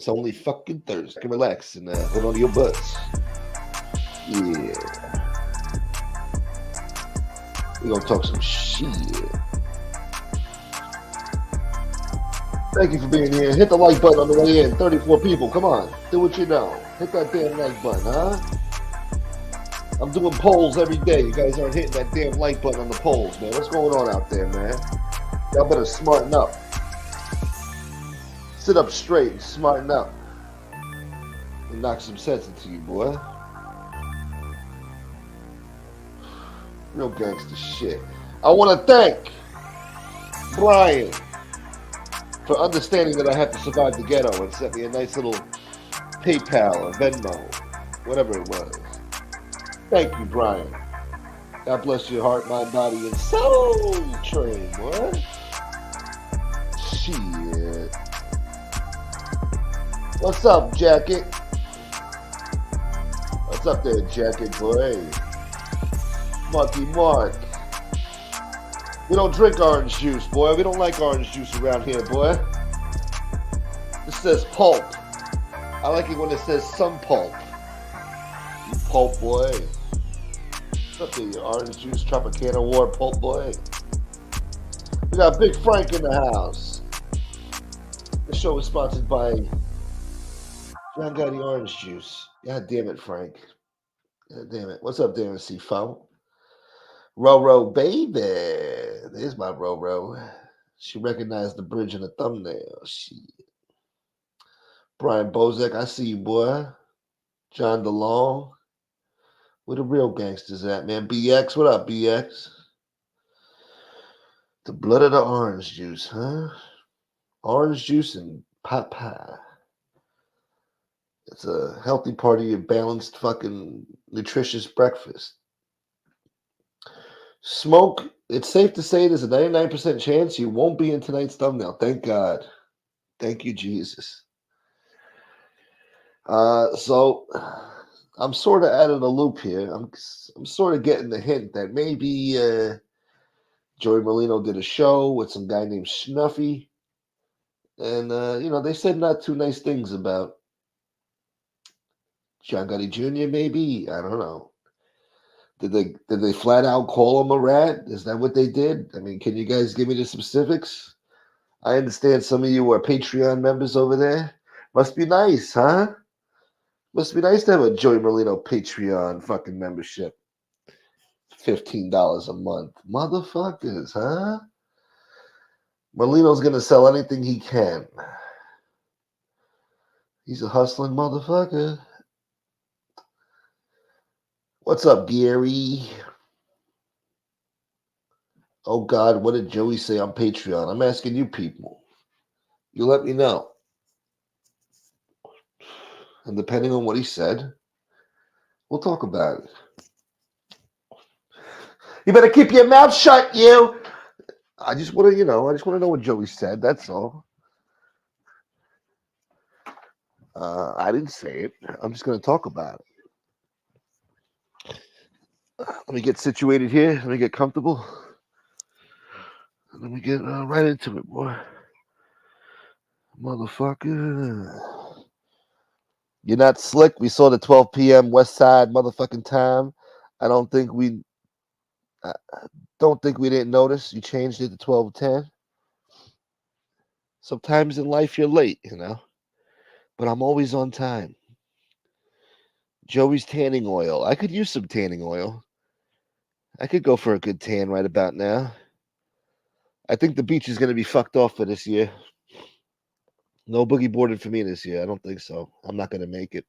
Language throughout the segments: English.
It's only fucking Thursday. Relax and hold on to your butts. Yeah. We're gonna talk some shit. Thank you for being here. Hit the like button on the way in. 34 people. Come on. Do what you know. Hit that damn like button, huh? I'm doing polls every day. You guys aren't hitting that damn like button on the polls, man. What's going on out there, man? Y'all better smarten up. Sit up straight and smarten up. And knock some sense into you, boy. Real gangster shit. I want to thank Brian for understanding that I have to survive the ghetto and sent me a nice little PayPal or Venmo, whatever it was. Thank you, Brian. God bless your heart, mind, body, and soul train, boy. Shit. What's up, Jacket? What's up there, Jacket, boy? Marky Marc. We don't drink orange juice, boy. We don't like orange juice around here, boy. This says pulp. I like it when it says some pulp. You pulp boy. What's up there, you orange juice, Tropicana War pulp boy? We got Big Frank in the house. The show is sponsored by John Gotti Orange Juice. God damn it, Frank. God damn it. What's up, Darren C-Fo? Roro, baby. There's my Roro. She recognized the bridge in the thumbnail. Shit. Brian Bozek, I see you, boy. John DeLong. Where the real gangsters at, man? BX, what up, BX? The blood of the orange juice, huh? Orange juice and pot pie. It's a healthy part of your balanced, fucking, nutritious breakfast. Smoke, it's safe to say there's a 99% chance you won't be in tonight's thumbnail. Thank God. Thank you, Jesus. So I'm sort of out of the loop here. I'm sort of getting the hint that maybe Joey Molino did a show with some guy named Snuffy. And, they said not too nice things about John Gotti Jr., maybe? I don't know. Did they flat out call him a rat? Is that what they did? I mean, can you guys give me the specifics? I understand some of you are Patreon members over there. Must be nice, huh? Must be nice to have a Joey Molino Patreon fucking membership. $15 a month. Motherfuckers, huh? Molino's going to sell anything he can. He's a hustling motherfucker. What's up, Gary? Oh, God, what did Joey say on Patreon? I'm asking you people. You let me know. And depending on what he said, we'll talk about it. You better keep your mouth shut, you. I just want to, know what Joey said. That's all. I didn't say it. I'm just going to talk about it. Let me get situated here. Let me get comfortable. Let me get right into it, boy. Motherfucker. You're not slick. We saw the 12 p.m. West Side motherfucking time. I don't think we didn't notice. You changed it to 12:10. Sometimes in life you're late, but I'm always on time. Joey's tanning oil. I could use some tanning oil. I could go for a good tan right about now. I think the beach is going to be fucked off for this year. No boogie boarding for me this year. I don't think so. I'm not going to make it.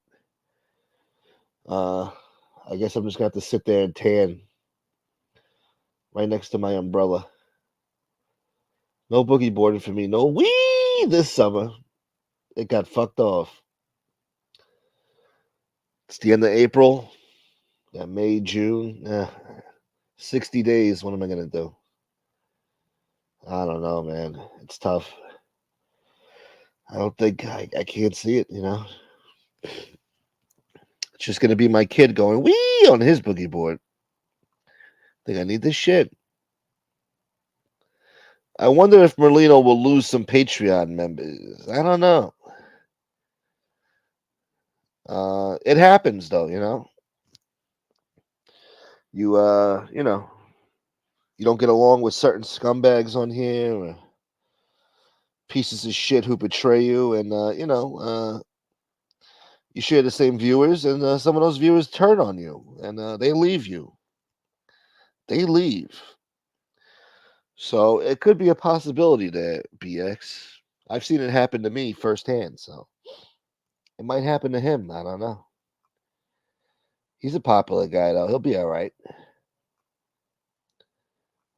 I guess I'm just going to have to sit there and tan right next to my umbrella. No boogie boarding for me. No wee this summer. It got fucked off. It's the end of April. Yeah, May, June. 60 days. What am I going to do? I don't know, man. It's tough. I don't think I can't see it, It's just going to be my kid going wee on his boogie board. I think I need this shit. I wonder if Merlino will lose some Patreon members. I don't know. It happens though, you know. You you don't get along with certain scumbags on here, or pieces of shit who betray you, and you share the same viewers, and some of those viewers turn on you, and they leave you. They leave. So it could be a possibility there, BX. I've seen it happen to me firsthand, so it might happen to him. I don't know. He's a popular guy, though. He'll be all right.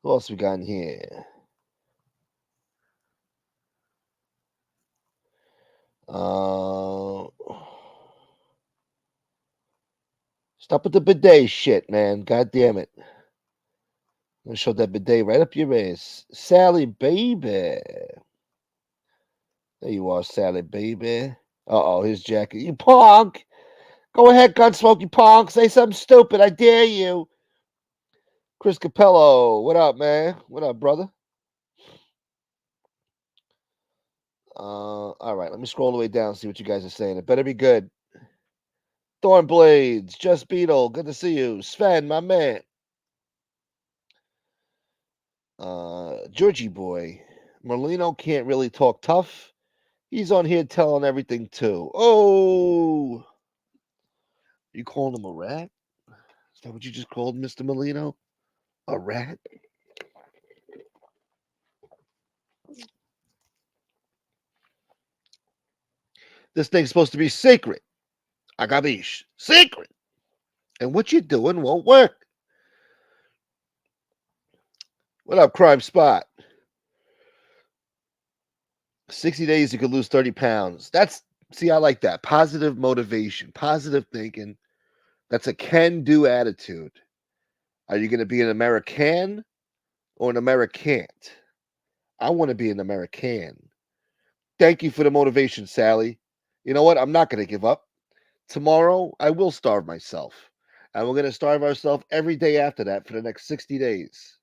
Who else we got in here? Uh, Stop with the bidet shit, man. God damn it. I'm gonna shove that bidet right up your ass. Sally, baby. There you are, Sally, baby. Uh-oh, his jacket. You punk! Go ahead, Gunsmoke, you punk. Say something stupid. I dare you. Chris Capello. What up, man? What up, brother? All right, let me scroll all the way down and see what you guys are saying. It better be good. Thornblades, Just Beetle, good to see you. Sven, my man. Georgie boy. Merlino can't really talk tough. He's on here telling everything too. Oh, you calling him a rat? Is that what you just called Mr. Merlino? A rat? This thing's supposed to be secret. Agabish. Secret. And what you're doing won't work. What up, Crime Spot? 60 days, you could lose 30 pounds. See, I like that. Positive motivation, positive thinking. That's a can do attitude. Are you going to be an American or an Americant? I want to be an American. Thank you for the motivation, Sally. You know what? I'm not going to give up. Tomorrow, I will starve myself. And we're going to starve ourselves every day after that for the next 60 days.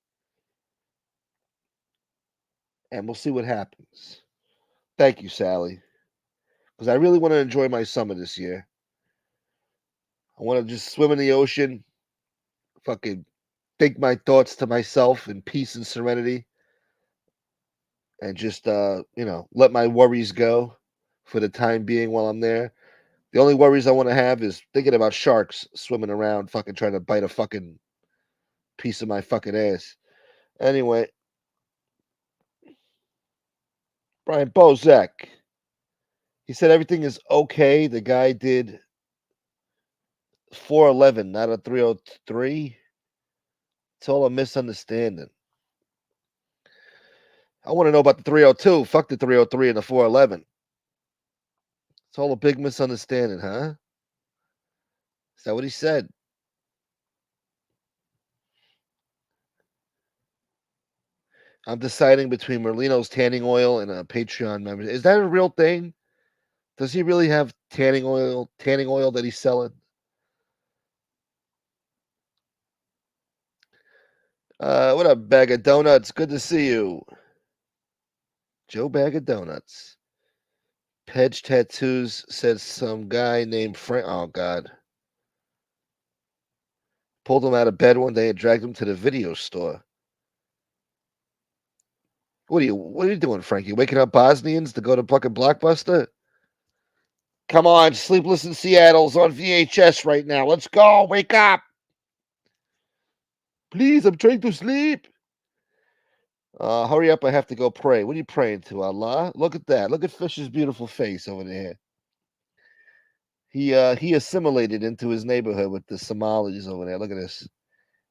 And we'll see what happens. Thank you, Sally. Because I really want to enjoy my summer this year. I want to just swim in the ocean, fucking think my thoughts to myself in peace and serenity, and just let my worries go for the time being while I'm there. The only worries I want to have is thinking about sharks swimming around, fucking trying to bite a fucking piece of my fucking ass. Anyway, Brian Bozek. He said everything is okay. The guy did 411, not a 303. It's all a misunderstanding. I want to know about the 302. Fuck the 303 and the 411. It's all a big misunderstanding, huh? Is that what he said? I'm deciding between Merlino's tanning oil and a Patreon member. Is that a real thing? Does he really have tanning oil that he's selling? What up, Bag of Donuts? Good to see you. Joe Bag of Donuts. Pedge Tattoos said some guy named Frank. Oh, God. Pulled him out of bed one day and dragged him to the video store. What are you doing, Frankie? Waking up Bosnians to go to fucking Blockbuster? Come on, Sleepless in Seattle's on VHS right now. Let's go. Wake up. Please, I'm trying to sleep. Hurry up. I have to go pray. What are you praying to, Allah? Look at that. Look at Fish's beautiful face over there. He assimilated into his neighborhood with the Somalis over there. Look at this.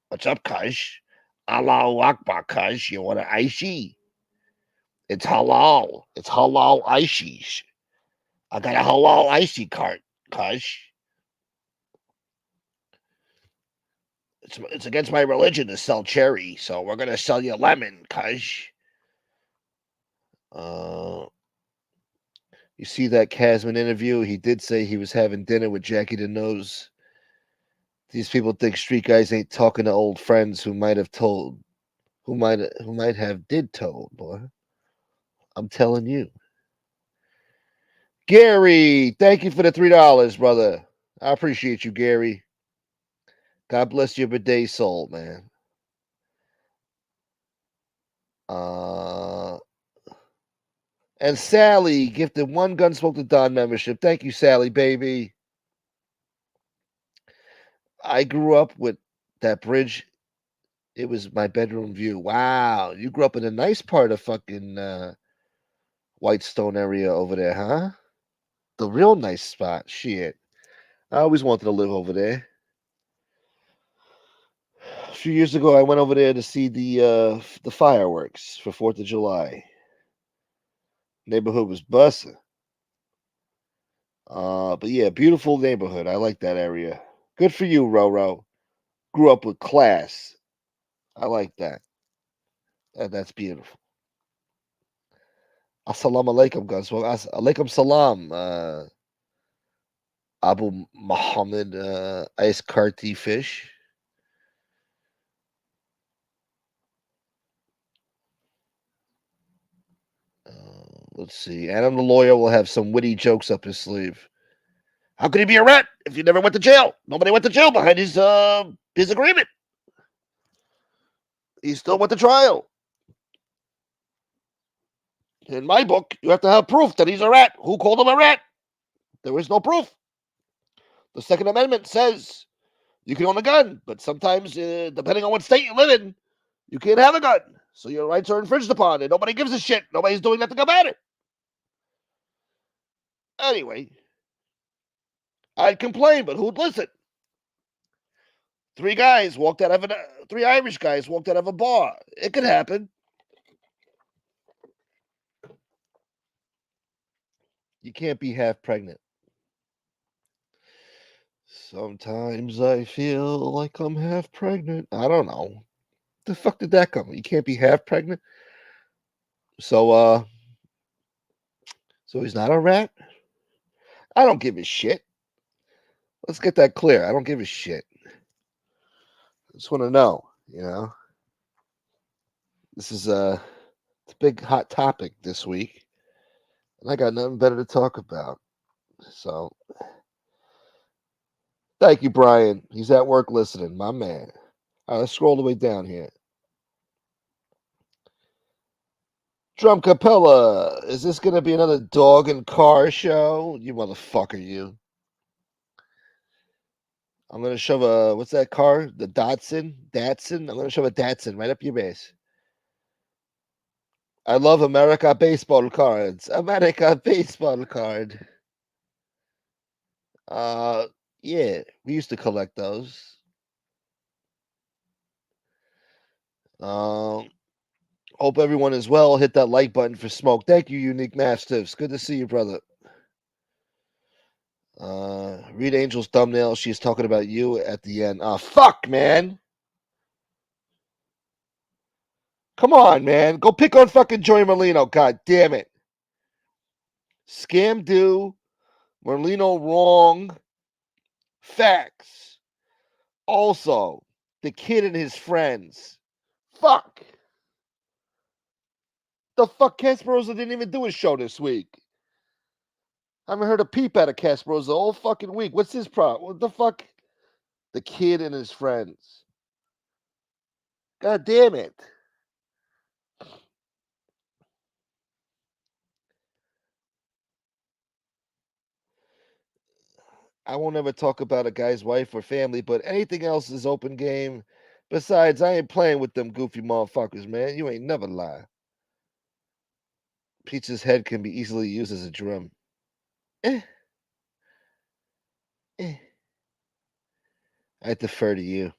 What's up, Kush? Allahu Akbar, Kush. You want an Aishi? It's halal. It's halal Aishis. I got a halal Aishi cart, Kush. It's against my religion to sell cherry, so we're gonna sell you lemon, Kush. You see that Casman interview? He did say he was having dinner with Jackie the Nose. These people think street guys ain't talking to old friends who might have did told, boy. I'm telling you. Gary, thank you for the $3, brother. I appreciate you, Gary. God bless your bidet soul, man. Uh, and Sally gifted one Gunsmoke to Don membership. Thank you, Sally, baby. I grew up with that bridge. It was my bedroom view. Wow, you grew up in a nice part of fucking Whitestone area over there, huh? The real nice spot. Shit. I always wanted to live over there. A few years ago, I went over there to see the fireworks for 4th of July. Neighborhood was busting. But yeah, beautiful neighborhood. I like that area. Good for you, Roro. Grew up with class. I like that. That's beautiful. Assalamu alaikum, Gunsmoke. Alaikum salam. Abu Muhammad Ice Karti Fish. Let's see. Adam the lawyer will have some witty jokes up his sleeve. How could he be a rat if he never went to jail? Nobody went to jail behind his agreement. He still went to trial. In my book, you have to have proof that he's a rat. Who called him a rat? There is no proof. The Second Amendment says you can own a gun, but sometimes, depending on what state you live in, you can't have a gun. So your rights are infringed upon, and nobody gives a shit. Nobody's doing nothing about it. Anyway, I'd complain, but who'd listen? Three Irish guys walked out of a bar. It could happen. You can't be half pregnant. Sometimes I feel like I'm half pregnant. I don't know. The fuck did that come? You can't be half pregnant? So he's not a rat? I don't give a shit. Let's get that clear. I don't give a shit. I just want to know, This is it's a big hot topic this week. And I got nothing better to talk about. So thank you, Brian. He's at work listening, my man. All right, let's scroll the way down here. Drum Capella, is this going to be another dog and car show? You motherfucker, you. I'm going to shove what's that car? The Datsun? I'm going to shove a Datsun right up your base. I love America baseball cards. America baseball card. Yeah, we used to collect those. Hope everyone is well. Hit that like button for Smoke. Thank you, Unique Mastiffs. Good to see you, brother. Read Angel's thumbnail. She's talking about you at the end. Fuck, man. Come on, man. Go pick on fucking Joey Merlino. God damn it. Scam do. Merlino wrong. Facts. Also, the kid and his friends. Fuck. The fuck, Casperosa didn't even do his show this week. I haven't heard a peep out of Casperosa the whole fucking week. What's his problem? What the fuck? The kid and his friends. God damn it. I won't ever talk about a guy's wife or family, but anything else is open game. Besides, I ain't playing with them goofy motherfuckers, man. You ain't never lie. Pizza's head can be easily used as a drum. I defer to you.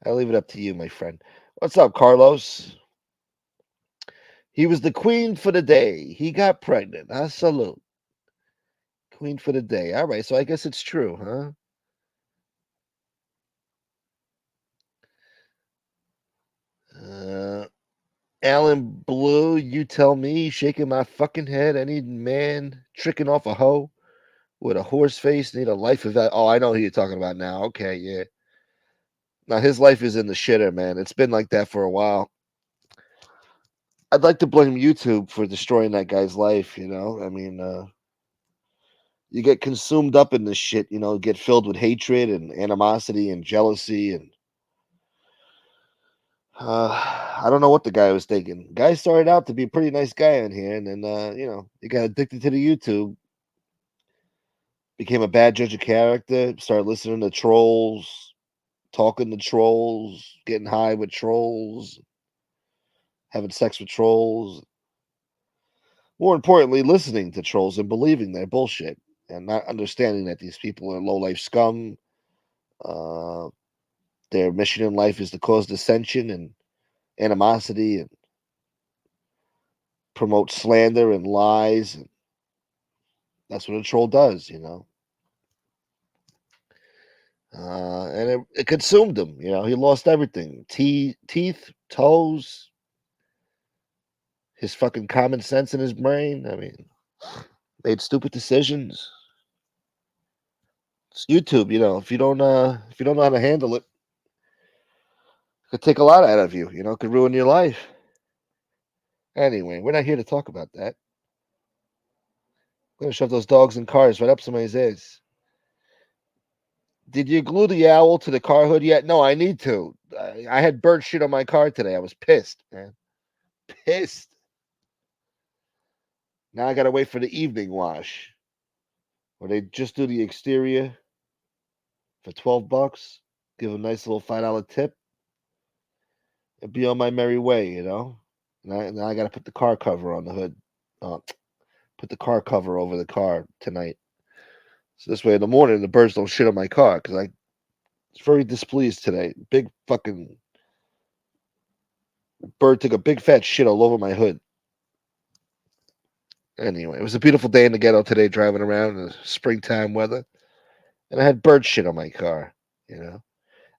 I leave it up to you, my friend. What's up, Carlos? He was the queen for the day. He got pregnant. I salute. Queen for the day. All right, so I guess it's true, huh? Alan Blue, you tell me, shaking my fucking head. Any man tricking off a hoe with a horse face need a life of that. Oh, I know who you're talking about now. Okay, yeah. Now his life is in the shitter, man. It's been like that for a while. I'd like to blame YouTube for destroying that guy's life. I mean, you get consumed up in this shit, get filled with hatred and animosity and jealousy and I don't know what the guy was thinking. Guy started out to be a pretty nice guy in here, and then he got addicted to the YouTube, became a bad judge of character, started listening to trolls, talking to trolls, getting high with trolls, having sex with trolls. More importantly, listening to trolls and believing their bullshit and not understanding that these people are low life scum. Uh, their mission in life is to cause dissension and animosity and promote slander and lies. And that's what a troll does. And it consumed him. He lost everything: teeth, toes, his fucking common sense in his brain. I mean, made stupid decisions. It's YouTube. If you don't know how to handle it, it could take a lot out of you. It could ruin your life. Anyway, we're not here to talk about that. I'm gonna shove those dogs and cars right up somebody's ass. Did you glue the owl to the car hood yet? No, I need to. I had bird shit on my car today. I was pissed, man. Pissed. Now I gotta wait for the evening wash, where they just do the exterior for $12. Give a nice little $5 tip, and be on my merry way. Now I gotta put the car cover on the hood. Put the car cover over the car tonight. So this way in the morning the birds don't shit on my car, because I was very displeased today. Big fucking bird took a big fat shit all over my hood. Anyway, it was a beautiful day in the ghetto today, driving around in the springtime weather, and I had bird shit on my car. I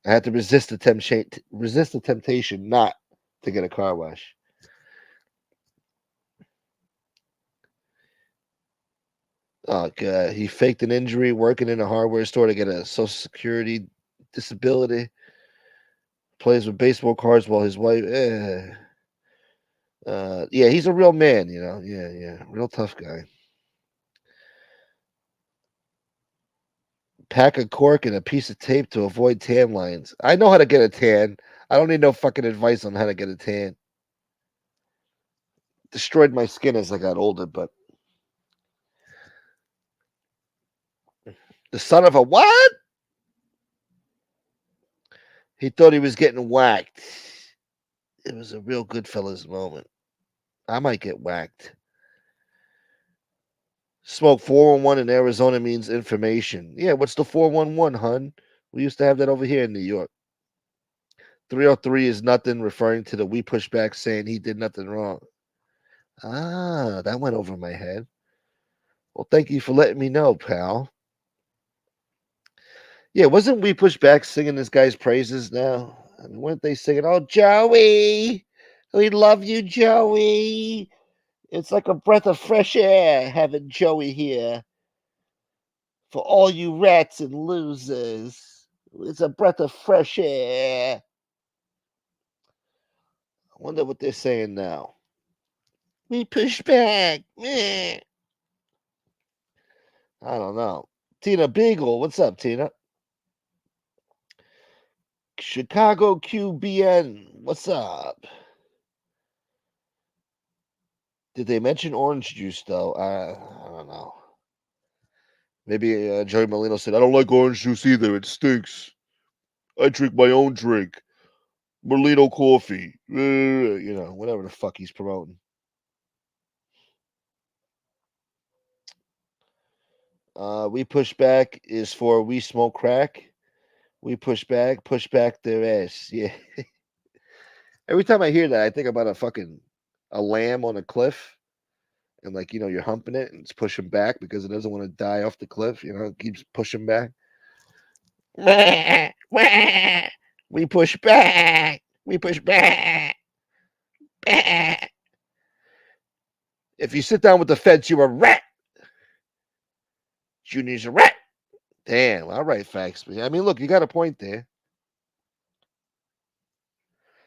had to resist the temptation not to get a car wash. Oh god, he faked an injury working in a hardware store to get a Social Security disability. Plays with baseball cards while his wife. Yeah, he's a real man. Yeah, real tough guy. Pack a cork and a piece of tape to avoid tan lines. I know how to get a tan. I don't need no fucking advice on how to get a tan. Destroyed my skin as I got older, but the son of a what? He thought he was getting whacked. It was a real Goodfellas moment. I might get whacked. Smoke 411 in Arizona means information. Yeah, what's the 411, hun? We used to have that over here in New York. 303 is nothing, referring to the we push back saying he did nothing wrong. Ah, that went over my head. Well, thank you for letting me know, pal. Yeah, wasn't we push back singing this guy's praises now? I mean, weren't they singing, "Oh, Joey, we love you, Joey. It's like a breath of fresh air having Joey here. For all you rats and losers, it's a breath of fresh air." I wonder what they're saying now. We push back. Meh. I don't know. Tina Beagle, what's up, Tina? Chicago QBN, what's up? Did they mention orange juice though? I don't know. Maybe Joey Molino said, "I don't like orange juice either. It stinks. I drink my own drink, Molino coffee." Whatever the fuck he's promoting. We push back is for we smoke crack. We push back their ass. Yeah. Every time I hear that, I think about a lamb on a cliff, and you're humping it and it's pushing back because it doesn't want to die off the cliff. It keeps pushing back. We push back. We push back. If you sit down with the feds, you're a rat. Junior's a rat. Damn. All right, facts. I mean, look, you got a point there.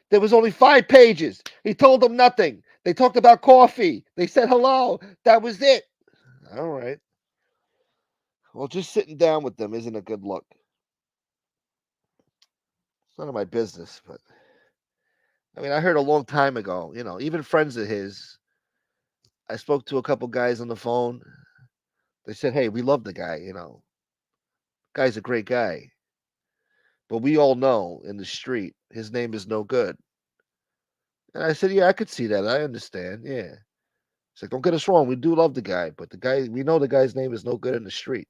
There was only 5 pages. He told them nothing. They talked about coffee. They said hello. That was it. All right. Well, just sitting down with them isn't a good look. It's none of my business, but I mean, I heard a long time ago, even friends of his, I spoke to a couple guys on the phone. They said, "Hey, we love the guy. Guy's a great guy. But we all know in the street his name is no good." And I said, "Yeah, I could see that. I understand. Yeah." It's like, "Don't get us wrong. We do love the guy, but we know the guy's name is no good in the street."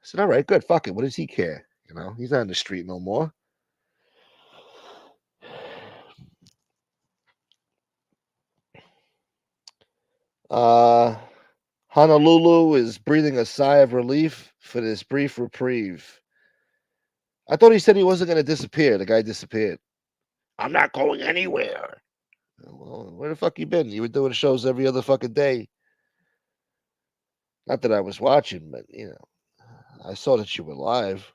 I said, "All right, good. Fuck it. What does he care? He's not in the street no more." Uh, Honolulu is breathing a sigh of relief for this brief reprieve. I thought he said he wasn't going to disappear. The guy disappeared. "I'm not going anywhere." Well, where the fuck you been? You were doing shows every other fucking day. Not that I was watching, but I saw that you were live.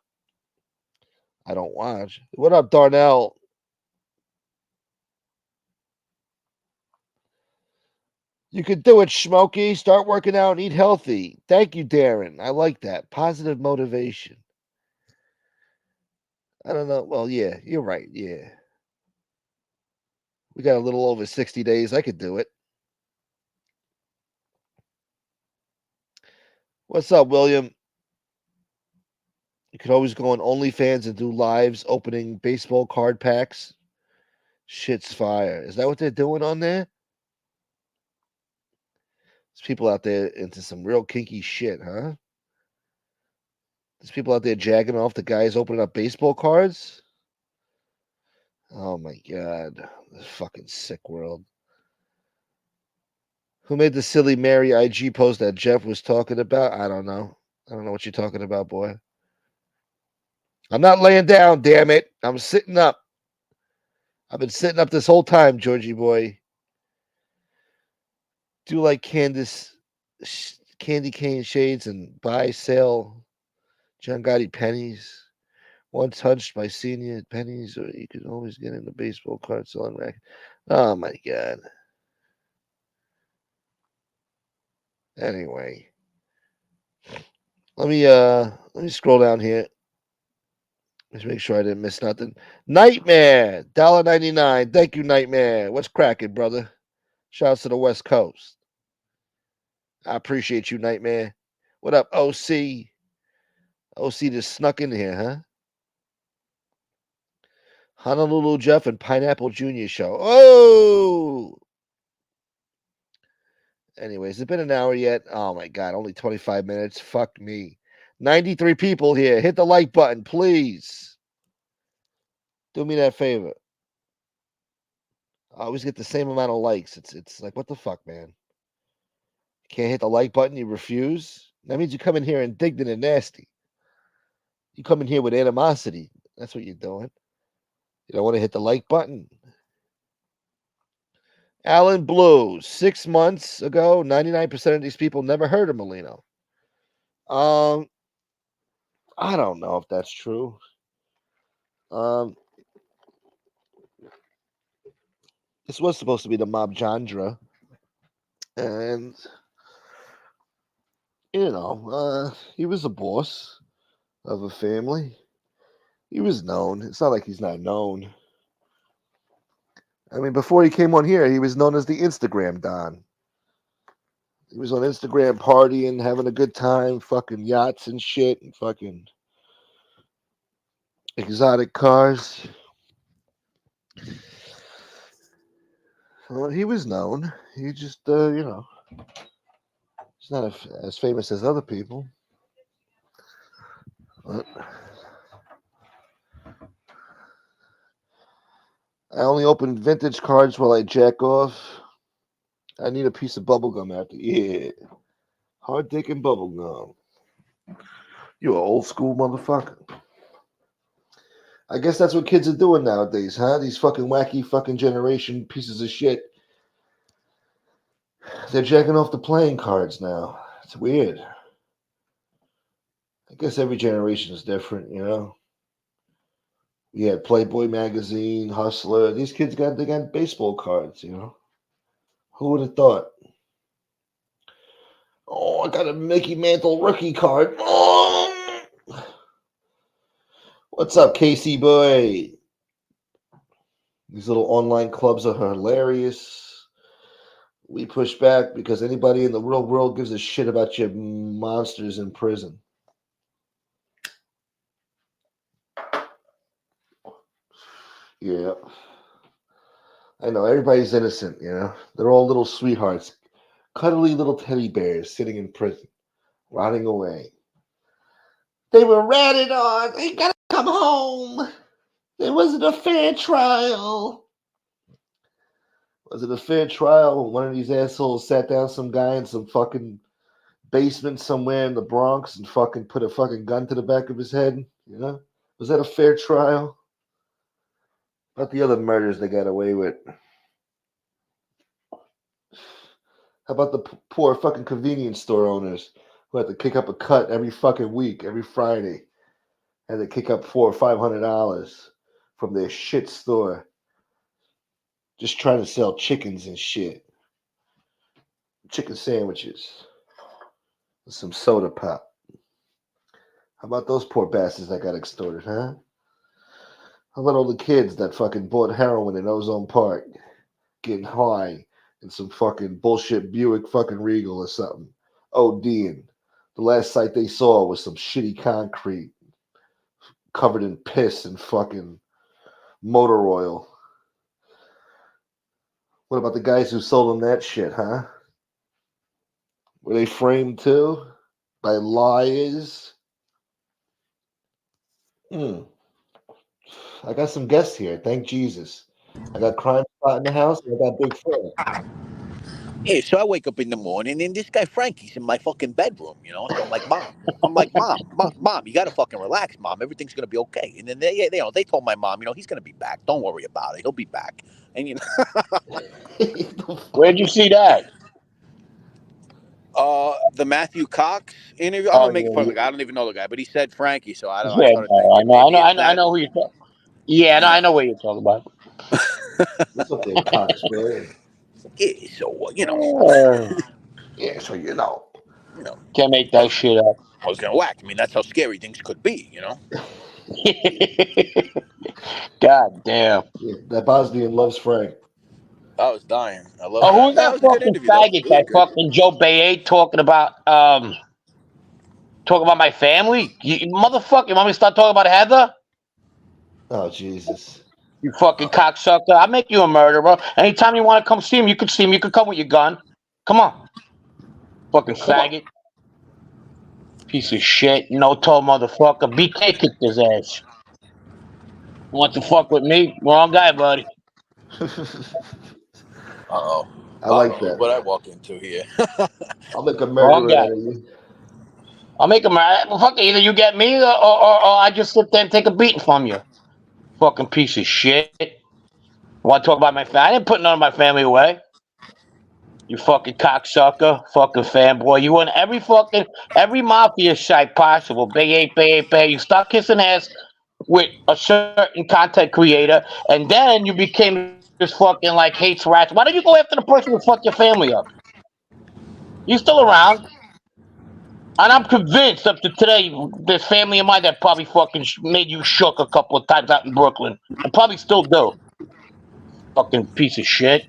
I don't watch. What up, Darnell? You could do it, Smokey. Start working out and eat healthy. Thank you, Darren. I like that. Positive motivation. I don't know. Well, yeah, you're right. Yeah. We got a little over 60 days. I could do it. What's up, William? You could always go on OnlyFans and do lives opening baseball card packs. Shit's fire. Is that what they're doing on there? There's people out there into some real kinky shit, huh? There's people out there jagging off the guys opening up baseball cards. Oh my god. This fucking sick world. Who made the silly Mary IG post that Jeff was talking about? I don't know. I don't know what you're talking about, boy. I'm not laying down, damn it. I'm sitting up. I've been sitting up this whole time, Georgie boy. Do like candy cane shades and buy, sell John Gotti pennies. Once hunched by senior pennies, or you could always get in the baseball card selling rack. Oh my god. Anyway. Let me scroll down here. Let's make sure I didn't miss nothing. Nightmare, $1.99. Thank you, Nightmare. What's cracking, brother? Shouts to the West Coast. I appreciate you, Nightmare. What up, OC? OC just snuck in here, huh? Honolulu Jeff and Pineapple Junior show. Oh! Anyways, it's been an hour yet. Oh my god, only 25 minutes. Fuck me. 93 people here. Hit the like button, please. Do me that favor. I always get the same amount of likes. It's like, what the fuck, man? You can't hit the like button, you refuse? That means you come in here indignant and nasty. You come in here with animosity. That's what you're doing. You don't want to hit the like button. Alan Blue, 6 months ago, 99% of these people never heard of Molino. I don't know if that's true. This was supposed to be the Mob Jandra. And, he was a boss of a family. He was known. It's not like he's not known. I mean, before he came on here, he was known as the Instagram Don. He was on Instagram partying, having a good time, fucking yachts and shit, and fucking exotic cars. Well, he was known. He just, he's not as famous as other people. But I only open vintage cards while I jack off. I need a piece of bubble gum after. Yeah. Hard dick and bubble gum. You an old school motherfucker. I guess that's what kids are doing nowadays, huh? These fucking wacky fucking generation pieces of shit. They're jacking off the playing cards now. It's weird. I guess every generation is different, We had Playboy magazine, Hustler. These kids they got baseball cards, Who would have thought? Oh, I got a Mickey Mantle rookie card. Oh. What's up, Casey boy? These little online clubs are hilarious. We push back because anybody in the real world gives a shit about your monsters in prison. Yeah. I know, everybody's innocent, you know? They're all little sweethearts, cuddly little teddy bears sitting in prison, rotting away. They were ratted on. They gotta come home. It wasn't a fair trial. Was it a fair trial when one of these assholes sat down some guy in some fucking basement somewhere in the Bronx and fucking put a fucking gun to the back of his head? You know? Was that a fair trial? Not the other murders they got away with. How about the poor fucking convenience store owners who had to kick up a cut every fucking week, every Friday, and they kick up $400 or $500 from their shit store, just trying to sell chickens and shit, chicken sandwiches, with some soda pop. How about those poor bastards that got extorted, huh? How about all the kids that fucking bought heroin in Ozone Park, getting high in some fucking bullshit Buick fucking Regal or something, ODing. The last sight they saw was some shitty concrete covered in piss and fucking motor oil. What about the guys who sold them that shit, huh? Were they framed too? By liars? I got some guests here. Thank Jesus. I got Crime Spot in the house and I got Big Fred. Yeah, so I wake up in the morning and this guy Frankie's in my fucking bedroom, you know. So I'm like, mom, you gotta fucking relax, mom. Everything's gonna be okay. And then they told my mom, he's gonna be back. Don't worry about it. He'll be back. And Where'd you see that? the Matthew Cox interview. I'm Oh gonna make fun of the yeah, guy. I don't even know the guy, but he said Frankie, so I don't. I yeah. started No, I thinking know, I maybe know, it's I that. know who you're talking. Yeah, no, Yeah. I know what you're talking about. It's okay, Cox, boy. Yeah. So Yeah, so you know. you know, Can't make I that was, shit up. I was gonna whack. I mean, that's how scary things could be. God damn. Yeah, that Bosnian loves Frank. I was dying. I love Oh, that. who's That that was a good fucking interview, though. faggot? It was That good. fucking Joe Bayet talking about my family? You motherfucker, you want me to start talking about Heather? Oh, Jesus. You fucking cocksucker. I'll make you a murderer. Anytime you want to come see him, you can see him. You can come with your gun. Come on. Fucking Come on. faggot. Piece of shit. No toe motherfucker. BK kicked his ass. Want to fuck with me? Wrong guy, buddy. Uh-oh. I like Look that. what I walk into here. I'll make a Wrong murderer guy. out of you. I'll make him. Well, fuck, either you get me or I just sit there and take a beating from you. Fucking piece of shit. Want to talk about my family? I didn't put none of my family away. You fucking cocksucker, fucking fanboy. You in every mafia site possible. Bay. You start kissing ass with a certain content creator, and then you became this fucking like hates rats. Why don't you go after the person who fucked your family up? You still around? And I'm convinced up to today, there's family of mine that probably fucking made you shook a couple of times out in Brooklyn, and probably still do. Fucking piece of shit.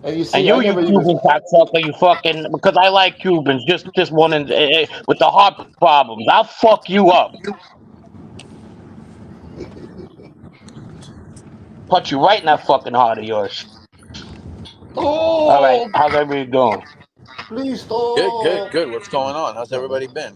And you And see, I you never even. Cuban cocksucker, you fucking, because I like Cubans, just one with the heart problems. I'll fuck you up. Punch you right in that fucking heart of yours. All right, how's Oh, everybody doing? please Good, stop. good. What's going on? How's Nothing. everybody been?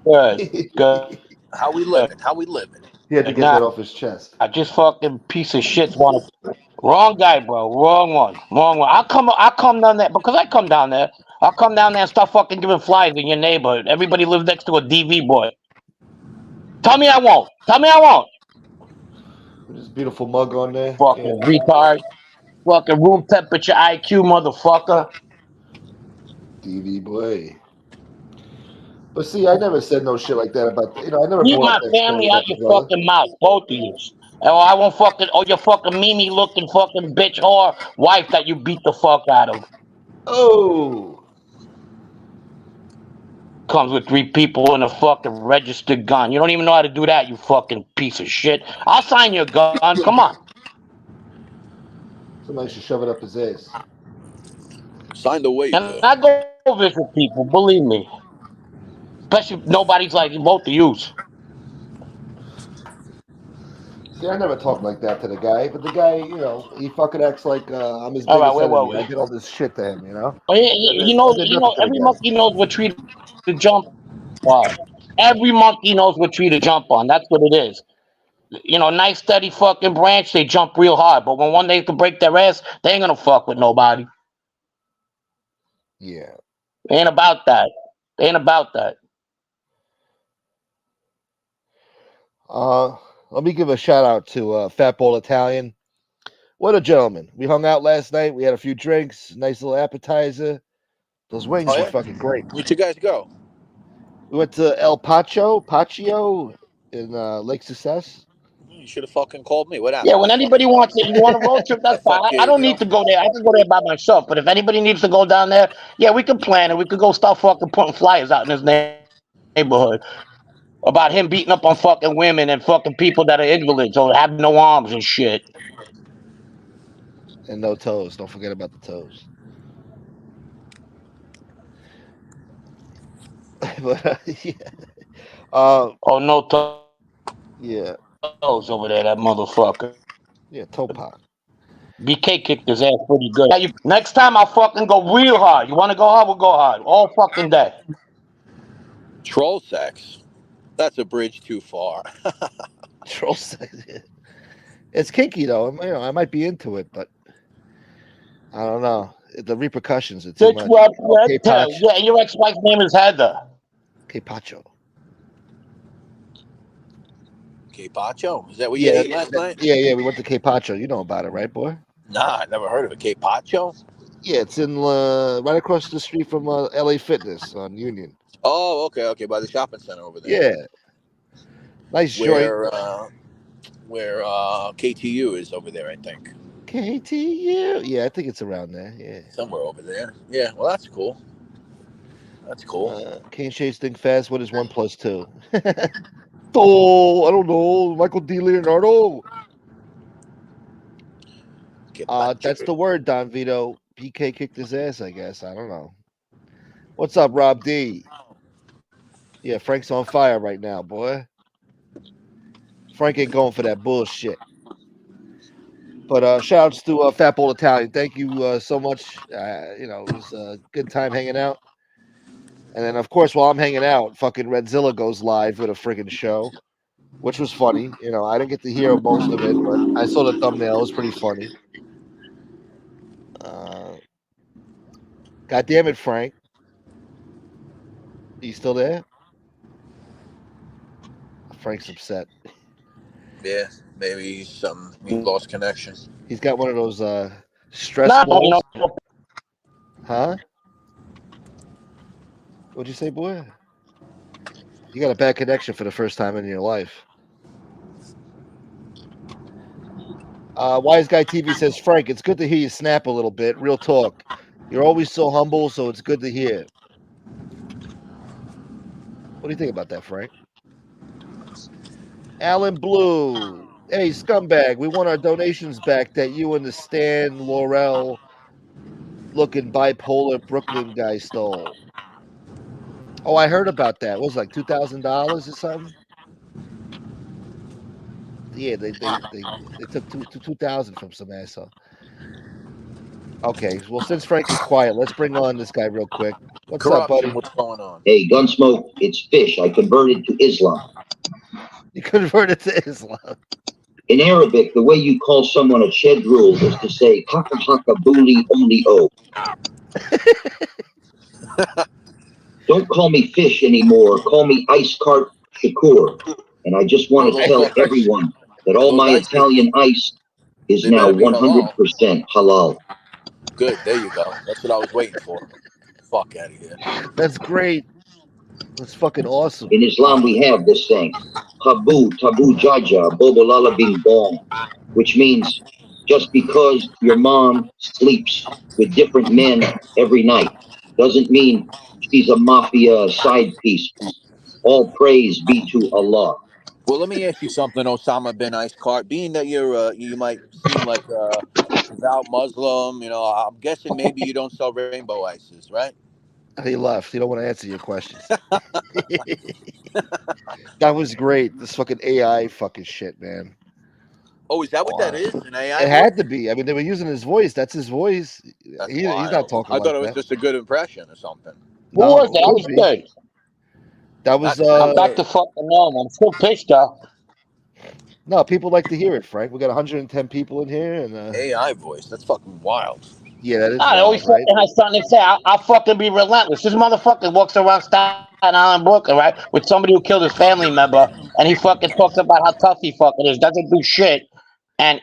Good, good. How we living? How we living? He had to get that Nah, off his chest. I just fucking piece of shit want to. Wrong guy, bro. Wrong one. Wrong one. I'll come down there because I come down there. I'll come down there and start fucking giving flyers in your neighborhood. Everybody lives next to a DV boy. Tell me I won't. Tell me I won't. With his beautiful mug on there. Yeah. Fucking retard. Fucking room temperature IQ, motherfucker. DV boy. But see, I never said no shit like that about, I never Keep brought up my that story family out about the your brother. fucking mouth, both of you. Or I won't fucking, or your fucking Mimi looking fucking bitch or wife that you beat the fuck out of. Oh. Comes with 3 people and a fucking registered gun. You don't even know how to do that, you fucking piece of shit. I'll sign your gun. Come on. Somebody should shove it up his ass. Sign the And waiver. I go visit people, believe me. Especially if nobody's like both of yous. See, I never talk like that to the guy, but the guy, he fucking acts like I'm his All right, biggest where were enemy. I we? did all this shit to him, Well, I did nothing to the every guy. monkey knows what tree to jump on. Every monkey knows what tree to jump on. That's what it is. Nice steady fucking branch, they jump real hard. But when one day can break their ass, they ain't gonna fuck with nobody. Yeah. They ain't about that. They ain't about that. Let me give a shout out to Fat Ball Italian. What a gentleman. We hung out last night. We had a few drinks, nice little appetizer. Those wings Oh, were yeah? fucking great. Where'd you guys go? We went to El Paccio in Lake Success. You should have fucking called me. What Yeah, happened? when anybody wants it, you want a road trip, that's fine. I don't need to go there. I can go there by myself. But if anybody needs to go down there, yeah, we can plan it. We could go start fucking putting flyers out in his neighborhood about him beating up on fucking women and fucking people that are invalids or have no arms and shit. And no toes. Don't forget about the toes. But yeah. Oh, no toes Yeah. over there, that motherfucker. Yeah, toe pop. BK kicked his ass pretty good. Next time I'll fucking go real hard. You want to go hard? We'll go hard. All fucking day. Troll sex. That's a bridge too far. Troll sex. It's kinky though. I might be into it, but I don't know. The repercussions are too much. Yeah, and your ex-wife's name is Heather. Que Pacho. Que Pacho? Is that what you ate last night? Yeah. We went to Que Pacho. You know about it, right, boy? Nah, I never heard of it. Que Pacho? Yeah, it's in right across the street from LA Fitness on Union. Oh, okay, by the shopping center over there. Yeah, nice joint. Where KTU is over there, I think. KTU. Yeah, I think it's around there. Yeah, somewhere over there. Yeah, well, that's cool. That's cool. Can't chase think fast. What is 1 + 2? Oh, I don't know. Michael D. Leonardo. That's the word, Don Vito. PK kicked his ass, I guess. I don't know. What's up, Rob D? Yeah, Frank's on fire right now, boy. Frank ain't going for that bullshit. But shout outs to Fat Ball Italian. Thank you so much. It was a good time hanging out. And then, of course, while I'm hanging out, fucking Redzilla goes live with a friggin' show, which was funny. I didn't get to hear most of it, but I saw the thumbnail. It was pretty funny. God damn it, Frank. Are you still there? Frank's upset. Yeah, maybe he lost connection. He's got one of those stress balls. Huh? What'd you say, boy? You got a bad connection for the first time in your life. Wise Guy TV says, Frank, it's good to hear you snap a little bit. Real talk. You're always so humble, so it's good to hear. What do you think about that, Frank? Alan Blue. Hey, scumbag, we want our donations back that you and the Stan Laurel looking bipolar Brooklyn guy stole. Oh, I heard about that. What was it, like $2,000 or something? Yeah, they took 2,000 from some asshole. Okay, well, since Frank is quiet, let's bring on this guy real quick. What's up, buddy? What's going on? Hey, Gunsmoke, it's Fish. I converted to Islam. You converted to Islam. In Arabic, the way you call someone a chedrul is to say haka haka buli only o. Don't call me Fish anymore. Call me Ice Cart Shakur. And I just want to tell everyone that all my Italian ice is now 100% halal. Good, there you go. That's what I was waiting for. Fuck out of here. That's great. That's fucking awesome. In Islam, we have this saying, Habu Tabu Jaja Bobolala Bing Bong, which means Just because your mom sleeps with different men every night doesn't mean she's a mafia side piece. All praise be to Allah. Well, let me ask you something, Osama bin Ice Cart. Being that you might seem like a devout Muslim, I'm guessing maybe you don't sell rainbow ices, right? He left. He don't want to answer your questions. That was great. This fucking AI fucking shit, man. Oh, is that what that Wow. is? An AI It voice? had to be. I mean, they were using his voice. That's his voice. That's He's not wild. talking I thought like it was that. just a good impression or something. Who was No, that? it I could was be. good. That was I'm back to fucking normal. I'm still pissed though. no. People like to hear it, Frank. We got 110 people in here, and AI voice. That's fucking wild. yeah, that is Nah, they always wild, right? fucking has something to say. I'll fucking be relentless. This motherfucker walks around Staten Island, Brooklyn, right, with somebody who killed his family member, and he fucking talks about how tough he fucking is, doesn't do shit, and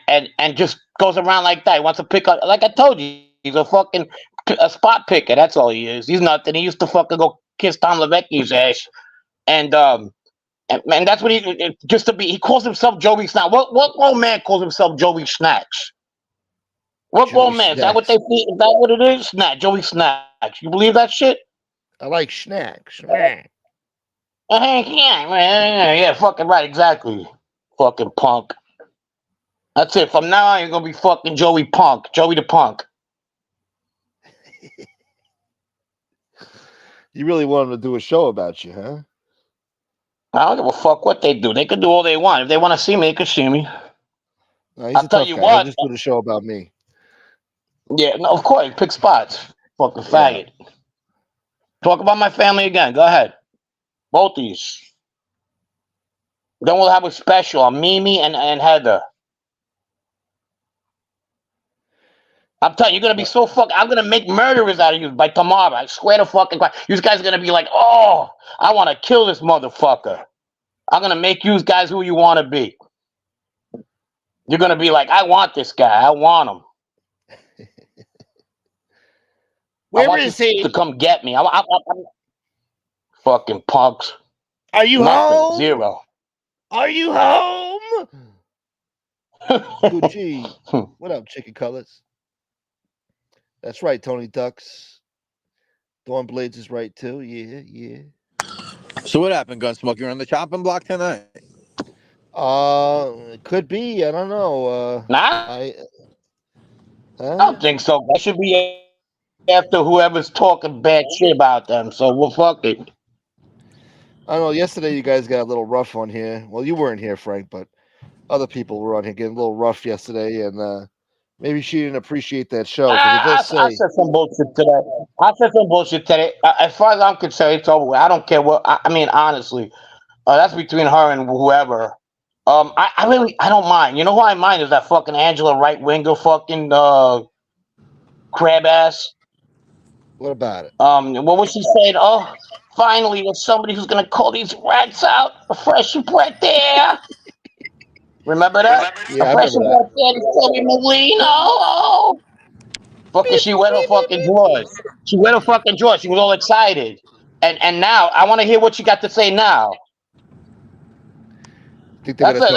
just goes around like that. He wants to pick up, like I told you, he's a spot picker. That's all he is. He's nothing. He used to fucking go kiss Tom Levecki's ass, and that's what just to be. He calls himself Joey Snacks. What old man calls himself Joey Snacks? What Joey grown man? Is that what Snacks. they feel? Is that what it is? Snack, Joey Snacks. You believe that shit? I like snacks. Yeah, fucking right, exactly. Fucking punk. That's it. From now on, you're gonna be fucking Joey Punk, Joey the Punk. You really want him to do a show about you, huh? I don't give a fuck what they do. They can do all they want. If they want to see me, they can see me. No, he's I'll a tell tough you guy. He'll what. just do the show about me. Yeah, no, of course, pick spots. Fucking Yeah. faggot. Talk about my family again. Go ahead. Both of these. Then we'll have a special on Mimi and Heather. I'm telling you, you're gonna be so I'm gonna make murderers out of you by tomorrow. I swear to fucking God. You guys are gonna be like, oh, I want to kill this motherfucker. I'm gonna make you guys who you want to be. You're gonna be like, I want this guy. I want him. Where is he? To come get me. I'm fucking punks. Are you Nothing. home? Zero. Are you home? Gucci. What up, chicken colors? That's right, Tony Ducks. Dawn Blades is right too. Yeah. So what happened, Gunsmoke? You're on the chopping block tonight? It could be. I don't know. Nah, I don't think so. That should be after whoever's talking bad shit about them. So we'll fuck it. I don't know. Yesterday, you guys got a little rough on here. Well, you weren't here, Frank, but other people were on here getting a little rough yesterday, and maybe she didn't appreciate that show because it does I say. said some bullshit today. As far as I'm concerned, it's over with. I don't care what. I mean, honestly, that's between her and whoever. I don't mind. You know who I mind is that fucking Angela right winger fucking crab ass. What about it? What was she saying? Oh, finally, there's somebody who's gonna call these rats out. A fresh breath there. Remember that? Yeah, A I fresh remember that. breath there, Sammy Molino. Fucking, she wet her fucking drawers. She wet her fucking drawers. She was all excited. And now I want to hear what you got to say now. Think they're gonna talk.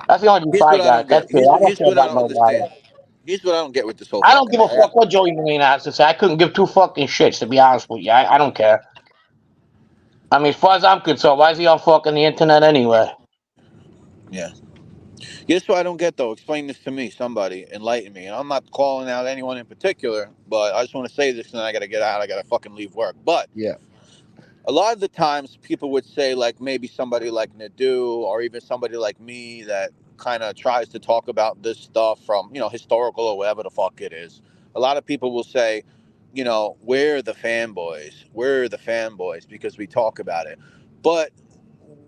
That's the only beef Here's I what I don't got. get. That's it. I don't Here's care what I about don't nobody. understand. Here's what I don't get with this whole I don't fucking give a thing. fuck what Joey Molina has to say. I couldn't give two fucking shits, to be honest with you. I don't care. I mean, as far as I'm concerned, why is he on fucking the internet anyway? Yeah. Here's what I don't get though. Explain this to me, somebody. Enlighten me. And I'm not calling out anyone in particular, but I just want to say this and I gotta get out. I gotta fucking leave work. But Yeah. a lot of the times people would say like maybe somebody like Nadu or even somebody like me that kind of tries to talk about this stuff from, historical or whatever the fuck it is. A lot of people will say, we're the fanboys. We're the fanboys because we talk about it. But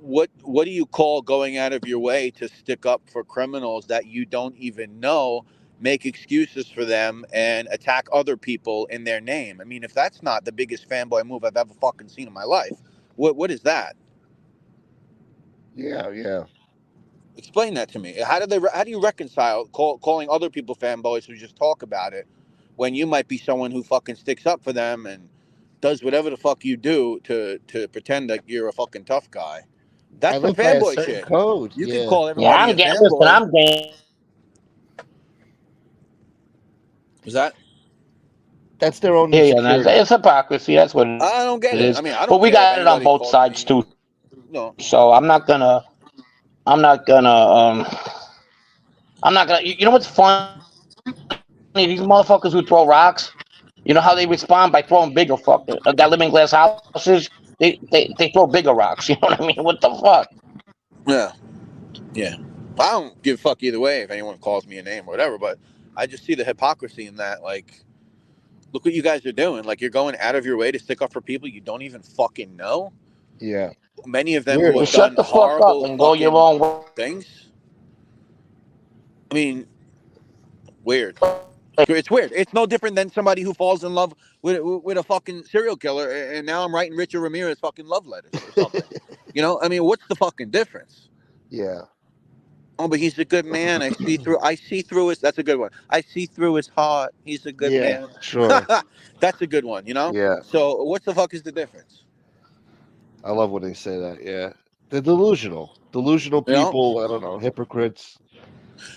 what do you call going out of your way to stick up for criminals that you don't even know, make excuses for them and attack other people in their name? I mean, if that's not the biggest fanboy move I've ever fucking seen in my life, what is that? Yeah. Explain that to me. How do you reconcile calling other people fanboys who just talk about it when you might be someone who fucking sticks up for them and does whatever the fuck you do to pretend that you're a fucking tough guy? I That's some live by a fanboy certain shit. code. You can Yeah. call Yeah, everybody a listen, fanboy. I'm game. Was that? That's their own Yeah, yeah, insecurity. it's hypocrisy. That's what it I is. don't get it. I But mean, we I got don't it care on if both anybody sides calls too. me. No. So I'm not gonna. You know what's funny? These motherfuckers who throw rocks. You know how they respond by throwing bigger fucking that live in glass houses. They throw bigger rocks. You know what I mean? What the fuck? Yeah. Yeah. I don't give a fuck either way if anyone calls me a name or whatever, but I just see the hypocrisy in that. Like, look what you guys are doing. Like, you're going out of your way to stick up for people you don't even fucking know. Yeah. Many of them who Weird. have Just shut done the fuck up horrible and go your fucking own way. things. I mean, weird. It's weird. It's no different than somebody who falls in love with a fucking serial killer, and now I'm writing Richard Ramirez fucking love letters or something. You know, I mean, what's the fucking difference? Yeah. Oh, but he's a good man. I see through. I see through his. That's a good one. I see through his heart. He's a good Yeah. man. Sure. That's a good one. You know. Yeah. So what the fuck is the difference? I love when they say that. Yeah. They're delusional. Delusional You know. people. I don't know. Hypocrites.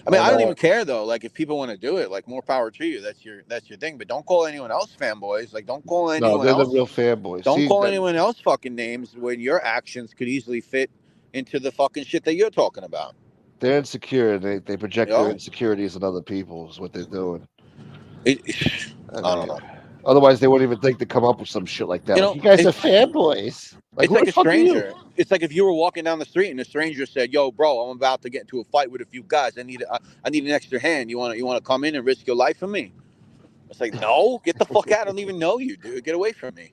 I mean, And I don't even care though. Like, if people want to do it, like, more power to you. That's your thing. But don't call anyone else fanboys. Like, don't call no, anyone they're the else. real fanboys. Don't See call that anyone else fucking names when your actions could easily fit into the fucking shit that you're talking about. they're insecure. They You project their know. insecurities on other people. Is what they're doing. It, I I don't mean, know. otherwise they wouldn't even think to come up with some shit like that. You Like know, you guys are fanboys. Like it's who like the a fuck are you? stranger. It's like if you were walking down the street and a stranger said, "Yo, bro, I'm about to get into a fight with a few guys. I need an extra hand. You want to come in and risk your life for me?" It's like, no, get the fuck out. I don't even know you, dude. Get away from me.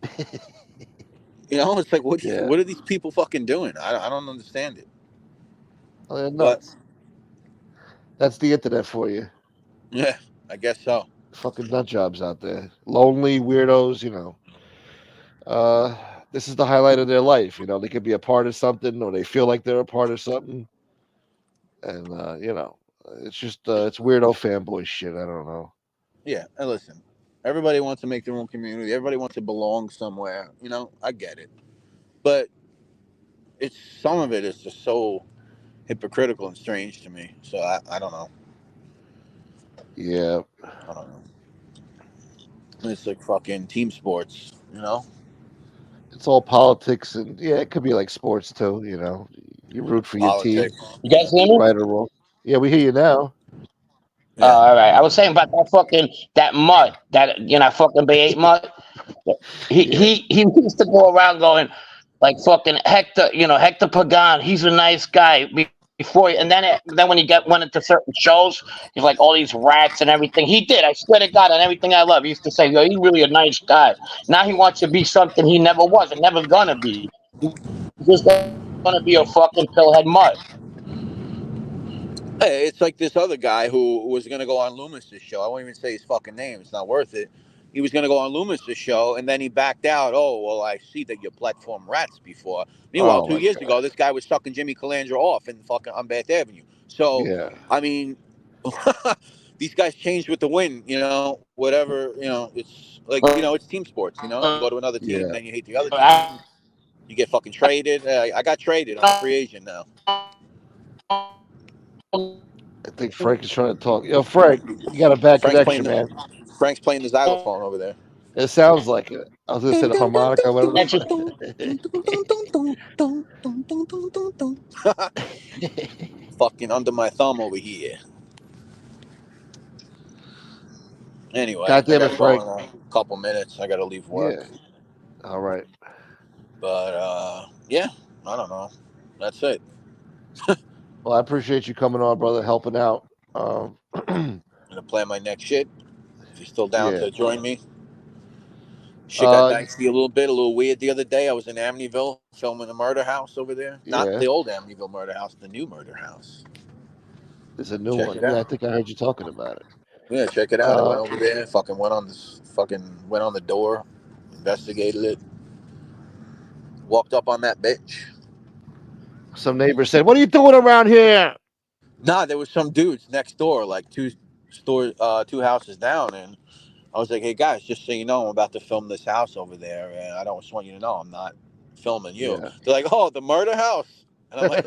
You know, it's like, Yeah. what are these people fucking doing? I don't understand it. Oh, they're But nuts. That's the internet for you. yeah, I guess so. Fucking nut jobs out there. Lonely weirdos. Uh, this is the highlight of their life. They could be a part of something, or they feel like they're a part of something, and it's just it's weirdo fanboy shit. I don't know. Yeah, and listen, everybody wants to make their own community. Everybody wants to belong somewhere. You know, I get it, but it's some of it is just so hypocritical and strange to me. So I don't know. Yeah, I don't know. It's like fucking team sports. You know, it's all politics, and yeah, it could be like sports too. You root for your team, politics. You guys hear me? right or wrong. Yeah, we hear you now. Yeah. All right. I was saying about that mud, that fucking B8 mud. He Yeah, he he used to go around going like fucking Hector, Hector Pagan. He's a nice guy before, and then when he went into certain shows, he's like all these rats and everything. He did. I swear to God, on everything I love, he used to say, "Yo, he's really a nice guy." Now he wants to be something he never was and never gonna be. He's just gonna be a fucking pillhead mud. Hey, it's like this other guy who was going to go on Loomis's show. I won't even say his fucking name. It's not worth it. He was going to go on Loomis's show, and then he backed out. Oh, well, I see that you platform rats before. Meanwhile, oh two my years god. ago, this guy was sucking Jimmy Calandra off in fucking on Bath Avenue. So, Yeah, I mean, these guys change with the wind, whatever, it's team sports, you go to another team, yeah. then you hate the other team. You get fucking traded. I got traded. I'm a free agent now. I think Frank is trying to talk. Yo, Frank, you got a bad Frank's playing connection, the man. Frank's playing the xylophone over there. It sounds like it. I was gonna say the harmonica, whatever the fuck. Fucking under my thumb over here. Anyway, God I damn it, gotta go Frank. in a couple minutes. I gotta leave Yeah. work. All right. But yeah, I don't know. That's it. Well, I appreciate you coming on, brother, helping out. I'm gonna plan my next shit. If you're still down Yeah. to join me. Shit got Uh, dicey a little weird the other day. I was in Amityville filming a murder house over there. Not yeah. the old Amityville murder house, the new murder house. There's a new Check one. it Yeah, I out. think I heard you talking about it. Yeah, check it out. I went over there, went on the door, investigated it, walked up on that bitch. Some neighbor said, "What are you doing around here?" Nah, there was some dudes next door, like two houses down, and I was like, "Hey guys, just so you know, I'm about to film this house over there, and I don't just want you to know I'm not filming you." Yeah. They're like, "Oh, the murder house," and I'm like,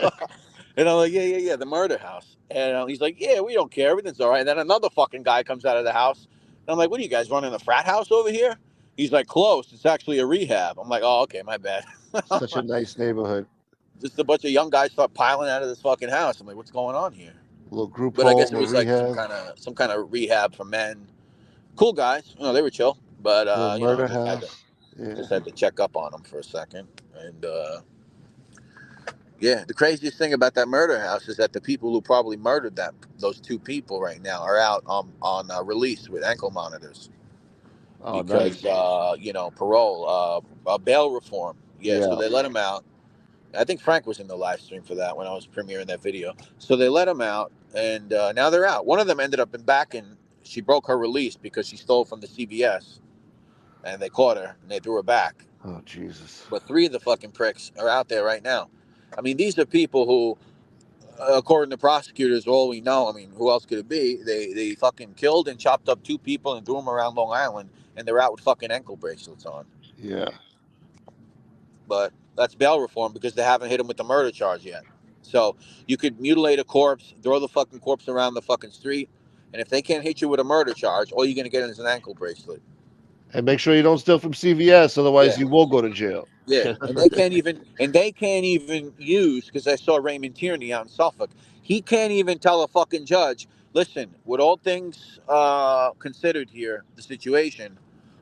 "Yeah, the murder house." And he's like, "Yeah, we don't care, everything's all right." And then another fucking guy comes out of the house, I'm like, what are you guys running a frat house over here? He's like, close. It's actually a rehab. I'm like, oh, okay, my bad. Such a nice neighborhood. Just a bunch of young guys start piling out of this fucking house. I'm like, what's going on here? A little group But I guess home, it a was like rehab, some kind of rehab for men. Cool guys. You know, they were chill. But a little you know, murder house. just Yeah. had to check up on them for a second. And yeah, the craziest thing about that murder house is that the people who probably murdered those two people right now are out on release with ankle monitors Oh, because nice. you know, parole, bail reform. Yeah, so Yeah. they let him out. I think Frank was in the live stream for that when I was premiering that video. So they let him out, and now they're out. One of them ended up in back, and she broke her release because she stole from the CVS, and they caught her and they threw her back. Oh, Jesus. But three of the fucking pricks are out there right now. I mean, these are people who, according to prosecutors, all we know. I mean, who else could it be? They fucking killed and chopped up two people and threw them around Long Island, and they're out with fucking ankle bracelets on. Yeah. But that's bail reform because they haven't hit him with the murder charge yet. So you could mutilate a corpse, throw the fucking corpse around the fucking street, and if they can't hit you with a murder charge, all you're gonna get is an ankle bracelet. And make sure you don't steal from CVS, Yeah, otherwise you will go to jail. yeah. And they can't even use because I saw Raymond Tierney out in Suffolk. He can't even tell a fucking judge, listen, with all things considered here, the situation,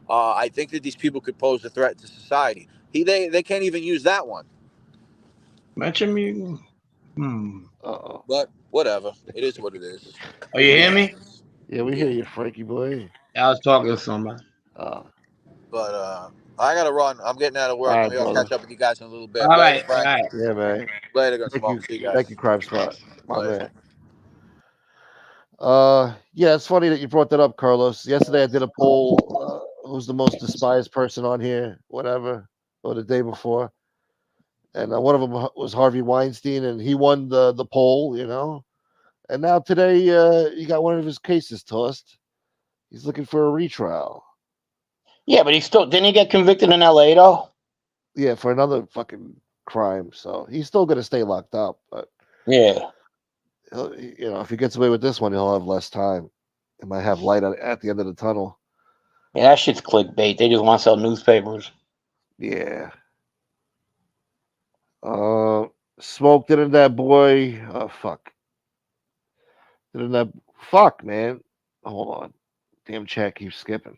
I think that these people could pose a threat to society. They can't even use that one. Mention me. Uh-oh. But whatever, it is what it is. Oh, you hear me? Yeah, we Yeah. hear you, Frankie boy. I was talking to somebody. Uh, But I gotta run. I'm getting out of work. all right, Maybe I'll brother. catch up with you guys in a little bit. All Later, right, all Frank. right. Yeah, man. Later, gonna Thank smoke. you. See you guys. Thank you, Crime Spot. My Later. man. Yeah, it's funny that you brought that up, Carlos. Yesterday I did a poll, who's the most despised person on here, whatever, or the day before. And one of them was Harvey Weinstein, and he won the poll, you know. And now today, he got one of his cases tossed. He's looking for a retrial. Yeah, but he still didn't he get convicted in LA though? Yeah, for another fucking crime. So he's still gonna stay locked up, but Yeah. you know, if he gets away with this one, he'll have less time. He might have light at the end of the tunnel. Yeah, that shit's clickbait. They just want to sell newspapers. Yeah. Smoke, didn't that boy? Oh, fuck. Didn't that. Fuck, man. Hold on. Damn chat keeps skipping.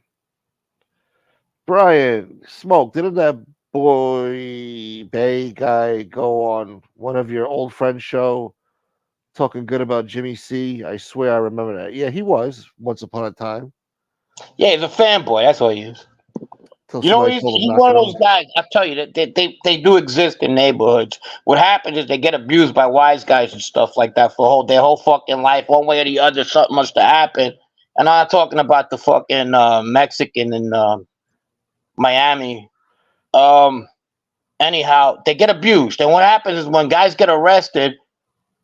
Brian, Smoke, didn't that boy Bay guy go on one of your old friends' show talking good about Jimmy C? I swear I remember that. Yeah, he was once upon a time. Yeah, he's a fanboy. That's what he is. Till You know, somebody he's told him he's knock one it of those off. guys. I tell you that they do exist in neighborhoods. What happens is they get abused by wise guys and stuff like that for their whole fucking life. One way or the other, something must have happened. And I'm not talking about the fucking Mexican in Miami. Anyhow, they get abused, and what happens is when guys get arrested,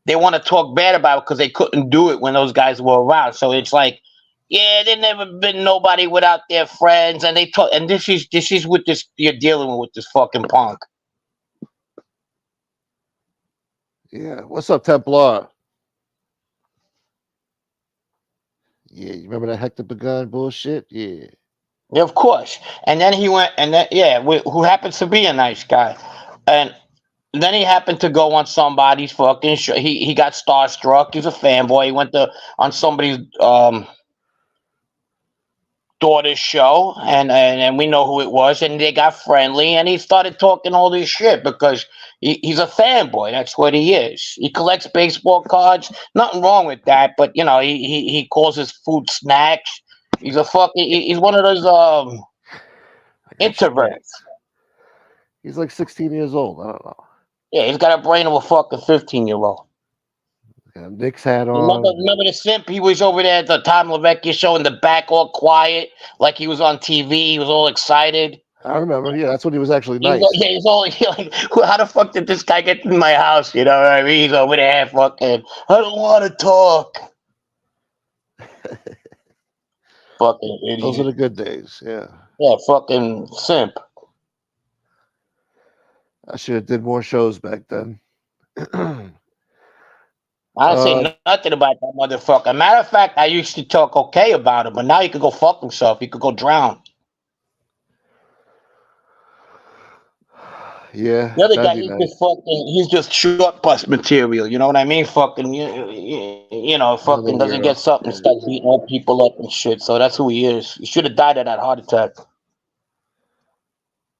they want to talk bad about it because they couldn't do it when those guys were around. So it's like, yeah, there never been nobody without their friends, and they talk. And this is what this you're dealing with this fucking punk. Yeah. What's up, Templar? Yeah, you remember that Hector Begun bullshit? Yeah. Yeah, of course. And then he went, and then yeah, who happens to be a nice guy, and then he happened to go on somebody's fucking show. He got starstruck. He's a fanboy. He went on somebody's daughter's show, and we know who it was, and they got friendly, and he started talking all this shit because he's a fanboy. That's what he is. He collects baseball cards. Nothing wrong with that, but you know, he calls his food snacks. He's a fucking. He's one of those introverts. He's like 16 years old. I don't know. Yeah, he's got a brain of a fucking 15-year-old. Got Nick's hat Remember, on. remember the simp? He was over there at the Tom LeVecchia show in the back, all quiet, like he was on TV. He was all excited. I remember. Yeah, that's when he was actually He's nice. yeah, he's all like, how the fuck did this guy get in my house? You know what I mean? He's over there fucking, I don't want to talk. Fucking idiot. Those are the good days. Yeah. Yeah, fucking simp. I should have did more shows back then. I don't say nothing about that motherfucker. Matter of fact, I used to talk okay about him, but now he could go fuck himself. He could go drown. Yeah, The other that'd guy, be he's nice. just fucking, he's just short bus material. You know what I mean? Fucking, Another fucking doesn't weirdo. get something, Yeah. starts beating old people up and shit. So that's who he is. He should have died of that heart attack.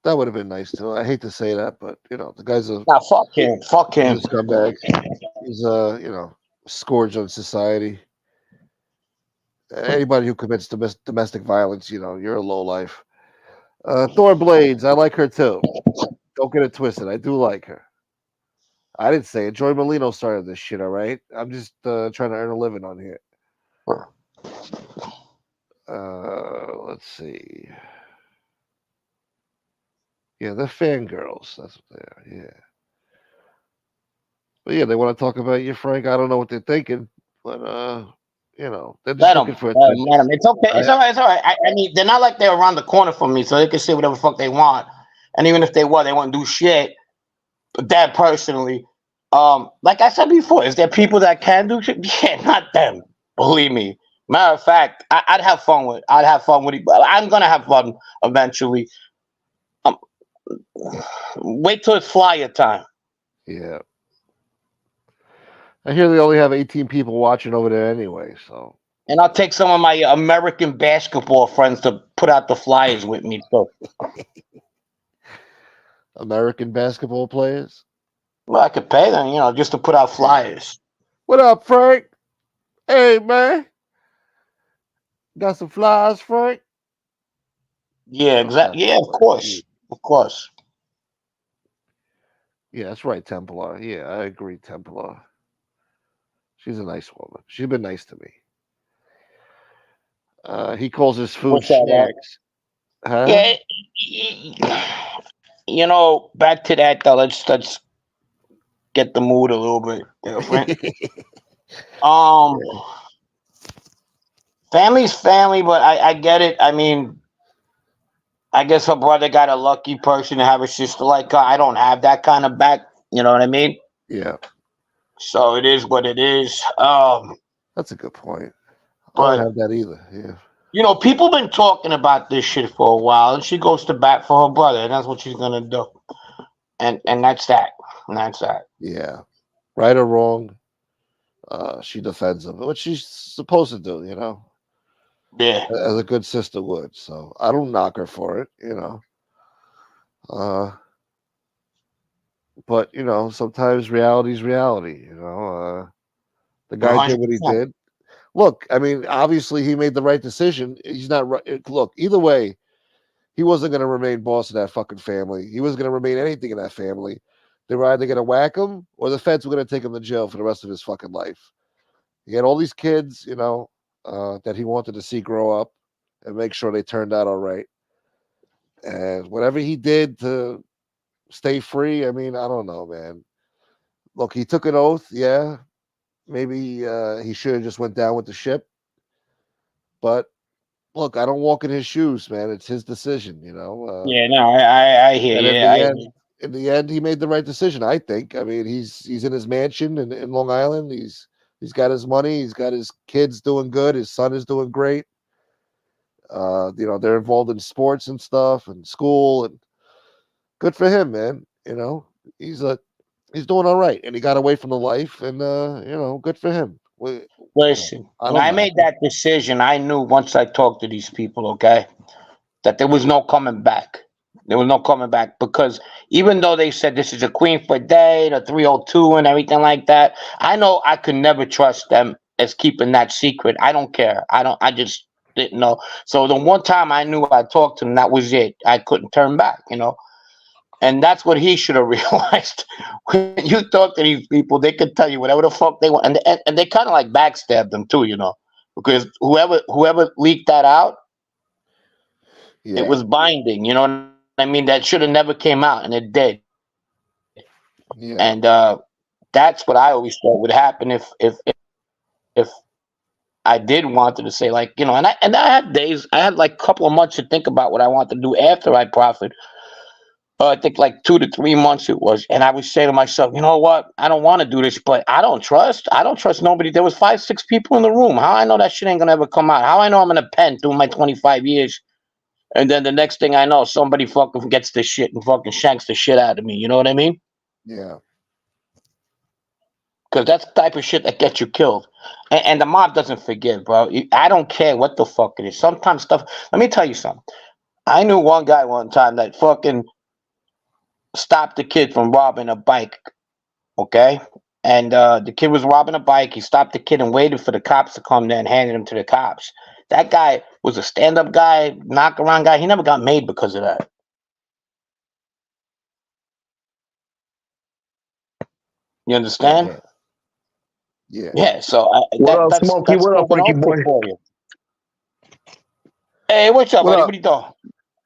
That would have been nice too. I hate to say that, but the guy's Nah, fuck him. Fuck he's him. a scumbag. He's a scourge on society. Anybody who commits domestic violence, you're a low life. Thor Blades, I like her too. Don't get it twisted. I do like her. I didn't say it. Joy Molino started this shit. All right. I'm just trying to earn a living on here. Let's see. Yeah, they're fangirls. That's what they are. Yeah. But yeah, they want to talk about you, Frank. I don't know what they're thinking, but they're just Let them. looking for Let 'em, attention. let 'em. It's okay. It's I, all right. It's all right. I mean, they're not like they're around the corner from me, so they can say whatever the fuck they want. And even if they were, they won't do shit. But that personally, like I said before, is there people that can do shit? Yeah, not them. Believe me. Matter of fact, I'd have fun with. I'd have fun with it. I'm gonna have fun eventually. Um, wait till it's flyer time. yeah. I hear they only have 18 people watching over there anyway. So And I'll take some of my American basketball friends to put out the flyers with me. So, American basketball players. well, I could pay them, just to put out flyers. What up, Frank? Hey, man. Got some flies, Frank? Yeah, Oh, exactly. Yeah, of course, of course. yeah, that's right, Templar. Yeah, I agree, Templar. She's a nice woman. She's been nice to me. He calls his food What's that? snacks. Huh? Yeah, back to that though. Let's get the mood a little bit different. Family's family, but I get it. I mean, I guess her brother got a lucky person to have a sister like her. I don't have that kind of back. You know what I mean? Yeah, So it is what it is. that's a good point. I But don't have that either. Yeah. people been talking about this shit for a while, and she goes to bat for her brother, and that's what she's gonna do. And that's that. And that's that. Yeah. Right or wrong, she defends him. What she's supposed to do, Yeah. as a good sister would. So I don't knock her for it. But sometimes reality's reality. The guy did what he 100%. did. Look, I mean, obviously he made the right decision. He's not right. Look, either way, he wasn't going to remain boss of that fucking family. He wasn't going to remain anything in that family. They were either going to whack him or the feds were going to take him to jail for the rest of his fucking life. He had all these kids, that he wanted to see grow up and make sure they turned out all right. And whatever he did to stay free, I mean, I don't know, man. Look, he took an oath. Yeah, maybe he should have just went down with the ship. But look, I don't walk in his shoes, man. It's his decision, Yeah, no, I hear And you. in the end, he made the right decision. I think. I mean, he's in his mansion in Long Island. He's got his money. He's got his kids doing good. His son is doing great. They're involved in sports and stuff and school, and good for him, man. He's doing all right, and he got away from the life, and good for him. Listen, I when don't I knock made it. that decision, I knew once I talked to these people, okay, that there was no coming back. There was no coming back because even though they said this is a queen for a day, the 302 and everything like that, I know I could never trust them as keeping that secret. I don't care. I just didn't know. So the one time I knew I talked to them, that was it. I couldn't turn back. And that's what he should have realized. When you talk to these people, they can tell you whatever the fuck they want, and they kind of like backstab them too, because whoever leaked that out, Yeah, it was binding. You know what I mean? That should have never came out, and it did. yeah, And that's what I always thought would happen if I did wanted to say, like, and I had days, I had like a couple of months to think about what I wanted to do after I profit. I think like 2 to 3 months it was, and I would say to myself, you know what? I don't want to do this, but I don't trust nobody. There was 5, 6 people in the room. How I know that shit ain't gonna ever come out? How I know I'm in a pen doing my 25 years, and then the next thing I know, somebody fucking gets the shit and fucking shanks the shit out of me. You know what I mean? Yeah. Because that's the type of shit that gets you killed. And the mob doesn't forgive, bro. I don't care what the fuck it is. Sometimes stuff. Let me tell you something. I knew one guy one time that fucking stopped the kid from robbing a bike, okay? And the kid was robbing a bike. He stopped the kid and waited for the cops to come there and handed him to the cops. That guy was a stand-up guy, knock-around guy. He never got made because of that. You understand? Okay. Yeah. Yeah, so What up, that's Smokey? What up, something Frankie also boy? for you. Hey, what's up, What buddy? up? What are you doing?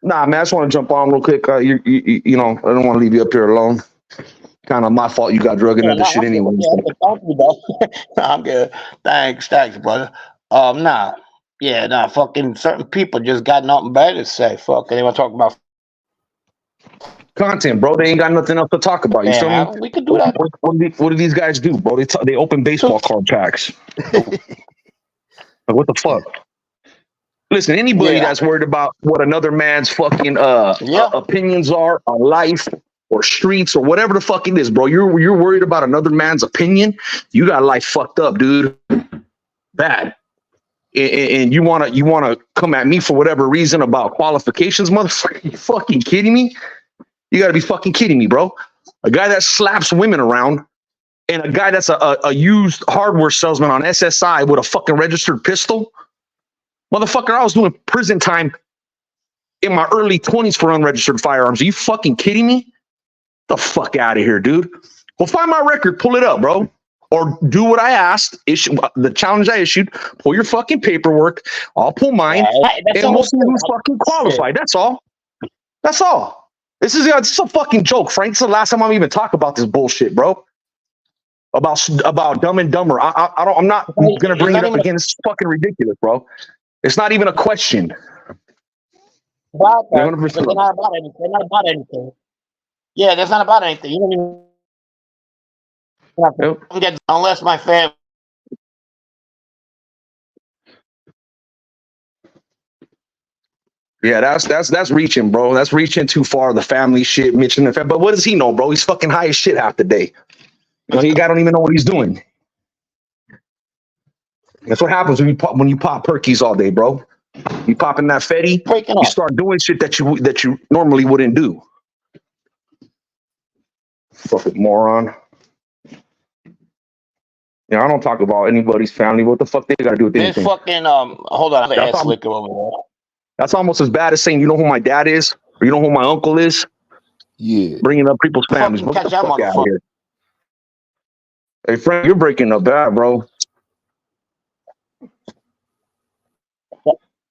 Nah, man, I just want to jump on real quick. You know, I don't want to leave you up here alone. Kind of my fault. You got drug into this shit anyway. I'm good. Thanks, brother. Fucking certain people just got nothing better to say. Fuck, they want to talk about Content, bro. They ain't got nothing else to talk about. You feel me? we could do that. What do these guys do, bro? They open baseball card packs. Like, what the fuck? Listen, anybody that's worried about what another man's fucking opinions are on life or streets or whatever the fuck it is, bro. You're worried about another man's opinion. You got life fucked up, dude. Bad. And you wanna come at me for whatever reason about qualifications, motherfucker? You fucking kidding me? You gotta be fucking kidding me, bro. A guy that slaps women around and a guy that's a used hardware salesman on SSI with a fucking registered pistol. Motherfucker, I was doing prison time in my early 20s for unregistered firearms. Are you fucking kidding me? Get the fuck out of here, dude. Well, find my record, pull it up, bro. Or do what I asked, issue the challenge I issued, pull your fucking paperwork, I'll pull mine, and we'll see who's fucking qualified. That's all. That's all. This is a fucking joke, Frank. This is the last time I'm even talking about this bullshit, bro. About Dumb and Dumber. I'm not gonna bring it up again. It's fucking ridiculous, bro. It's not even a question. They're not about anything. They're not about anything. Yeah, that's not about anything. You don't even get unless my family. Yeah, that's reaching, bro. That's reaching too far. The family shit, mentioning the family. But what does he know, bro? He's fucking high as shit half the day. You know, he don't even know what he's doing. That's what happens when you pop perkies all day, bro. You popping that fetty, you start doing shit that you normally wouldn't do. Fucking moron. Yeah, I don't talk about anybody's family. What the fuck they gotta do with anything? Fucking hold on, that's almost as bad as saying you know who my dad is or you know who my uncle is. Yeah, bringing up people's families. What the fuck out of here? Hey, Frank, you're breaking up bad, bro.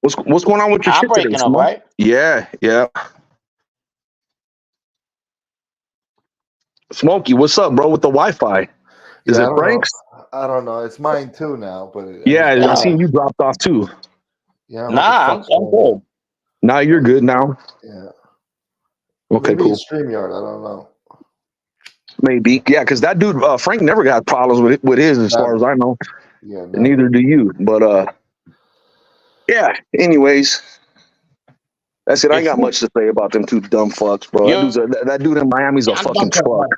What's going on with your shit today, up, right? Yeah. Smokey, what's up, bro, with the Wi-Fi? Is it Frank's? I don't know. It's mine too now, but I seen you dropped off too. Yeah. I'm good. Now you're good now. Yeah. Okay, maybe cool. StreamYard, I don't know. Maybe, yeah, because that dude Frank never got problems with his, as far as I know. Yeah. Neither do you, but yeah. Anyways, that's it. I ain't got much to say about them two dumb fucks, bro. That dude in Miami's a fucking truck.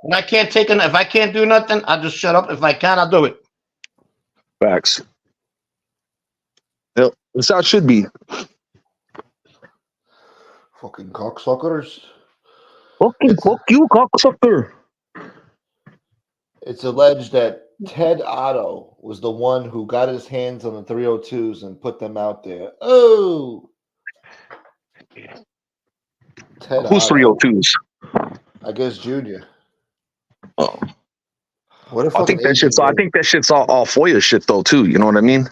And I can't take if I can't do nothing, I'll just shut up. If I can, I'll do it. Facts. Yep, that's how it should be. Fucking cocksuckers. Fucking fuck you, cocksucker. It's alleged that Ted Otto was the one who got his hands on the 302s and put them out there. Oh, Ted Who's 302s? I guess Junior. Oh, what if I think that shit's all FOIA shit though too. You know what I mean?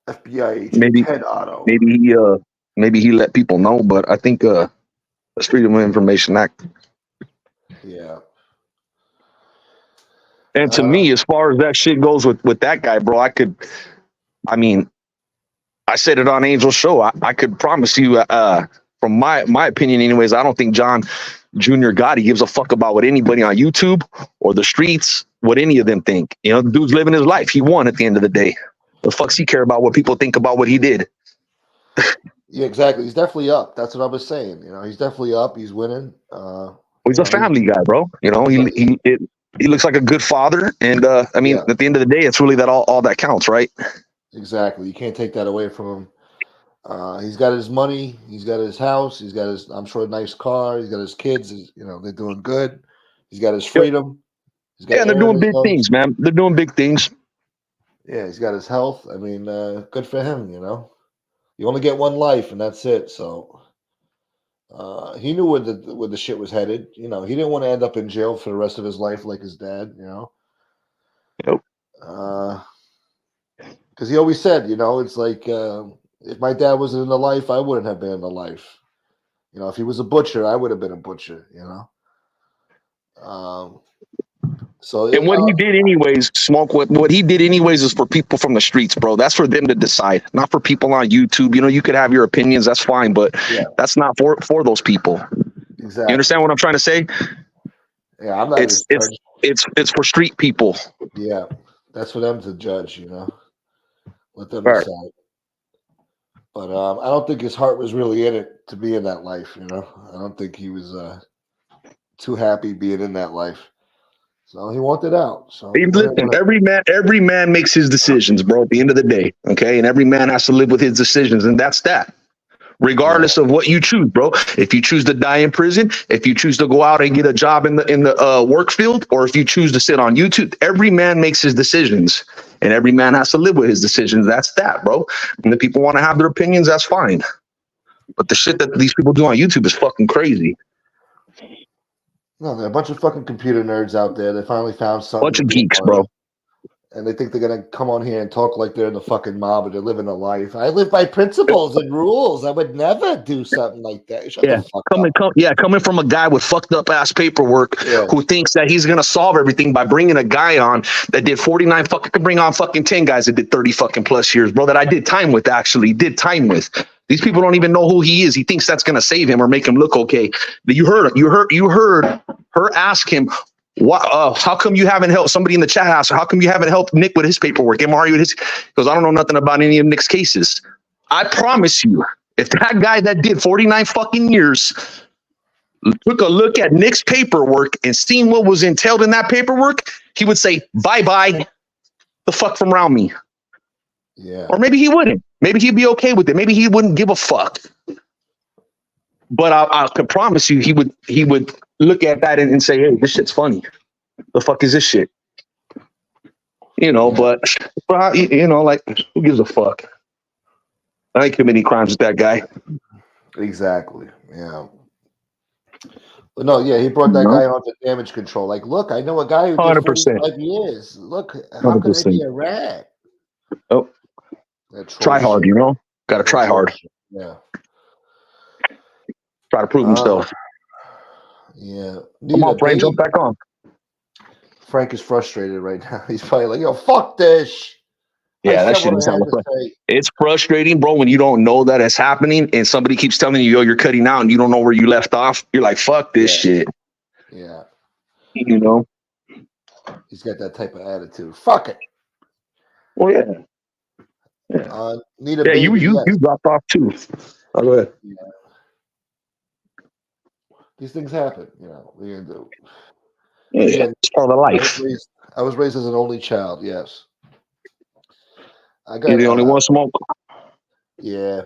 FBI agent Ted Otto. Maybe he let people know, but I think the Freedom of Information Act. Yeah. And to me, as far as that shit goes with that guy, bro, I said it on Angel's show. I could promise you, from my opinion, anyways, I don't think John Jr. Gotti gives a fuck about what anybody on YouTube or the streets, what any of them think. You know, the dude's living his life. He won at the end of the day. The fuck's he care about what people think about what he did? Yeah, exactly. He's definitely up. That's what I was saying. You know, he's definitely up. He's winning. He's a family guy, bro. You know, he looks like a good father. And I mean, at the end of the day, it's really that all that counts, right? Exactly. You can't take that away from him. He's got his money. He's got his house. He's got his, I'm sure, a nice car. He's got his kids. You know, they're doing good. He's got his freedom. He's got they're doing big things, man. They're doing big things. Yeah, he's got his health. I mean, good for him, you know. You only get one life, and that's it. So he knew where the shit was headed. You know, he didn't want to end up in jail for the rest of his life like his dad, you know. Yep. Because he always said, you know, it's like, if my dad wasn't in the life, I wouldn't have been in the life. You know, if he was a butcher, I would have been a butcher, you know. And what he did anyways, what he did anyways is for people from the streets, bro. That's for them to decide, not for people on YouTube. You know, you could have your opinions, that's fine, but that's not for those people. Exactly. You understand what I'm trying to say? Yeah, I'm not. It's for street people. Yeah, that's for them to judge, you know. Let them decide. But I don't think his heart was really in it to be in that life, you know. I don't think he was too happy being in that life. So he wanted out. So listen, every man makes his decisions, bro, at the end of the day. Okay. And every man has to live with his decisions. And that's that. Regardless of what you choose, bro. If you choose to die in prison, if you choose to go out and get a job in the work field, or if you choose to sit on YouTube, every man makes his decisions. And every man has to live with his decisions. That's that, bro. And the people want to have their opinions, that's fine. But the shit that these people do on YouTube is fucking crazy. No, there are a bunch of fucking computer nerds out there. They finally found something. Bunch of geeks, bro. And they think they're going to come on here and talk like they're in the fucking mob and they're living a life. I live by principles and rules. I would never do something like that. Shut the fuck up. Coming from a guy with fucked up ass paperwork who thinks that he's going to solve everything by bringing a guy on that did 49 fucking, could bring on fucking 10 guys that did 30 fucking plus years, bro, that I did time with, These people don't even know who he is. He thinks that's going to save him or make him look okay. But you heard her ask him, how come you haven't helped? Somebody in the chat asked her, how come you haven't helped Nick with his paperwork? MRE with his, because I don't know nothing about any of Nick's cases. I promise you, if that guy that did 49 fucking years took a look at Nick's paperwork and seen what was entailed in that paperwork, he would say, bye-bye, the fuck from around me. Yeah. Or maybe he wouldn't. Maybe he'd be okay with it. Maybe he wouldn't give a fuck. But I can promise you, he would look at that and say, "Hey, this shit's funny. The fuck is this shit?" You know. But you know, like, who gives a fuck? I ain't committing crimes with that guy. Exactly. Yeah. But no, he brought that guy on to damage control. Like, look, I know a guy who did 45 years. Look, how can I be a rat? Oh, try hard, you know. Got to try hard. Yeah. Try to prove himself. Yeah. Come on, Frank, jump back on. Frank is frustrated right now. He's probably like, yo, fuck this. Yeah, that shit is it's frustrating, bro, when you don't know that it's happening and somebody keeps telling you, yo, you're cutting out and you don't know where you left off. You're like, fuck this shit. Yeah. You know? He's got that type of attitude. Fuck it. Well, yeah. You dropped off too. Oh, go ahead. Yeah. These things happen, you know. What are you gonna do? Yeah, it's part of life. I was raised as an only child. Yes. You're the only one, Smoke? Yeah.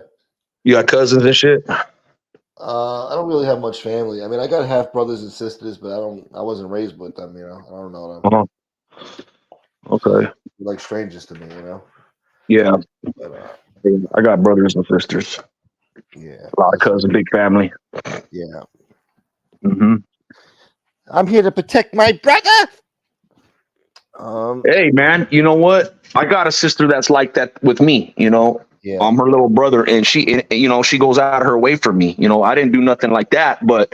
You got cousins and shit? I don't really have much family. I mean, I got half brothers and sisters, but I wasn't raised with them, you know. I don't know them. Okay. They're like strangers to me, you know. Yeah. But, I got brothers and sisters. Yeah. A lot of cousins, big family. Yeah. Mm-hmm. I'm here to protect my brother. Hey, man, you know what? I got a sister that's like that with me, you know. Yeah. I'm her little brother, and she, you know, she goes out of her way for me. You know, I didn't do nothing like that, but,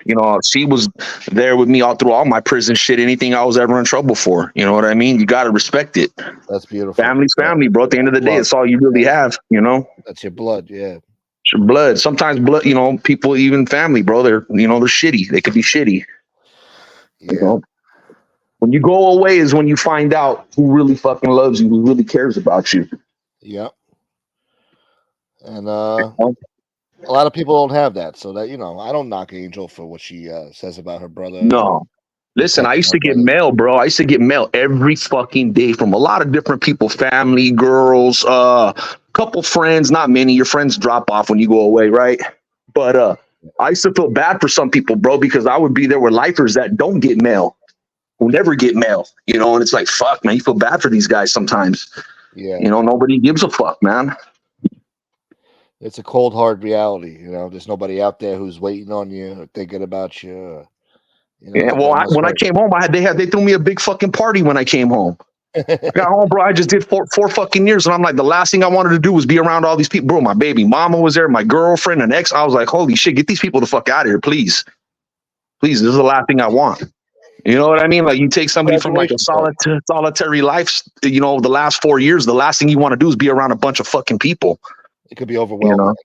you know, she was there with me all through all my prison shit, anything I was ever in trouble for. You know what I mean? You got to respect it. That's beautiful. Family's family, bro. At the end of the day, it's all you really have, you know? That's your blood, yeah. It's your blood. Sometimes blood, people, even family, bro, they're shitty. They could be shitty. Yeah. When you go away is when you find out who really fucking loves you, who really cares about you. Yep. And a lot of people don't have that, so that I don't knock Angel for what she says about her brother. No. Listen, I used to get mail, bro. I used to get mail every fucking day from a lot of different people, family, girls, couple friends, not many. Your friends drop off when you go away, right? But I used to feel bad for some people, bro, because I would be there with lifers that don't get mail, who never get mail, and it's like, fuck, man, you feel bad for these guys sometimes. Yeah. Nobody gives a fuck, man. It's a cold, hard reality. There's nobody out there who's waiting on you or thinking about you. Yeah, well, when I came home, they threw me a big fucking party when I came home. I got home, bro. I just did four fucking years, and I'm like, the last thing I wanted to do was be around all these people, bro. My baby mama was there, my girlfriend, an ex. I was like, holy shit, get these people the fuck out of here, please. Please, this is the last thing I want. You know what I mean? Like, you take somebody from like a solitary life, the last 4 years, the last thing you want to do is be around a bunch of fucking people. It could be overwhelming.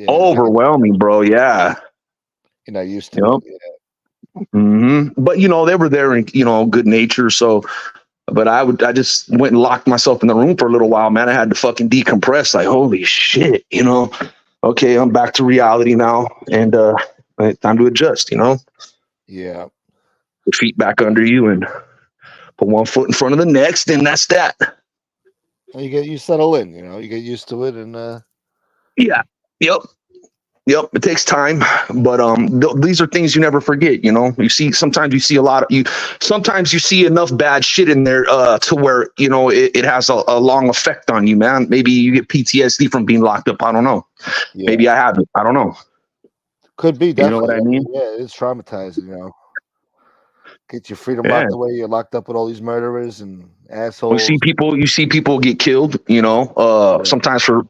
Overwhelming, bro. Yeah. You're not used to it. Yeah. Mm-hmm. But they were there in good nature. So, but I just went and locked myself in the room for a little while, man. I had to fucking decompress. Like, holy shit, Okay, I'm back to reality now, and time to adjust. Yeah. Put feet back under you and put one foot in front of the next, and that's that. You settle in. You get used to it, and yeah, yep. It takes time, but these are things you never forget. Sometimes you see sometimes you see enough bad shit in there to where it has a long effect on you, man. Maybe you get PTSD from being locked up. I don't know. Yeah. Maybe I haven't. I don't know. Could be. Definitely. You know what I mean? Yeah, it's traumatizing. Get your freedom locked away. You're locked up with all these murderers and assholes. You see people get killed. Sometimes for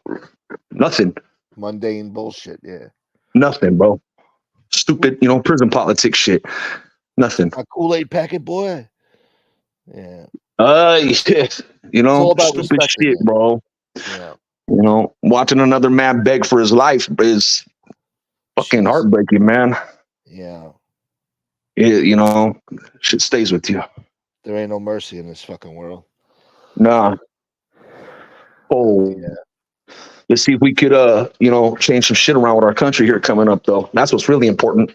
nothing. Mundane bullshit. Yeah. Nothing, bro. Stupid, prison politics shit. Nothing. A Kool-Aid packet, boy. Yeah. Stupid shit, bro. Yeah. Watching another man beg for his life is fucking heartbreaking, man. Yeah. Shit stays with you. There ain't no mercy in this fucking world. Nah. Oh. Yeah. Let's see if we could, change some shit around with our country here coming up, though. That's what's really important.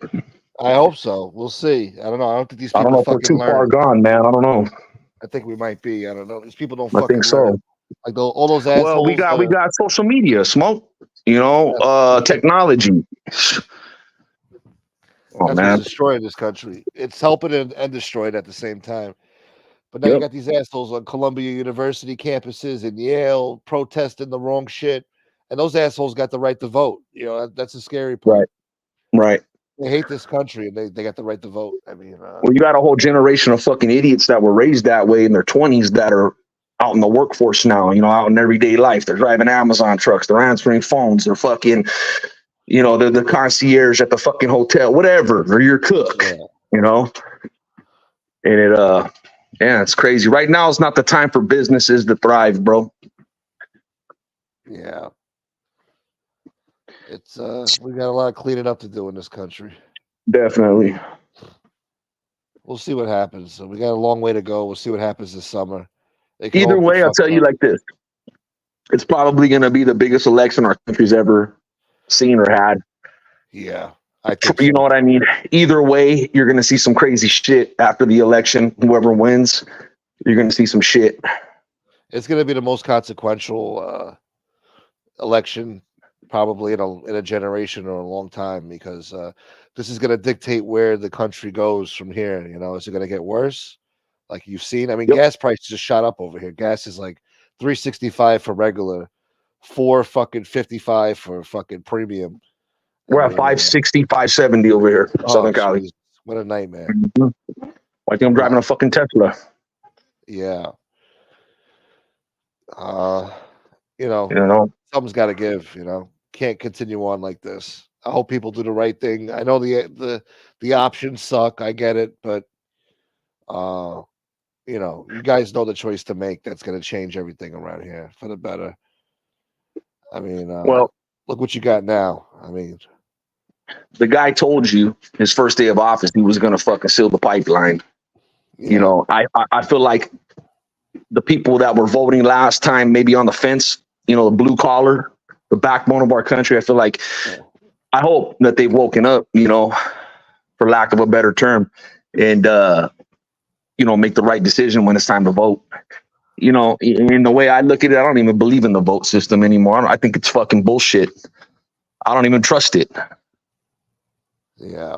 I hope so. We'll see. I don't know. I don't think these people. I don't know if we're too far gone, man. I don't know. I think we might be. I don't know. These people don't I fucking think so. learn. Like all those assholes. Well, we got social media, smoke. Technology. That's what's destroying this country. It's helping and destroying at the same time. But now you got these assholes on Columbia University campuses in Yale protesting the wrong shit. And those assholes got the right to vote. That's a scary part. Right. They hate this country and they got the right to vote. I mean, well, you got a whole generation of fucking idiots that were raised that way in their 20s that are out in the workforce now, out in everyday life. They're driving Amazon trucks. They're answering phones. They're fucking, they're the concierge at the fucking hotel, whatever. They're your cook, And it's crazy. Right now is not the time for businesses to thrive, bro. Yeah. It's we got a lot of cleaning up to do in this country. Definitely. We'll see what happens. So we got a long way to go. We'll see what happens this summer. Either way, I'll tell you like this. It's probably going to be the biggest election our country's ever seen or had. Yeah. I think you know what I mean? Either way, you're going to see some crazy shit after the election. Whoever wins, you're going to see some shit. It's going to be the most consequential election probably in a generation or a long time, because this is going to dictate where the country goes from here. Is it going to get worse? Like you've seen, I mean, gas prices just shot up over here. Gas is like $3.65 for regular, $4.55 for fucking premium. We're at $5.60, $5.70 over here, Southern Cali. Geez. What a nightmare! Mm-hmm. I think I'm driving a fucking Tesla. Yeah. Something's got to give. Can't continue on like this. I hope people do the right thing. I know the options suck. I get it, but you guys know the choice to make. That's going to change everything around here for the better. I mean, well, Look what you got now. I mean, the guy told you his first day of office he was going to fucking seal the pipeline. yeah. You know, I feel like the people that were voting last time, maybe on the fence, you know, the blue collar, the backbone of our country. I feel like, I hope that they've woken up, you know, for lack of a better term, and you know, make the right decision when it's time to vote. You know, in the way I look at it, I don't even believe in the vote system anymore. I think it's fucking bullshit. I don't even trust it. Yeah.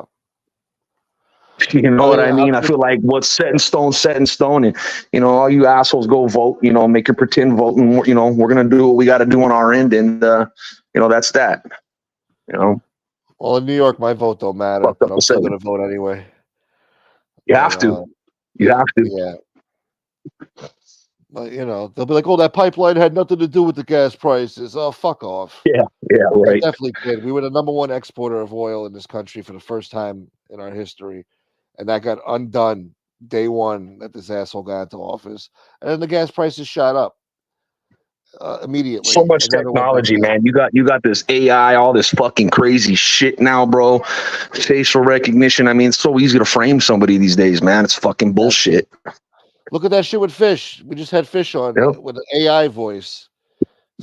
You know what I mean? I feel like what's set in stone, and you know, all you assholes go vote. You know, make your pretend vote, and you know, we're gonna do what we got to do on our end, and you know, that's that. You know. Well, in New York, my vote don't matter, but I'm still gonna vote anyway. You have to. You have to. Yeah. But you know, they'll be like, "Oh, that pipeline had nothing to do with the gas prices." Oh, fuck off. Yeah, right. It definitely did. We were the #1 exporter of oil in this country for the first time in our history, and that got undone day one that this asshole got into office, and then the gas prices shot up immediately. So much technology, man. You got this AI, all this fucking crazy shit now, bro. Facial recognition. I mean, it's so easy to frame somebody these days, man. It's fucking bullshit. Look at that shit with Fish. We just had Fish on with an AI voice.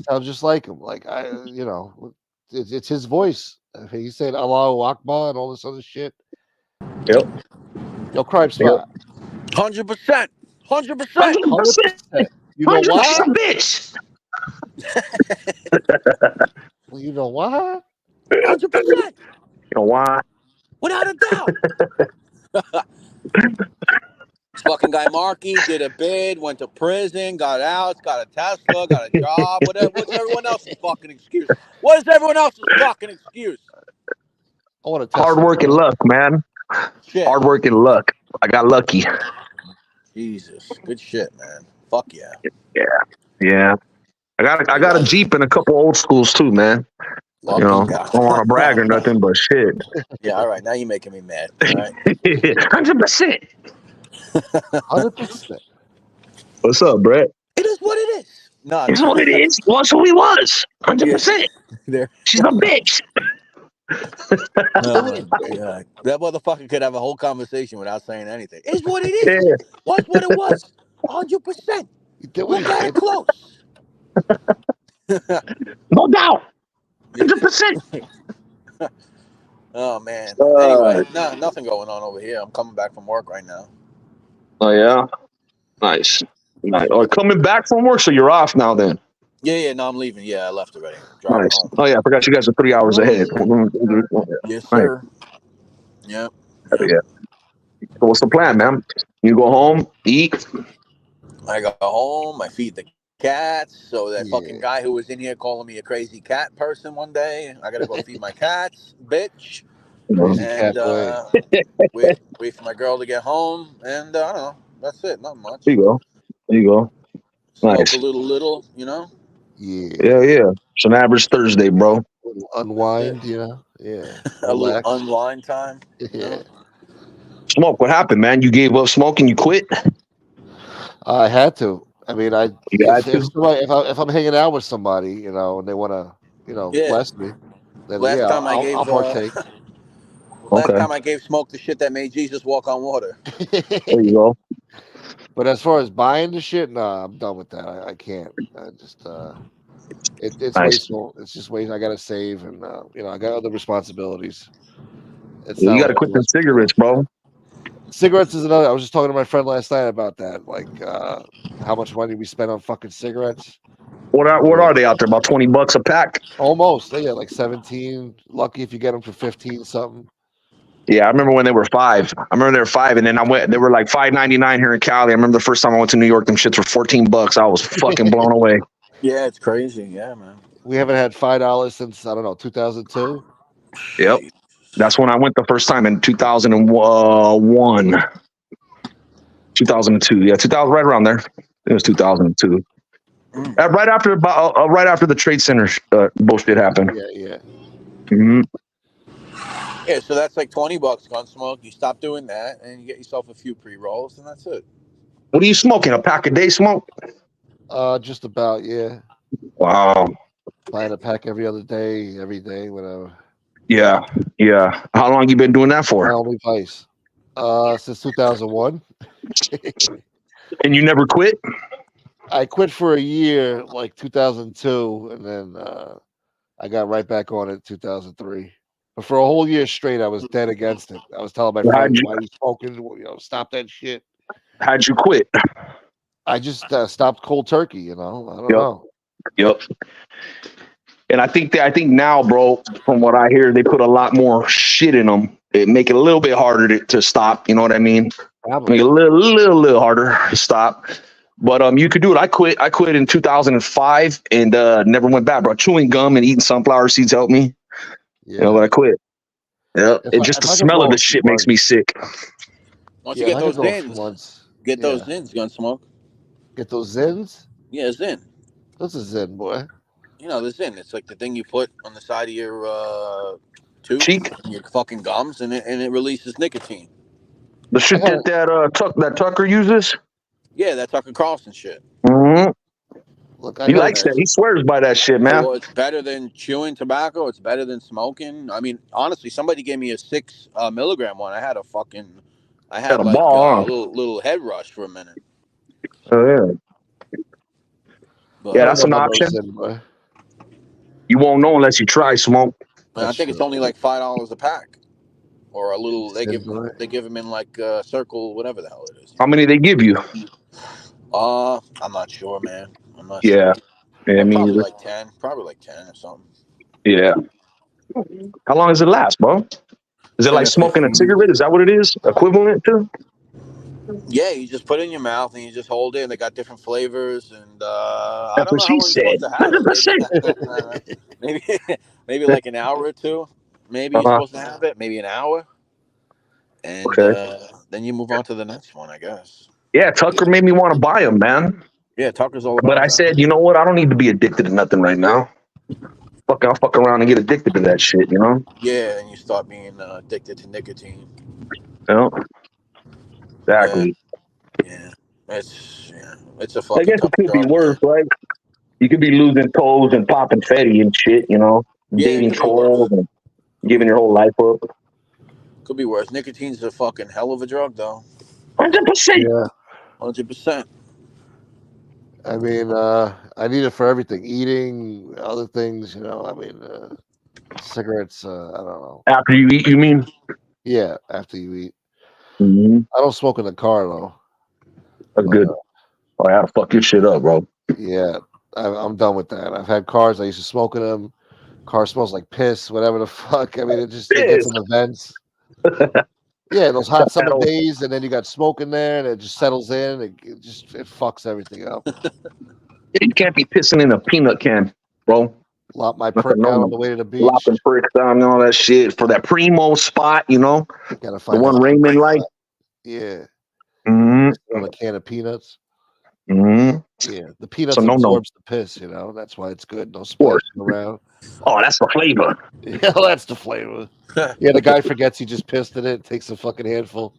Sounds just like him. Like you know, it's his voice. He said Allahu Akbar and all this other shit. Yep. Yo, crime spot. 100%. 100%. 100%. You know why? Bitch. Well, you know why? 100%. You know why? Without a doubt. This fucking guy Marky did a bid, went to prison, got out, got a Tesla, got a job. What's everyone else's fucking excuse? What is everyone else's fucking excuse? I want to hard work and luck, man. Shit. Hard work and luck. I got lucky. Jesus, good shit, man. Fuck yeah. Yeah. I got a Jeep and a couple old schools too, man. Lucky you know, guy. I don't want to brag or nothing, but shit. Yeah, all right. Now you're making me mad. All right. 100%. 100%. What's up, Brett? It is what it is. No, it's what it is. Was who he was. 100%. There. She's a bitch. Yeah. That motherfucker could have a whole conversation without saying anything. It's what it is. Yeah. What's what it was. 100%. Look at it close. No doubt. 100%. Oh man. Anyway, nothing going on over here. I'm coming back from work right now. Oh yeah. Nice. Oh, coming back from work, so you're off now then. Yeah. No, I'm leaving. Yeah, I left already. Nice. Home. Oh yeah, I forgot you guys are 3 hours ahead. Yes, sir. Right. Yep. Yeah. So what's the plan, man? You go home, eat. I go home. I feed the cats. So that fucking guy who was in here calling me a crazy cat person one day, I gotta go feed my cats, bitch. And wait for my girl to get home, and I don't know. That's it. Not much. There you go. Nice. Smoke a little, you know. Yeah. It's an average Thursday, bro. Unwind, you know. Yeah. A little unwind time. Yeah. Smoke. What happened, man? You gave up smoking. You quit. I had to. I mean, if I'm hanging out with somebody, you know, and they want to, you know, bless me, then I'll partake. Last time I gave Smoke the shit that made Jesus walk on water. There you go. But as far as buying the shit, I'm done with that. I can't. I just it's wasteful. It's just wasteful. I gotta save, and you know, I got other responsibilities. You gotta quit the cigarettes, bro. Cigarettes is another. I was just talking to my friend last night about that. Like how much money we spend on fucking cigarettes. What are they out there? About $20 a pack? Almost. They get like 17. Lucky if you get them for 15 something. Yeah, I remember when they were $5. I remember they were $5, and then they were like $5.99 here in Cali. I remember the first time I went to New York, them shits were $14. I was fucking blown away. Yeah, it's crazy. Yeah, man. We haven't had $5 since, I don't know, 2002. Yep. That's when I went the first time in 2001. 2002. Yeah, 2000, right around there. It was 2002. Right after the Trade Center bullshit happened. Yeah. Mm-hmm. Yeah, so that's like $20 Gunsmoke. You stop doing that, and you get yourself a few pre-rolls, and that's it. What are you smoking? A pack a day, Smoke? Just about, yeah. Wow. Buying a pack every other day, every day, whatever. Yeah, yeah. How long you been doing that My for? only vice. Since 2001. And you never quit? I quit for a year, like 2002, and then I got right back on it in 2003. But for a whole year straight, I was dead against it. I was telling my How'd friends, you "Why are you smoking? Stop that shit." how'd you quit? I just stopped cold turkey. I don't Yep, know. yep. And I think now, bro, from what I hear, they put a lot more shit in them. It make it a little bit harder to stop. You know what I mean? Probably. Make it a little harder to stop. But you could do it. I quit in 2005 and never went back, bro. Chewing gum and eating sunflower seeds helped me. Yeah. You know, but I quit. Yeah, If it I, just if the I could smell of go the a few shit makes me months, sick. Once you yeah, if get I could those go a few zins, months, get those yeah, zins, gun smoke. get those zins. Yeah, zin. What's a zin, boy? You know the zin. It's like the thing you put on the side of your tooth, Cheek, your fucking gums, and it releases nicotine. the I shit got that Tucker uses. Yeah, that Tucker Carlson shit. Hmm. look. I He got likes a that. He swears by that shit, man. Well, it's better than chewing tobacco. It's better than smoking. I mean, honestly, somebody gave me a 6 milligram one. I Got had a like ball, a huh? little head rush for a minute. Oh yeah, I yeah. But don't That's know an about no option. zin, boy. You won't know unless you try smoke. I That's think it's true. only like $5 a pack, or a little. Zin, boy. They give them in like circle, whatever the hell it is. How many they give you? I'm not sure, man. I'm not Yeah, sure. yeah, But me probably either. like 10. Probably like 10 or something. Yeah. How long does it last, bro? Is it 10 like or smoking a 15. cigarette? Is that what it is? Equivalent to? Yeah, you just put it in your mouth and you just hold it. And they got different flavors, and I That's don't what know how she long you're supposed said. to have it. Maybe, 100%. maybe, maybe like an hour or two. Maybe you're Uh-huh. supposed to have it. Maybe an hour, and Okay. then you move on to the next one, I guess. Yeah, Tucker made me want to buy them, man. Yeah, Tucker's all But about I that. said, you know what? I don't need to be addicted to nothing right now. I'll fuck around and get addicted to that shit, you know? Yeah, and you start being addicted to nicotine. You know? Yeah, Exactly. it's a I fucking guess it tough could be job, worse, man. right? You could be losing toes and popping fatty and shit, you know? Yeah, it Dating could be worse. trolls and Could be giving your worse. whole life up. Could be worse. Nicotine's a fucking hell of a drug, though. 100%. Yeah. 100%. I mean, I need it for everything, eating, other things. I mean, cigarettes. I don't know. After you eat, you mean? Yeah, after you eat. Mm-hmm. I don't smoke in the car though. That's But good. Oh, I gotta fuck your shit up, bro. yeah, I'm done with that. I've had cars. I used to smoke in them. Car smells like piss, whatever the fuck. I mean, it gets Yes. in the vents. Yeah, those hot summer That'll- days, and then you got smoke in there, and it just settles in. It fucks everything up. You can't be pissing in a peanut can, bro. Lop my That's a prick out on no-no. the way to the beach. Lopping bricks down and all that shit for that primo spot, you know? Gotta The find one that Raymond like. Yeah, Mm-hmm. on a can of peanuts. Mm-hmm. Yeah, the So peanuts no. absorbs the piss. That's why it's good. No Of course. splashing around. Oh, that's the flavor. Yeah, that's the flavor. Yeah, the guy forgets he just pissed in it. Takes a fucking handful.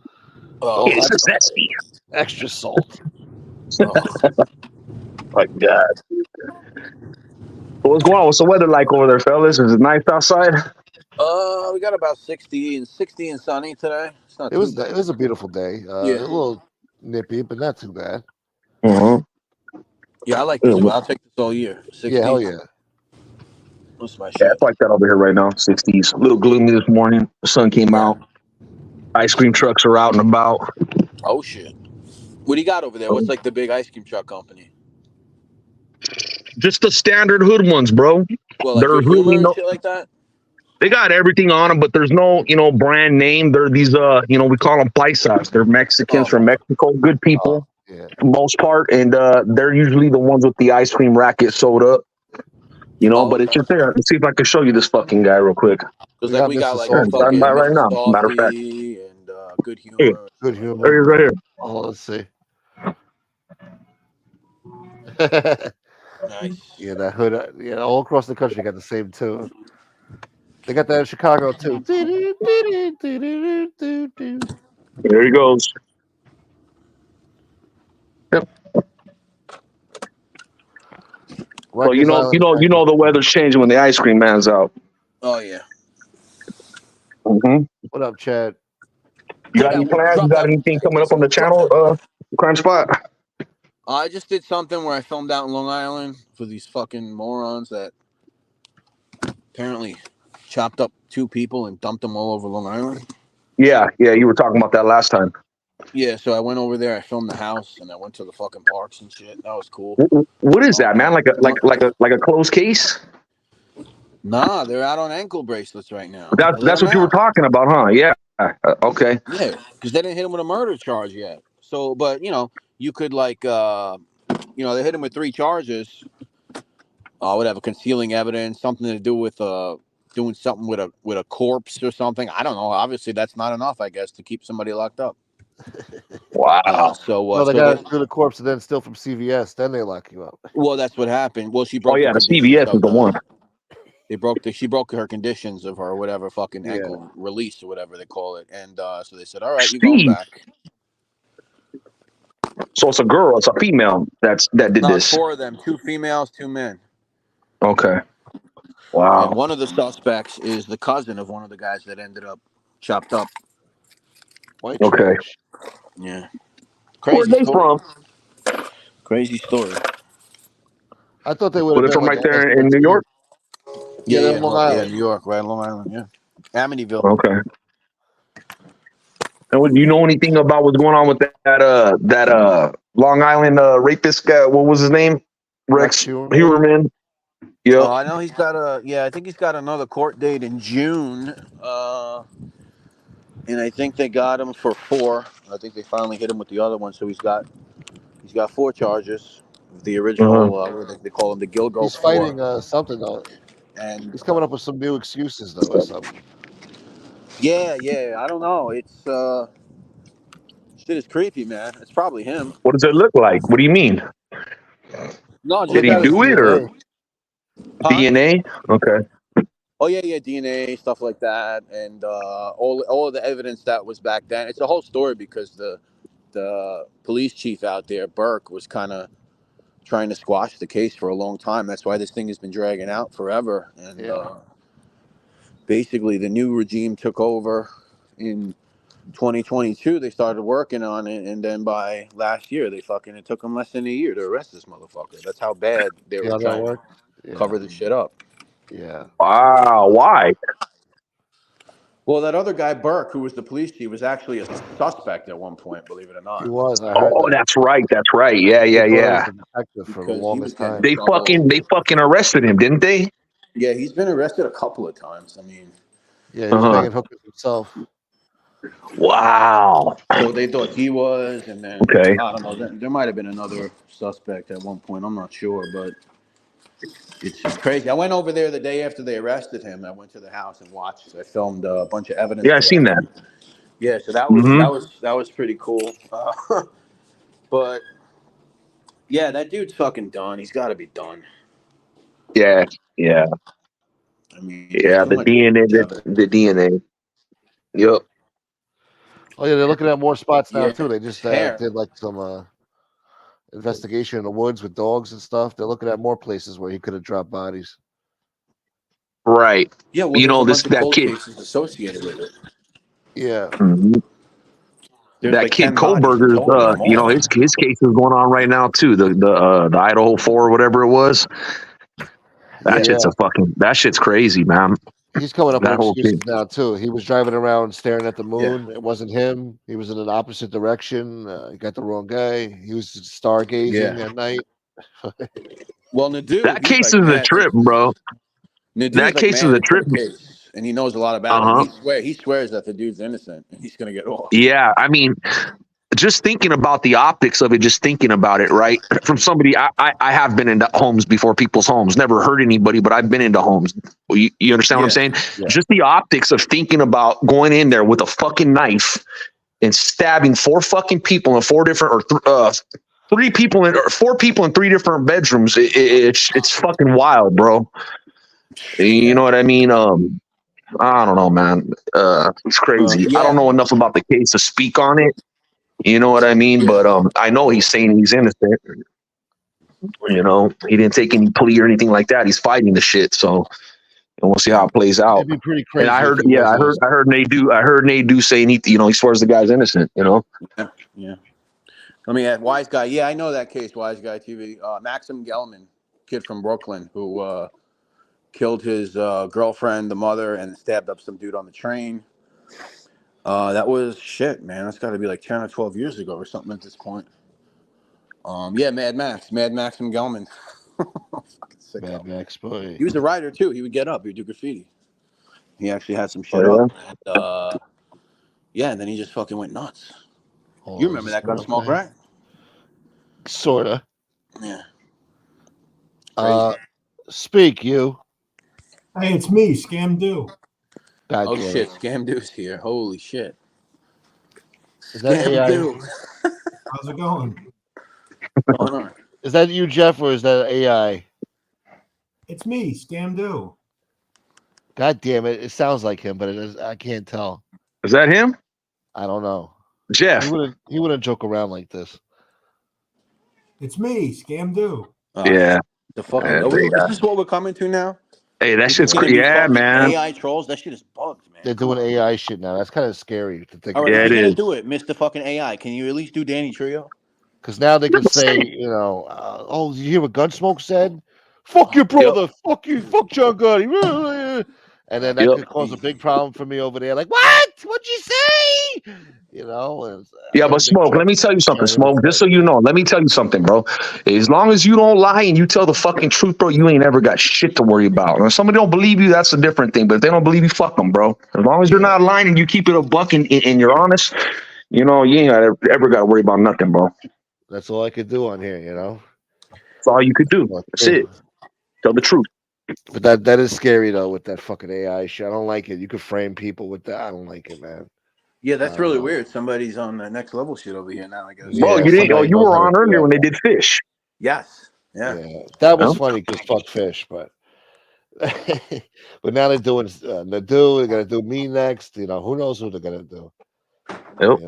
Oh, Oh, It's that's a zesty. extra salt. oh. My God. What's going on? What's the weather like over there, fellas? Is it nice outside? We got about 60 and sunny today. It's not It too was bad. it was a beautiful day. A Yeah, little nippy, but not too bad. Mm-hmm. yeah, I like this one. I'll take this all year. Yeah, 60. hell yeah. That's my Yeah, shit. it's like that over here right now. 60s. A little gloomy this morning. The sun came Yeah. out. Ice cream trucks are out and about. Oh shit. What do you got over there? What's like the big ice cream truck company? Just the standard hood ones, bro. Well, like There's Good Humor really and no. shit like that. They got everything on them, but there's no, brand name. They're these, we call them paisas. They're Mexicans from Oh, Mexico. Good Oh, people, yeah. for the most part, and they're usually the ones with the ice cream racket sewed up. But it's okay. just there. Let's see if I can show you this fucking guy real quick. Because We like got we got Mr. like a Sure, Softy driving over by fucking here. right Mr. now. Matter of fact, Softee and Good hey, Humor. Good Shit like humor. there he is right here. Oh, let's see. that. Nice. Yeah, that hood. Yeah, all across the country got the same tune. They got that in Chicago too. There he goes. Yep. So you know the weather's changing when the ice cream man's out. Oh yeah. Mm-hmm. What up, Chad? You got any plans? You got anything coming up on the channel, Crime Spot? I just did something where I filmed out in Long Island for these fucking morons that apparently chopped up 2 people and dumped them all over Long Island. Yeah, you were talking about that last time. Yeah, so I went over there, I filmed the house, and I went to the fucking parks and shit. That was cool. What is that, man? Like a closed case? Nah, they're out on ankle bracelets right now. That's what you were talking about, huh? Yeah. Okay. Yeah, because they didn't hit him with a murder charge yet. So, but you could they hit him with 3 charges. Whatever, concealing evidence, something to do with doing something with a corpse or something. I don't know. Obviously, that's not enough, I guess, to keep somebody locked up. Wow. They got to do the corpse and then steal from CVS. Then they lock you up. Well, that's what happened. Well, she broke. Oh yeah, the CVS is the one. She broke her conditions of her whatever fucking ankle release or whatever they call it, and so they said, "All right, you're going back." So it's a girl, it's a female that did this. 4 of them, 2 females, 2 men. Okay. Wow. And one of the suspects is the cousin of one of the guys that ended up chopped up. White okay. trash. Yeah. Where are they from? Crazy story. I thought they would have from right there in New York. Yeah, Long Island. New York, right, Long Island. Yeah, Amityville. Okay. And you know anything about what's going on with that Long Island rapist guy? What was his name? Rex Heuermann. Yeah. I know he's got I think he's got another court date in June. And I think they got him for 4. I think they finally hit him with the other one, so he's got 4 charges. The original, they call him the Gilgo. He's fighting something though, and he's coming up with some new excuses though or something. Yeah, I don't know. It's shit is creepy, man. It's probably him. What does it look like? What do you mean? No, did he do it or DNA? Okay. Oh yeah, DNA stuff like that, and all of the evidence that was back then. It's a whole story because the police chief out there, Burke, was kind of trying to squash the case for a long time. That's why this thing has been dragging out forever. And basically, the new regime took over in 2022. They started working on it, and then by last year, it took them less than a year to arrest this motherfucker. That's how bad they were trying to cover this shit up. Yeah. Wow. Why? Well, that other guy, Burke, who was the police chief, was actually a suspect at one point, believe it or not. He was. I heard that. That's right. That's right. Yeah. For the longest time. They fucking arrested him, didn't they? Yeah, he's been arrested a couple of times. I mean, yeah, he was banging hookers himself. Wow. So they thought he was, and then I don't know. There might have been another suspect at one point. I'm not sure, but it's crazy. I went over there the day after they arrested him. I went to the house and watched. I filmed a bunch of evidence. Yeah, I seen that. Yeah, so that was pretty cool. But yeah, that dude's fucking done. He's got to be done. Yeah. I mean, the DNA. Yep. Oh yeah, they're looking at more spots now too. They just did like some investigation in the woods with dogs and stuff. They're looking at more places where he could have dropped bodies. Right. Yeah, well, that kid associated with it. Yeah. Mm-hmm. That kid Kohlberger's, his case is going on right now too. The Idaho 4 or whatever it was. That shit's crazy, man. He's coming up with excuses now too. He was driving around staring at the moon. It wasn't him. He was in an opposite direction. He got the wrong guy. He was stargazing at night. Well, Nadu, that case is a trip, bro. That case is a trip. And he knows a lot about it. He swears that the dude's innocent and he's going to get off. Yeah, I mean, just thinking about the optics of it, just thinking about it, right? From somebody, I have been into homes before, people's homes. Never hurt anybody, but I've been into homes. You understand what I'm saying? Yeah. Just the optics of thinking about going in there with a fucking knife and stabbing 4 fucking people in 4 different or 3 people in or 4 people in 3 different bedrooms. It's fucking wild, bro. You know what I mean? I don't know, man. It's crazy. I don't know enough about the case to speak on it. You know what I mean? But I know he's saying he's innocent. You know, he didn't take any plea or anything like that. He's fighting the shit. So and we'll see how it plays out. It'd be pretty crazy. And I heard, if he wasn't I heard Nadu saying he swears the guy's innocent. You know. Yeah. Let me add, Wise Guy. Yeah, I know that case, Wise Guy TV. Maxim Gelman, kid from Brooklyn, who killed his girlfriend, the mother, and stabbed up some dude on the train. That was shit, man. That's got to be like 10 or 12 years ago or something at this point. Yeah, Mad Maxim Gelman. Mad Max boy. He was a writer too. He would get up. He would do graffiti. He actually had some shit up. And, yeah, and then he just fucking went nuts. You remember that Gunsmoke, right? Sorta. Yeah. Speak, you. Hey, it's me, Scam Do. Oh shit, Scam Do's here. Holy shit. Is that AI? How's it going? What's going on? Is that you, Jeff, or is that AI? It's me, Scam Do. God damn it! It sounds like him, but it is. I can't tell. Is that him? I don't know. Jeff. He wouldn't joke around like this. It's me, Scam Do. Yeah. The fucking. Is this what we're coming to now? Hey, that shit's crazy. Yeah, man. AI trolls. That shit is bugged, man. They're doing AI shit now. That's kind of scary to think. All right, yeah, if you're it gonna is. do it, Mr. Fucking AI. Can you at least do Danny Trio? Because now they can say, oh, you hear what Gunsmoke said? Fuck your brother. Fuck you. Fuck John Gotti. And then that could cause a big problem for me over there. Like, what? What'd you say? Yeah, but Smoke, let me tell you something, Smoke. Just so you know, let me tell you something, bro. As long as you don't lie and you tell the fucking truth, bro, you ain't ever got shit to worry about. And if somebody don't believe you, that's a different thing. But if they don't believe you, fuck them, bro. As long as you're not lying and you keep it a buck and you're honest, you ain't ever got to worry about nothing, bro. That's all I could do on here, That's all you could do. That's it. Tell the truth. But that is scary though with that fucking AI shit. I don't like it. You could frame people with that. I don't like it, man. Yeah, that's really weird. Somebody's on the next level shit over here now, I guess. Bro, you didn't. You were on earlier when they did Fish. Yes. Yeah. That was funny because fuck Fish, but but now they're doing Nadu. They're gonna do me next. Who knows who they're gonna do? Yep.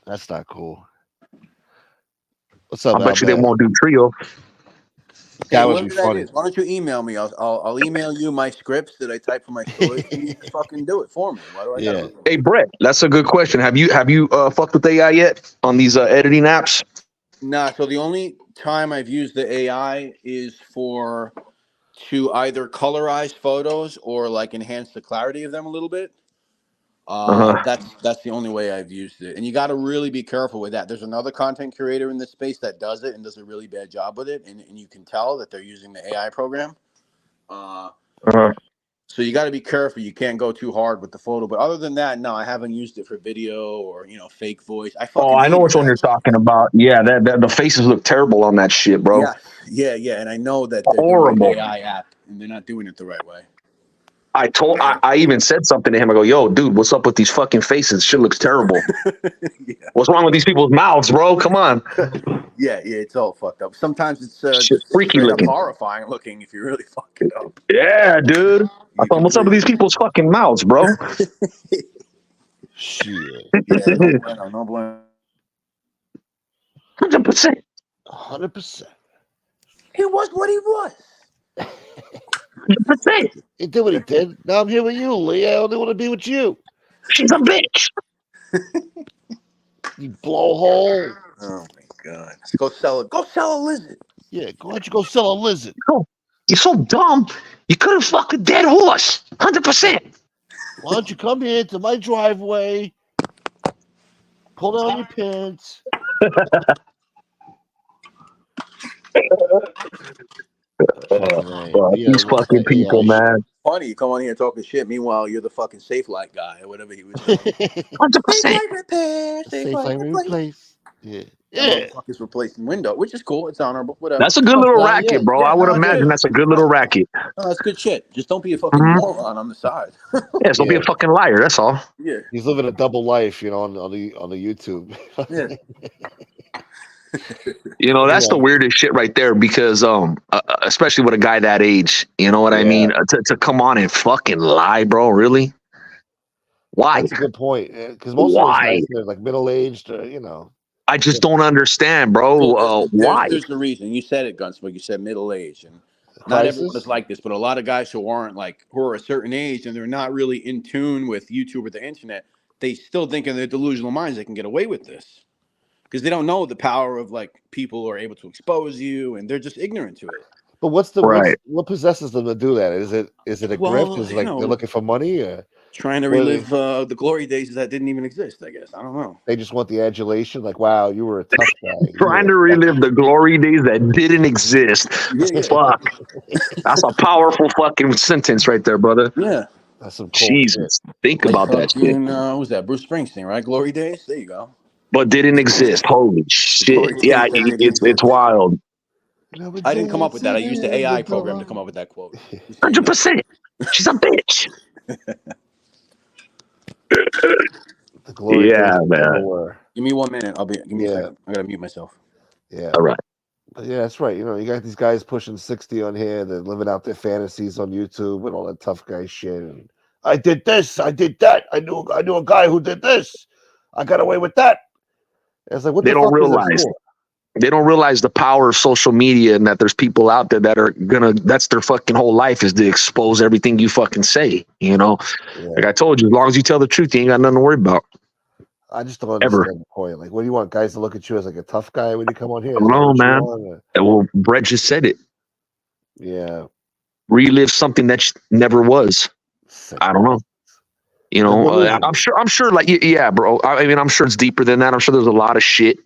That's not cool. What's up? I bet you they won't do Trio. That would be funny. Why don't you email me? I'll email you my scripts that I type for my stories. And you can fucking do it for me. Why do I gotta Hey Brett, that's a good question. Have you fucked with AI yet on these editing apps? Nah. So the only time I've used the AI is to either colorize photos or like enhance the clarity of them a little bit. That's the only way I've used it, and you got to really be careful with that. There's another content creator in this space that does it and does a really bad job with it, and you can tell that they're using the AI program. So you got to be careful. You can't go too hard with the photo. But other than that, no, I haven't used it for video or fake voice. I know which one you're talking about. Yeah, that the faces look terrible on that shit, bro. Yeah, and I know that they're horrible doing an AI app and they're not doing it the right way. I even said something to him. I go, yo, dude, what's up with these fucking faces? Shit looks terrible. What's wrong with these people's mouths, bro? Come on. Yeah, it's all fucked up. Sometimes it's just freaky looking, horrifying looking if you really fuck it up. Yeah, dude. I thought, what's up with these people's fucking mouths, bro? Shit. Yeah, no bueno. 100%. 100%. He was what he was. 100%. He did what he did. Now I'm here with you, Lee. I only want to be with you. She's a bitch. You blowhole. Oh my god. Go sell it. Go sell a lizard. Yeah, why don't you go sell a lizard? Oh, you're so dumb. You could have fucked a dead horse. 100%. Why don't you come here to my driveway? Pull down your pants. These fucking people, man. Funny, you come on here talking shit. Meanwhile, you're the fucking safe light guy or whatever he was doing. 100%. Safe light replace. Yeah. Motherfuckers replacing window, which is cool. It's honorable. Whatever. That's a good little racket, bro. I would imagine that's a good little racket. No, that's good shit. Just don't be a fucking moron on the side. Don't be a fucking liar. That's all. Yeah. He's living a double life, on the YouTube. Yeah. That's the weirdest shit right there because especially with a guy that age, you know what I mean? To come on and fucking lie, bro, really? Why? That's a good point. Because most of those guys are like middle-aged, I just don't understand, bro. Well, Why? there's a reason. You said it, Gunsmoke. You said middle age, and not everyone is Crisis? like this. But a lot of guys who aren't who are a certain age and they're not really in tune with YouTube or the internet, they still think in their delusional minds they can get away with this because they don't know the power of people are able to expose you, and they're just ignorant to it. But what possesses them to do that? Is it a grift? Is it they're looking for money? Or trying to relive the glory days that didn't even exist, I guess. I don't know. They just want the adulation, wow, you were a tough guy. Trying to relive the glory days that didn't exist. Yeah. Fuck. That's a powerful fucking sentence right there, brother. Yeah. That's some cool Jesus. Shit. Think about that shit. What was that? Bruce Springsteen, right? Glory days? There you go. But didn't exist. Holy shit. Yeah, it's wild. I didn't come up with that. I used the AI program to come up with that quote. 100%. She's a bitch. The glory days man. Give me 1 minute. Give me a second. I gotta mute myself. Yeah. All right. But yeah, that's right. You got these guys pushing 60 on here. They're living out their fantasies on YouTube and all that tough guy shit. And I did this. I did that. I knew a guy who did this. I got away with that. It's like, what they don't realize. They don't realize the power of social media and that there's people out there that are that's their fucking whole life is to expose everything you fucking say. Like I told you, as long as you tell the truth, you ain't got nothing to worry about. I just don't understand the point. What do you want guys to look at you as a tough guy when you come on here? No, man. Well, Brett just said it. Yeah. Relive something that never was. I don't know. I'm sure bro. I mean, I'm sure it's deeper than that. I'm sure there's a lot of shit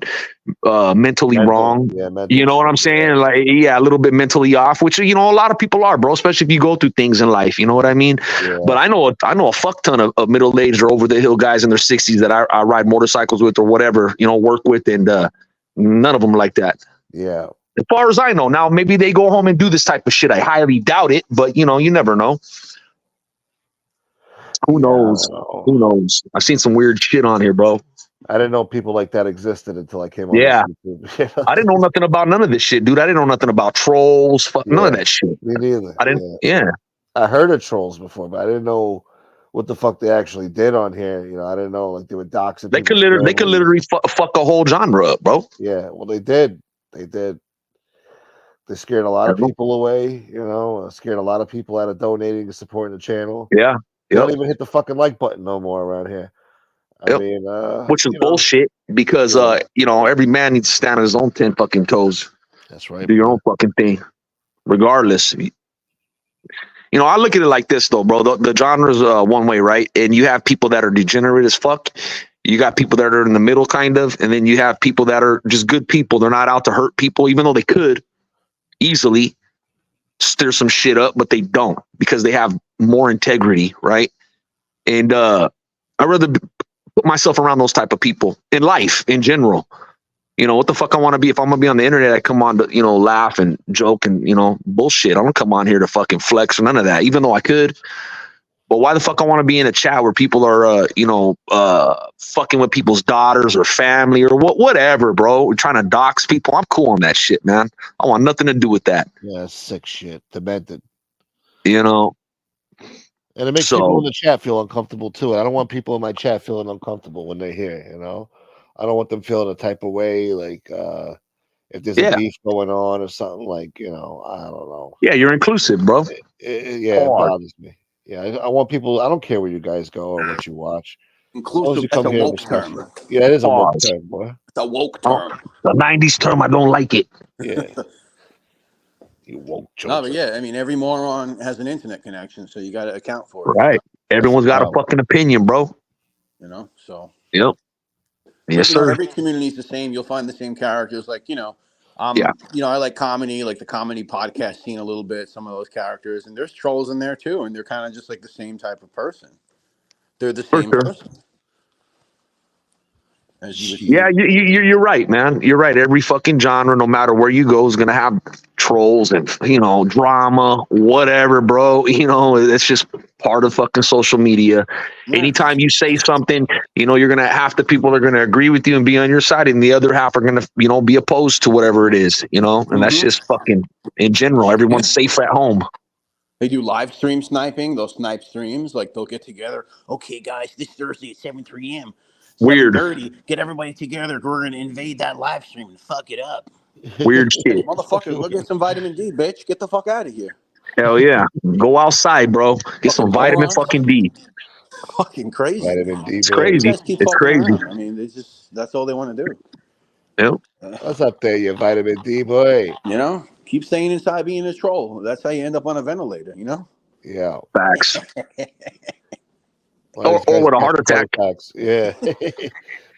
mentally wrong. Yeah, you know what I'm saying? A little bit mentally off, which, a lot of people are, bro, especially if you go through things in life. You know what I mean? Yeah. But I know a fuck ton of middle-aged or over-the-hill guys in their 60s that I ride motorcycles with or whatever, work with, and none of them like that. Yeah. As far as I know. Now, maybe they go home and do this type of shit. I highly doubt it, but, you never know. Who knows? Who knows? I've seen some weird shit on here, bro. I didn't know people like that existed until I came on. Yeah. I didn't know nothing about none of this shit, dude. I didn't know nothing about trolls. None of that shit. Me neither. I didn't. Yeah. I heard of trolls before, but I didn't know what the fuck they actually did on here. I didn't know they were doxing. They could literally fuck a whole genre up, bro. Yeah. Well, they did. They scared a lot of people away. Scared a lot of people out of donating and supporting the channel. Yeah. They don't even hit the fucking like button no more around here. I mean, which is bullshit because every man needs to stand on his own 10 fucking toes. That's right. Do your own fucking thing, regardless. I look at it like this though, bro. The genre's one way, right? And you have people that are degenerate as fuck. You got people that are in the middle, kind of, and then you have people that are just good people. They're not out to hurt people, even though they could easily stir some shit up, but they don't because they have more integrity, right? And I'd rather put myself around those type of people in life in general. What the fuck I want to be. If I'm gonna be on the internet, I come on to laugh and joke and bullshit. I don't come on here to fucking flex or none of that, even though I could. But why the fuck I want to be in a chat where people are fucking with people's daughters or family or whatever, bro? We're trying to dox people. I'm cool on that shit, man. I want nothing to do with that. Yeah, sick shit. Demented. And it makes people in the chat feel uncomfortable too. And I don't want people in my chat feeling uncomfortable when they're here, I don't want them feeling a type of way, if there's a beef going on or something, I don't know. Yeah, you're inclusive, bro. It bothers me. Yeah, I want people, I don't care where you guys go or what you watch. Inclusive, that's a woke term. Yeah, it is a woke term, boy. It's a woke term. The 90s term, I don't like it. Yeah. You woke term. No, but yeah, I mean, every moron has an internet connection, so you got to account for it. Right. Everyone's got a fucking opinion, bro. So. Yep. Yes, sir. Every community is the same. You'll find the same characters. I like comedy, like the comedy podcast scene a little bit, some of those characters. And there's trolls in there too. And they're kind of just like the same type of person. They're the same person. Yeah, you're right, man. You're right. Every fucking genre, no matter where you go, is going to have trolls and, drama, whatever, bro. It's just part of fucking social media. Yeah. Anytime you say something, you're going to half the people are going to agree with you and be on your side, and the other half are going to, be opposed to whatever it is, and that's just fucking in general. Everyone's safe at home. They do live stream sniping, those snipe streams. They'll get together. Okay, guys, this Thursday at 7:3 a.m. Weird. 7:30. Get everybody together. We're gonna invade that live stream and fuck it up. Weird shit. Motherfuckers, go get some vitamin D, bitch. Get the fuck out of here. Hell yeah. Go outside, bro. Get some Fucking vitamin morons. fucking D. Fucking crazy. Vitamin D, It's boy. You crazy. guys keep It's fucking crazy. around. I mean, it's just that's all they want to do. Yep. What's up there, you vitamin D, boy? You know, keep staying inside being a troll. That's how you end up on a ventilator. You know. Yeah. Facts. Well, Or with a heart attack. Yeah.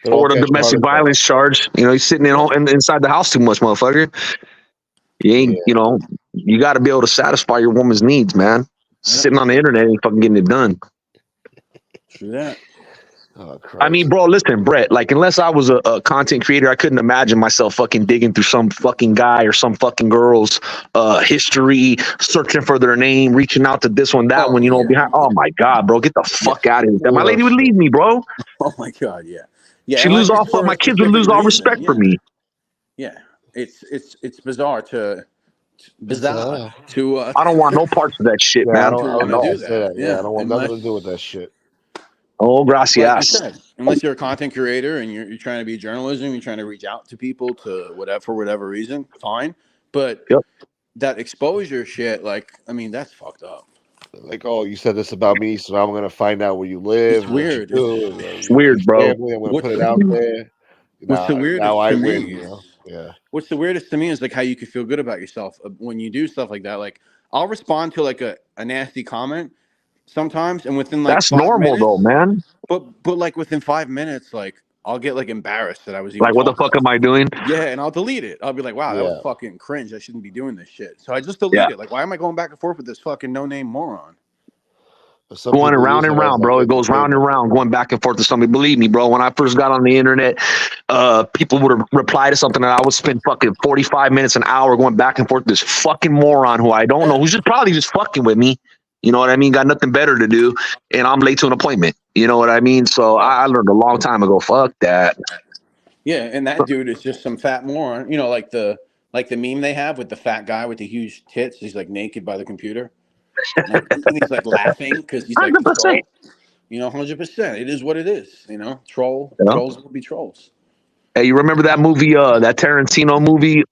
Or with a domestic violence charge. You know, he's sitting inside the house too much, motherfucker. You ain't, you know, you got to be able to satisfy your woman's needs, man. Sitting on the internet ain't fucking getting it done. True that. Oh, Christ. I mean, bro, listen, Brett, like, unless I was a content creator, I couldn't imagine myself fucking digging through some fucking guy or some fucking girl's history, searching for their name, reaching out to this one, that one, you know, behind. Oh, my God, bro, get the fuck out of here. My lady would leave me, bro. Oh, my God, yeah. Yeah, She'd lose all, my kids would lose all respect for me. Yeah, it's bizarre to Bizarre. I don't want no parts of that shit, man. I don't do say that. Yeah, I don't want nothing to do with that shit. Oh, gracias. Like you said, unless you're a content creator and you're trying to be journalism, you're trying to reach out to people to whatever for whatever reason, fine. But that exposure shit, like, I mean, that's fucked up. Like, oh, you said this about me, so I'm gonna find out where you live. It's weird. It's weird, bro. Family, I'm gonna put it out there. What's the weirdest now I to win, me? you know? Yeah. What's the weirdest to me is like how you can feel good about yourself when you do stuff like that. Like, I'll respond to like a nasty comment sometimes, and within like that's normal minutes, though, man. But like within 5 minutes, like I'll get like embarrassed that I was even like, what the fuck am I doing? Yeah, and I'll delete it. I'll be like, wow, that was fucking cringe. I shouldn't be doing this shit. So I just delete it. Like, why am I going back and forth with this fucking no-name moron? Going around and round, bro. It goes round and round, going back and forth to somebody. Believe me, bro. When I first got on the internet, people would reply to something, and I would spend fucking 45 minutes, an hour going back and forth with this fucking moron who I don't know, who's just probably just fucking with me. You know what I mean? Got nothing better to do, and I'm late to an appointment. You know what I mean? So I learned a long time ago. Fuck that. Yeah, and that dude is just some fat moron. You know, like the meme they have with the fat guy with the huge tits. He's like naked by the computer. And he's like laughing because he's like, 100%. You know, 100%. It is what it is. You know, trolls will be trolls. Hey, you remember that movie, that Tarantino movie,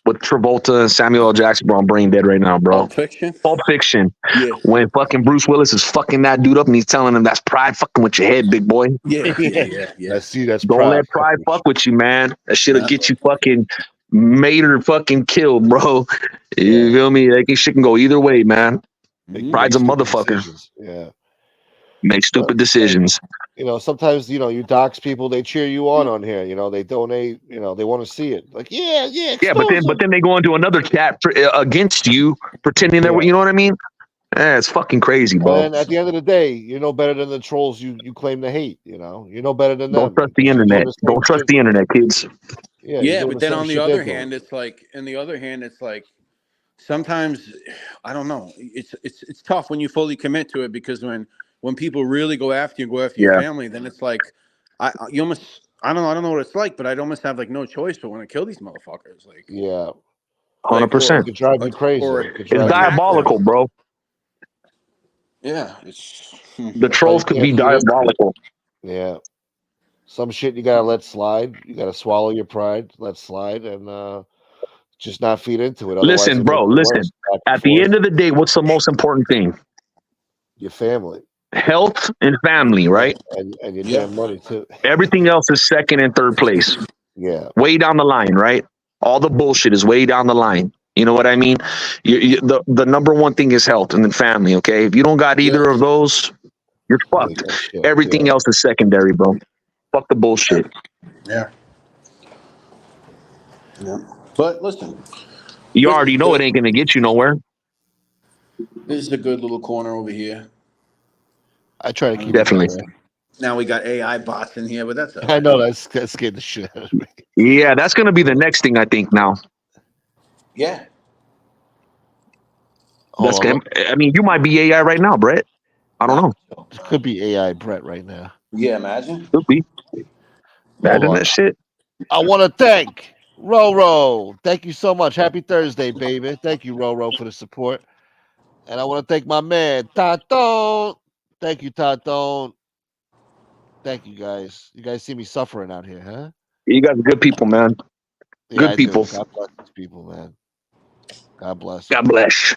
with Travolta and Samuel L. Jackson? Bro, I'm brain dead right now, bro. Pulp Fiction. Yeah. When fucking Bruce Willis is fucking that dude up and he's telling him that's pride fucking with your head, big boy. Yeah. I see that's Don't let pride fuck with you, man. That shit'll get you fucking made or fucking killed, bro. You feel me? Like, shit can go either way, man. Pride's a motherfucker. Decisions. Yeah. Make stupid decisions. You know, sometimes, you know, you dox people, they cheer you on here. You know, they donate, you know, they want to see it. Like, yeah. But then they go into another chat against you, pretending that, you know what I mean? It's fucking crazy, bro. And at the end of the day, you're no better than the trolls you claim to hate. You know, you're no better than them. Don't trust the internet. Don't trust the internet, kids. Yeah, but then on the other hand, it's like, sometimes, I don't know. It's tough when you fully commit to it, because when people really go after your family, then it's like, you almost, I don't know what it's like, but I'd almost have like no choice but want to kill these motherfuckers. Like, 100%. It could drive you crazy. It's diabolical, bro. Yeah, the trolls could be diabolical. Yeah. Some shit you gotta let slide. You gotta swallow your pride, let slide, and just not feed into it. Otherwise, listen, bro, listen. At the end of the day, what's the most important thing? Your family. Health and family, right? And your damn money, too. Everything else is second and third place. Yeah. Way down the line, right? All the bullshit is way down the line. You know what I mean? The number one thing is health and then family, okay? If you don't got either of those, you're fucked. Everything else is secondary, bro. Fuck the bullshit. Yeah. But listen. You already know it ain't going to get you nowhere. This is a good little corner over here. I try to keep Definitely. it now we got AI bots in here, but that's I know that scared the shit out of me. Yeah, that's going to be the next thing, I think, now. Yeah. I mean, you might be AI right now, Brett. I don't know. It could be AI Brett right now. Yeah, imagine. Could be. Imagine that shit. I want to thank Roro. Thank you so much. Happy Thursday, baby. Thank you, Roro, for the support. And I want to thank my man, Taton. Thank you, Taton. Thank you guys. You guys see me suffering out here, huh? You guys are good people, man. Yeah, Good I do. people. God bless these people, man. God bless God them. bless.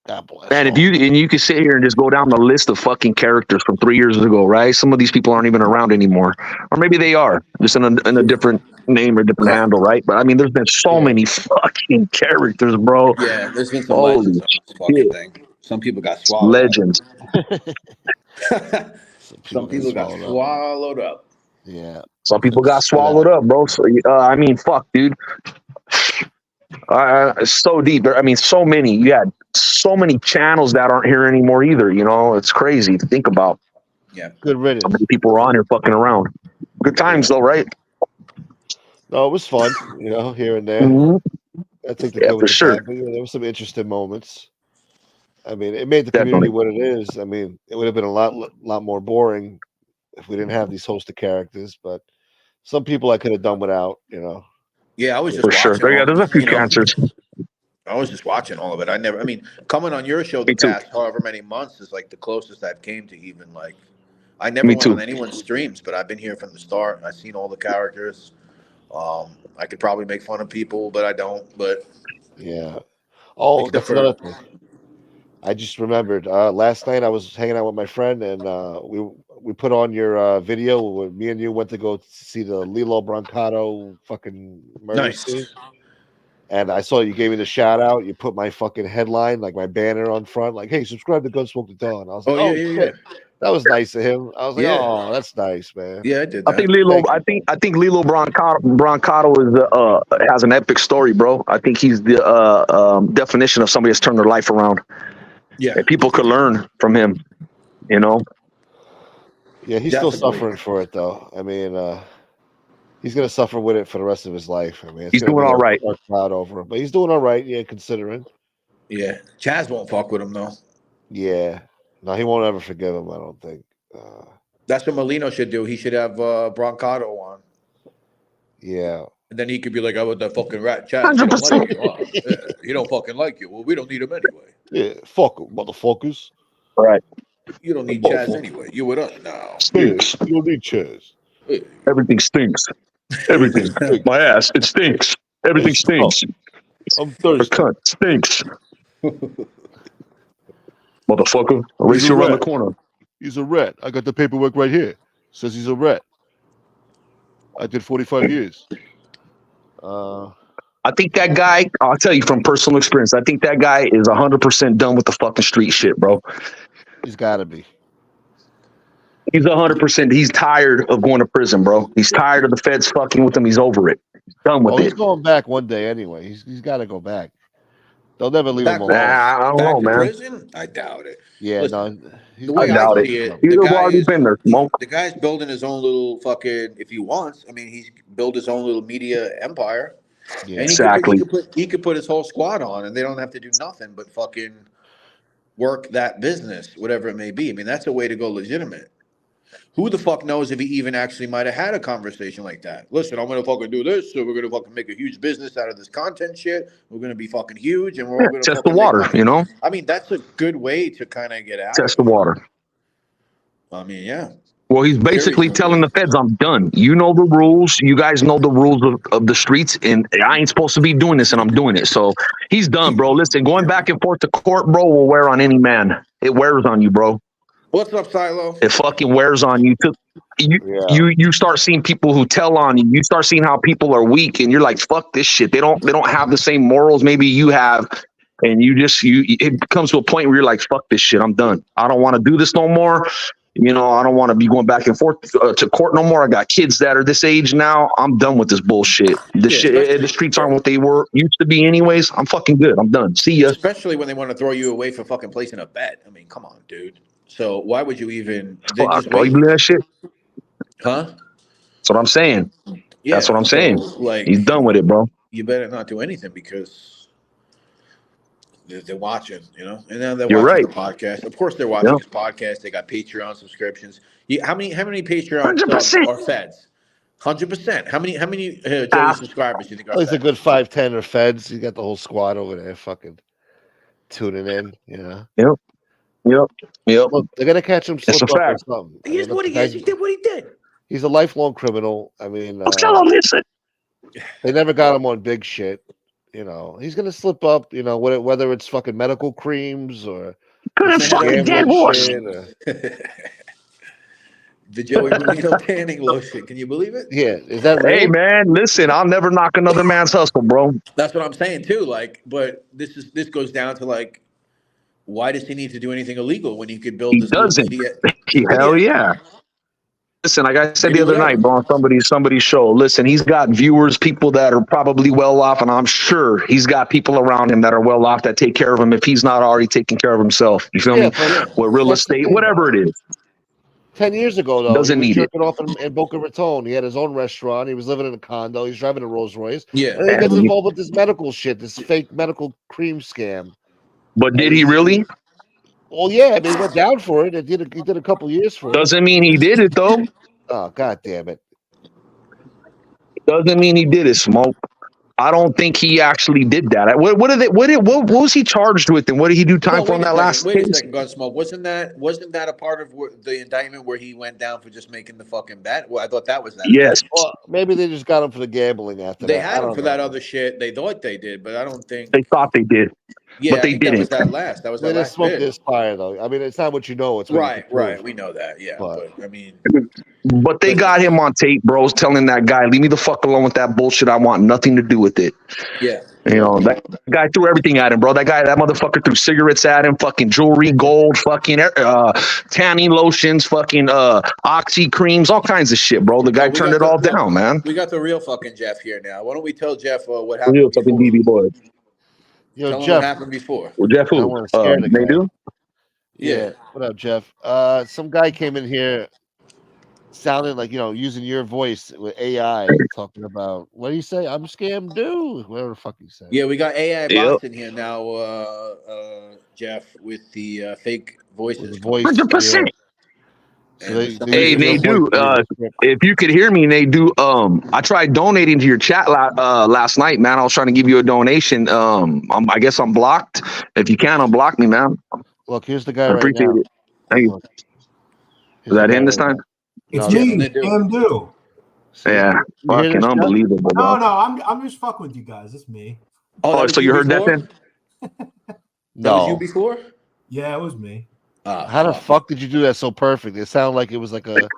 God bless. Man, if all. you can sit here and just go down the list of fucking characters from 3 years ago, right? Some of these people aren't even around anymore, or maybe they are, just in a different name or different handle, right? But I mean, there's been so many fucking characters, bro. Yeah, there's been some Holy legends on this fucking shit, thing. Some people got swallowed legends. up. Some people got swallowed up. swallowed up. Yeah. Some people Couldn't got spit swallowed out. up, bro. So, I mean, fuck, dude. It's so deep. I mean, so many. You had so many channels that aren't here anymore either. You know, it's crazy to think about. Yeah. Good How riddance. many people were on here fucking around? Good times though, right? No, it was fun, here and there. Mhm. I take the Yeah, good with for the sure. bad, but there were some interesting moments. I mean, it made the community what it is. I mean, it would have been a lot more boring if we didn't have these hosted characters, but some people I could have done without, Yeah, I was just For sure. watching Yeah, all, there's a few cancers. I was just watching all of it. I mean, coming on your show the Me too. past however many months is like the closest I've came to even like. I never Me went too. on anyone's streams, but I've been here from the start. I've seen all the characters. I could probably make fun of people, but I don't. But yeah. Oh, except that's for another thing. I just remembered last night I was hanging out with my friend and we put on your video when me and you went to go see the Lilo Brancato fucking murder nice. scene. And I saw you gave me the shout out. You put my fucking headline, like my banner on front, like, hey, subscribe to Gunsmoke the Dawn. I was like, Oh yeah, oh yeah, shit. yeah. That was nice of him. I was like, Yeah. oh, that's nice, man. Yeah, I did I that. think Lilo. Thank you. I think Lilo Brancato is has an epic story, bro. I think he's the definition of somebody that's turned their life around. Yeah, And people could learn from him. You know. Yeah, he's definitely. still suffering for it though. I mean, he's gonna suffer with it for the rest of his life. I mean, it's He's gonna doing be all right. a cloud over him, but he's doing all right. Yeah, considering. Yeah, Chaz won't fuck with him though. Yeah, no, he won't ever forgive him. I don't think. That's what Molino should do. He should have Brancato on, Yeah, and then he could be like, "Oh, with the fucking rat Chaz, he don't 100%. like you. Huh? Yeah, he don't fucking like you. Well, we don't need him anyway. yeah, fuck him, motherfuckers. All right. You don't need Chaz anyway. You with us now. Stinks. Yeah, you don't need chairs. Hey. Everything stinks. Everything. My ass. It stinks. Everything stinks. I'm The thirsty. cunt stinks. Motherfucker. I'll race you around the corner. He's a rat. I got the paperwork right here. Says he's a rat. I did 45 years. I think that guy, I'll tell you from personal experience, I think that guy is 100% done with the fucking street shit, bro. He's got to be. He's 100%. He's tired of going to prison, bro. He's tired of the feds fucking with him. He's over it. He's done with He's it. going back one day anyway. He's got to go back. They'll never leave him alone. I don't know, man. Prison? I doubt it. Yeah, Listen, no. The way I see it, He's already been there, Smoke. the guy's building his own little fucking. If he wants, I mean, he's built his own little media empire. Yeah. And Exactly. he could put his whole squad on, and they don't have to do nothing but fucking work that business, whatever it may be. I mean, that's a way to go legitimate. Who the fuck knows if he even actually might have had a conversation like that? Listen, I'm gonna fucking do this, so we're gonna fucking make a huge business out of this content shit. We're gonna be fucking huge, and we're all gonna test the fucking water, make money. you know? I mean, that's a good way to kind of get out. Test the water. I mean, yeah. Well, he's basically telling the feds, I'm done. You know the rules. You guys know the rules of the streets, and I ain't supposed to be doing this, and I'm doing it. So he's done, bro. Listen, going back and forth to court, bro, will wear on any man. It wears on you, bro. What's up, Silo? It fucking wears on you. You start seeing people who tell on you. You start seeing how people are weak, and you're like, fuck this shit. They don't have the same morals maybe you have. And it comes to a point where you're like, fuck this shit. I'm done. I don't want to do this no more. You know, I don't want to be going back and forth to court no more. I got kids that are this age now. I'm done with this bullshit. The streets aren't what they used to be anyways. I'm fucking good. I'm done. See ya. Especially when they want to throw you away for fucking placing a bet. I mean, come on, dude. So why would you even Fuck, bro, you believe that shit? Huh? That's what I'm saying. Yeah, that's what I'm saying. Like, he's done with it, bro. You better not do anything because they're watching, you know, and then they're You're watching right. the podcast. Of course, they're watching his podcast. They got Patreon subscriptions. How many Patreon subs are feds? 100%. How many subscribers do you think are He's feds? a good 5-10 or feds. You got the whole squad over there fucking tuning in, you know. Yep. Yep. Look, they're gonna catch him It's slip a up or fact. something. I Here's mean, look, what the he is. guy's He did what he did. he's a lifelong criminal. I mean, Tell him, listen. they never got him on big shit. You know, he's gonna slip up. You know, whether it's fucking medical creams or Could have fucking dead gambling horse. shit. Or, The Joey Molino tanning lotion. Can you believe it? yeah, is that real? Hey man, listen, I'll never knock another man's hustle, bro. That's what I'm saying too. Like, but this goes down to like, why does he need to do anything illegal when he could build He this little doesn't. media? Hell yeah. Listen, like I said Maybe the other whatever. night, bro, on somebody's show. Listen, he's got viewers, people that are probably well off, and I'm sure he's got people around him that are well off that take care of him if he's not already taking care of himself. You feel me? With real that's the estate, thing, whatever though. it is. 10 years ago, though, Doesn't he was need it. jerking off in Boca Raton. He had his own restaurant. He was living in a condo. He's driving a Rolls Royce. Yeah. And he gets involved with this medical shit, this fake medical cream scam. But did he really? Well, yeah, I mean, he went down for it. He did a couple years for it. Doesn't mean he did it, though. Oh, God damn it. Doesn't mean he did it, Smoke. I don't think he actually did that. What was he charged with, and what did he do time for on that last Wait case? a second, Gunsmoke. Wasn't that a part of the indictment where he went down for just making the fucking bet? Well, I thought that was that. Yes. Well, maybe they just got him for the gambling after They that. had him for that other shit. They thought they did, but I don't think They thought they did. Yeah, but they I think didn't. That was that They last smoke bit. this fire, though. I mean, it's not what you know. It's what you can Right. prove. We know that. Yeah, but I mean, But they got him on tape, bros, telling that guy, leave me the fuck alone with that bullshit. I want nothing to do with it. yeah. You know, that guy threw everything at him, bro. That motherfucker threw cigarettes at him, fucking jewelry, gold, fucking tanning lotions, fucking oxy creams, all kinds of shit, bro. The guy turned it all down, man. We got the real fucking Jeff here now. Why don't we tell Jeff what happened Real before? fucking DB boy. Yo, Tell him Jeff. what happened before. Well, Jeff I who? wanna scare the guy. They do? Yeah. What up, Jeff? Some guy came in here sounding like, using your voice with AI, talking about, what do you say? I'm scam dude. Whatever the fuck you say. Yeah, we got AI bots in here now, Jeff, with the fake voices. The voice. 100%. Yeah. So Hey, Nadu, if you could hear me, Nadu, I tried donating to your chat last night, man. I was trying to give you a donation. I guess I'm blocked. If you can, unblock me, man. Look, here's the guy I right appreciate now. it. Thank you. Is that him this time? It's No, me, they do. Scam Do. Yeah, hear fucking this, Jeff? unbelievable, bro. No, I'm just fucking with you guys. It's me. Oh, so you heard that then? That was you No. before? Yeah, it was me. How the fuck did you do that so perfect? It sounded like it was like a.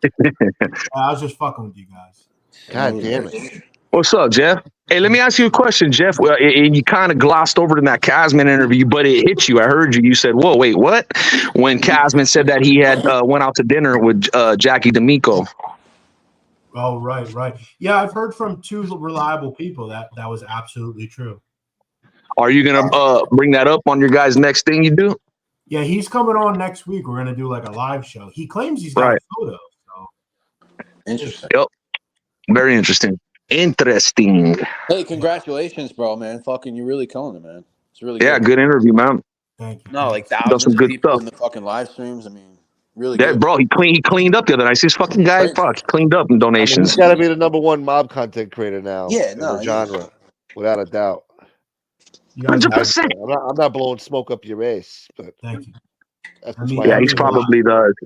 I was just fucking with you guys. God damn it. What's up, Jeff? Hey, let me ask you a question, Jeff. Well, and you kind of glossed over it in that Casman interview, but it hit you. I heard you. You said, "Whoa, wait, what?" When Casman said that he had went out to dinner with Jackie D'Amico. Oh, right. Yeah, I've heard from two reliable people that was absolutely true. Are you gonna bring that up on your guys' next thing you do? Yeah, he's coming on next week. We're gonna do like a live show. He claims he's got a photo. So. Interesting. Yep. Very interesting. Interesting. Hey, congratulations, bro, man. Fucking, you're really killing it, man. It's really good interview, man. Thank you. No, like Done thousands some of good people stuff. in the fucking live streams. I mean, really Yeah, good. bro, he cleaned up the other night. This fucking guy, fuck, he cleaned up in donations. He's got to be the #1 mob content creator now. Yeah, in no, the genre, without a doubt. 100%. I'm not blowing smoke up your ass, but thank you. Yeah, he's probably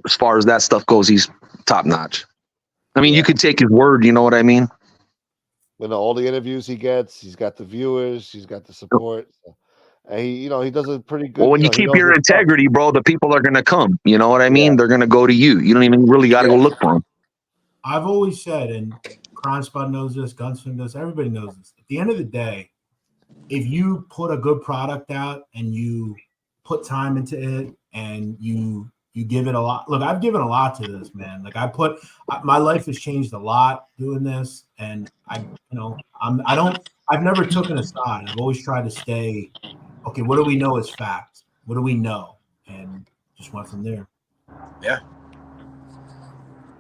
as far as that stuff goes, he's top notch. I mean, you could take his word, you know what I mean? When all the interviews he gets, he's got the viewers, he's got the support. So, and he does a pretty good. Well, when you keep your integrity, bro, the people are gonna come. You know what I mean? They're gonna go to you. You don't even really got to go look for them. I've always said, and Cronspot knows this, Gunswing knows, everybody knows this. At the end of the day, if you put a good product out and you put time into it and you give it a lot. Look, I've given a lot to this, man. Like my life has changed a lot doing this, and I've never taken a side. I've always tried to stay, okay, what do we know is fact? What do we know? And just went from there. Yeah.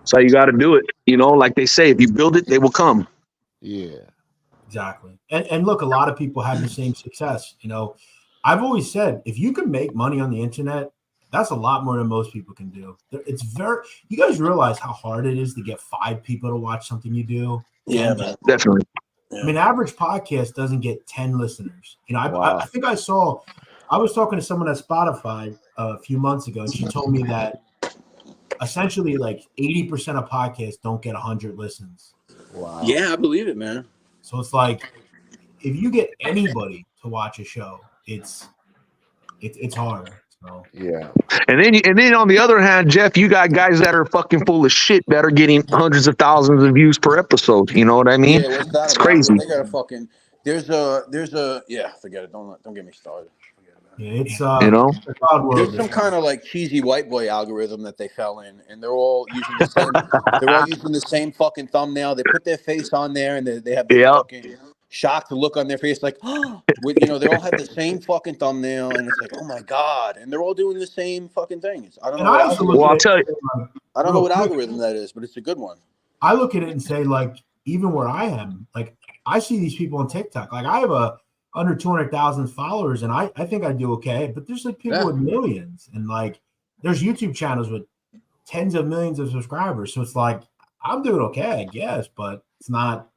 So you got to do it. You know, like they say, if you build it, they will come. Yeah. Exactly. And look, a lot of people have the same success. You know, I've always said, if you can make money on the internet, that's a lot more than most people can do. You guys realize how hard it is to get 5 people to watch something you do? Yeah, man. Definitely. I mean, average podcast doesn't get 10 listeners. You know, I think I saw I was talking to someone at Spotify a few months ago, and she told me that essentially like 80% of podcasts don't get 100 listens. Wow. Yeah, I believe it, man. So it's like if you get anybody to watch a show, it's hard. So yeah. And then on the other hand, Jeff, you got guys that are fucking full of shit that are getting hundreds of thousands of views per episode. You know what I mean? Yeah, what's that it's about? crazy. They got a fucking there's a yeah, forget it. Don't get me started. Yeah, it's you know, there's some kind of like cheesy white boy algorithm that they fell in, and they're all using the same. They're all using the same fucking thumbnail. They put their face on there, and they have this fucking shocked look on their face, like, they all have the same fucking thumbnail, and it's like, oh my god, and they're all doing the same fucking things. I don't know. I'll tell you. I don't know what algorithm that is, but it's a good one. I look at it and say, like, even where I am, like, I see these people on TikTok. Like, I have under 200,000 followers, and I think I do okay. But there's like people with millions, and like there's YouTube channels with tens of millions of subscribers. So it's like I'm doing okay, I guess, but it's not.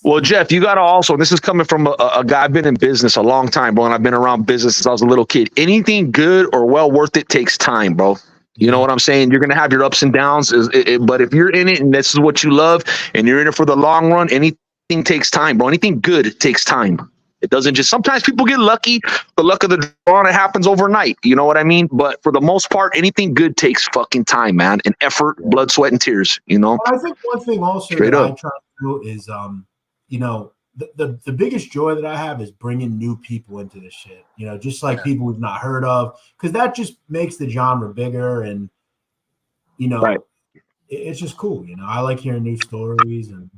Well, Jeff, you got to also, and this is coming from a guy, I've been in business a long time, bro, and I've been around business since I was a little kid. Anything good or well worth it takes time, bro. You know what I'm saying? You're going to have your ups and downs, but if you're in it and this is what you love and you're in it for the long run, anything takes time, bro. Anything good takes time. It doesn't just, sometimes people get lucky. The luck of the draw, and it happens overnight. You know what I mean? But for the most part, anything good takes fucking time, man, and effort, blood, sweat, and tears, you know? Well, I think one thing also that I try to do is, you know, the biggest joy that I have is bringing new people into this shit, you know, just like people we've not heard of, because that just makes the genre bigger, and, you know, it's just cool. You know, I like hearing new stories and.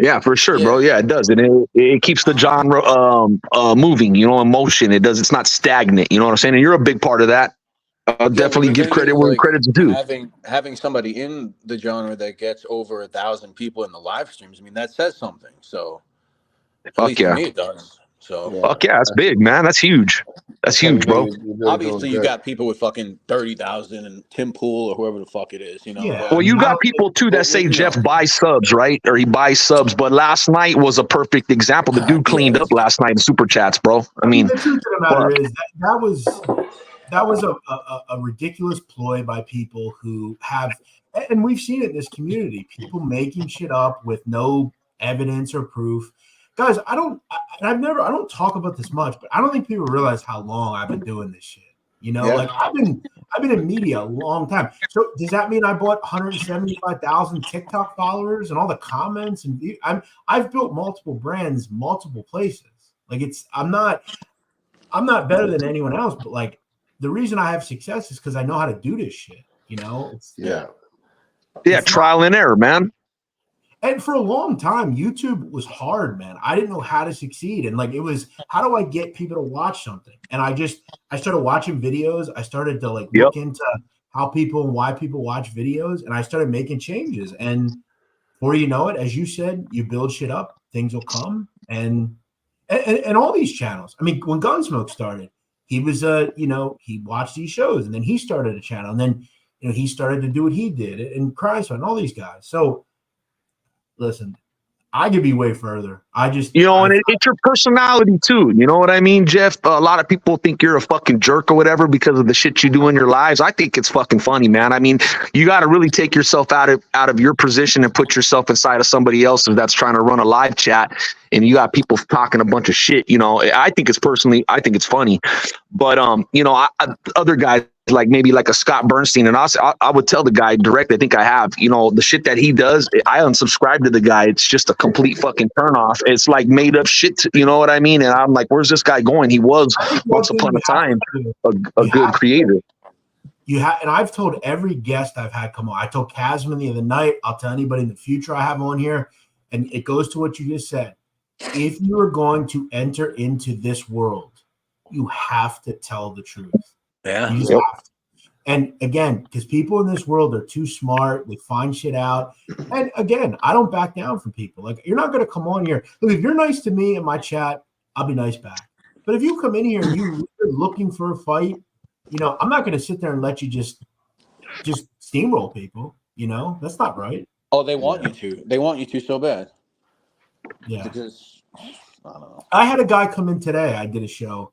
Yeah, for sure, bro. Yeah, it does. And it keeps the genre moving, you know, in motion. It's not stagnant. You know what I'm saying? And you're a big part of that. Definitely give credit where credit's due. Having somebody in the genre that gets over 1,000 people in the live streams, I mean, that says something. So at least to me it does. So fuck yeah, that's big, man. That's huge. That's huge, bro. Obviously, you got people with fucking 30,000 and Tim Pool or whoever the fuck it is, you know. Yeah. Well, you got people too that say Jeff buys subs, right? Or he buys subs. But last night was a perfect example. The dude cleaned up last night in super chats, bro. I mean, the truth of the matter is that was a ridiculous ploy by people who have, and we've seen it in this community. People making shit up with no evidence or proof. Guys, I don't talk about this much, but I don't think people realize how long I've been doing this shit. You know, like I've been in media a long time. So does that mean I bought 175,000 TikTok followers and all the comments? And I've built multiple brands, multiple places. Like I'm not better than anyone else, but like the reason I have success is because I know how to do this shit. You know, trial and error, man. And for a long time, YouTube was hard, man. I didn't know how to succeed. And like, it was, how do I get people to watch something? And I started watching videos. I started to like look into how people and why people watch videos. And I started making changes. And before you know it, as you said, you build shit up, things will come. And all these channels. I mean, when Gunsmoke started, he was, he watched these shows, and then he started a channel, and then, you know, he started to do what he did, and Chrysler and all these guys. So, listen, I could be way further. And it's your personality too. You know what I mean, Jeff? A lot of people think you're a fucking jerk or whatever because of the shit you do in your lives. I think it's fucking funny, man. I mean, you got to really take yourself out of your position and put yourself inside of somebody else that's trying to run a live chat, and you got people talking a bunch of shit. You know, I think it's funny, but other guys, like maybe like a Scott Bernstein, and I would tell the guy directly, I think I have, you know, the shit that he does, I unsubscribe to the guy. It's just a complete fucking turnoff. It's like made up shit, you know what I mean? And I'm like, where's this guy going? He was once upon a time a good creator. And I've told every guest I've had come on. I told Casman the other night, I'll tell anybody in the future I have on here, and it goes to what you just said. If you are going to enter into this world, you have to tell the truth. Yeah. You just have to. And again, because people in this world are too smart, they find shit out. And again, I don't back down from people. Like, you're not going to come on here. Look, if you're nice to me in my chat, I'll be nice back. But if you come in here and you're looking for a fight, you know, I'm not going to sit there and let you just steamroll people. You know, that's not right. Oh, they want you to. They want you to so bad. Yeah. Because I don't know. I had a guy come in today. I did a show.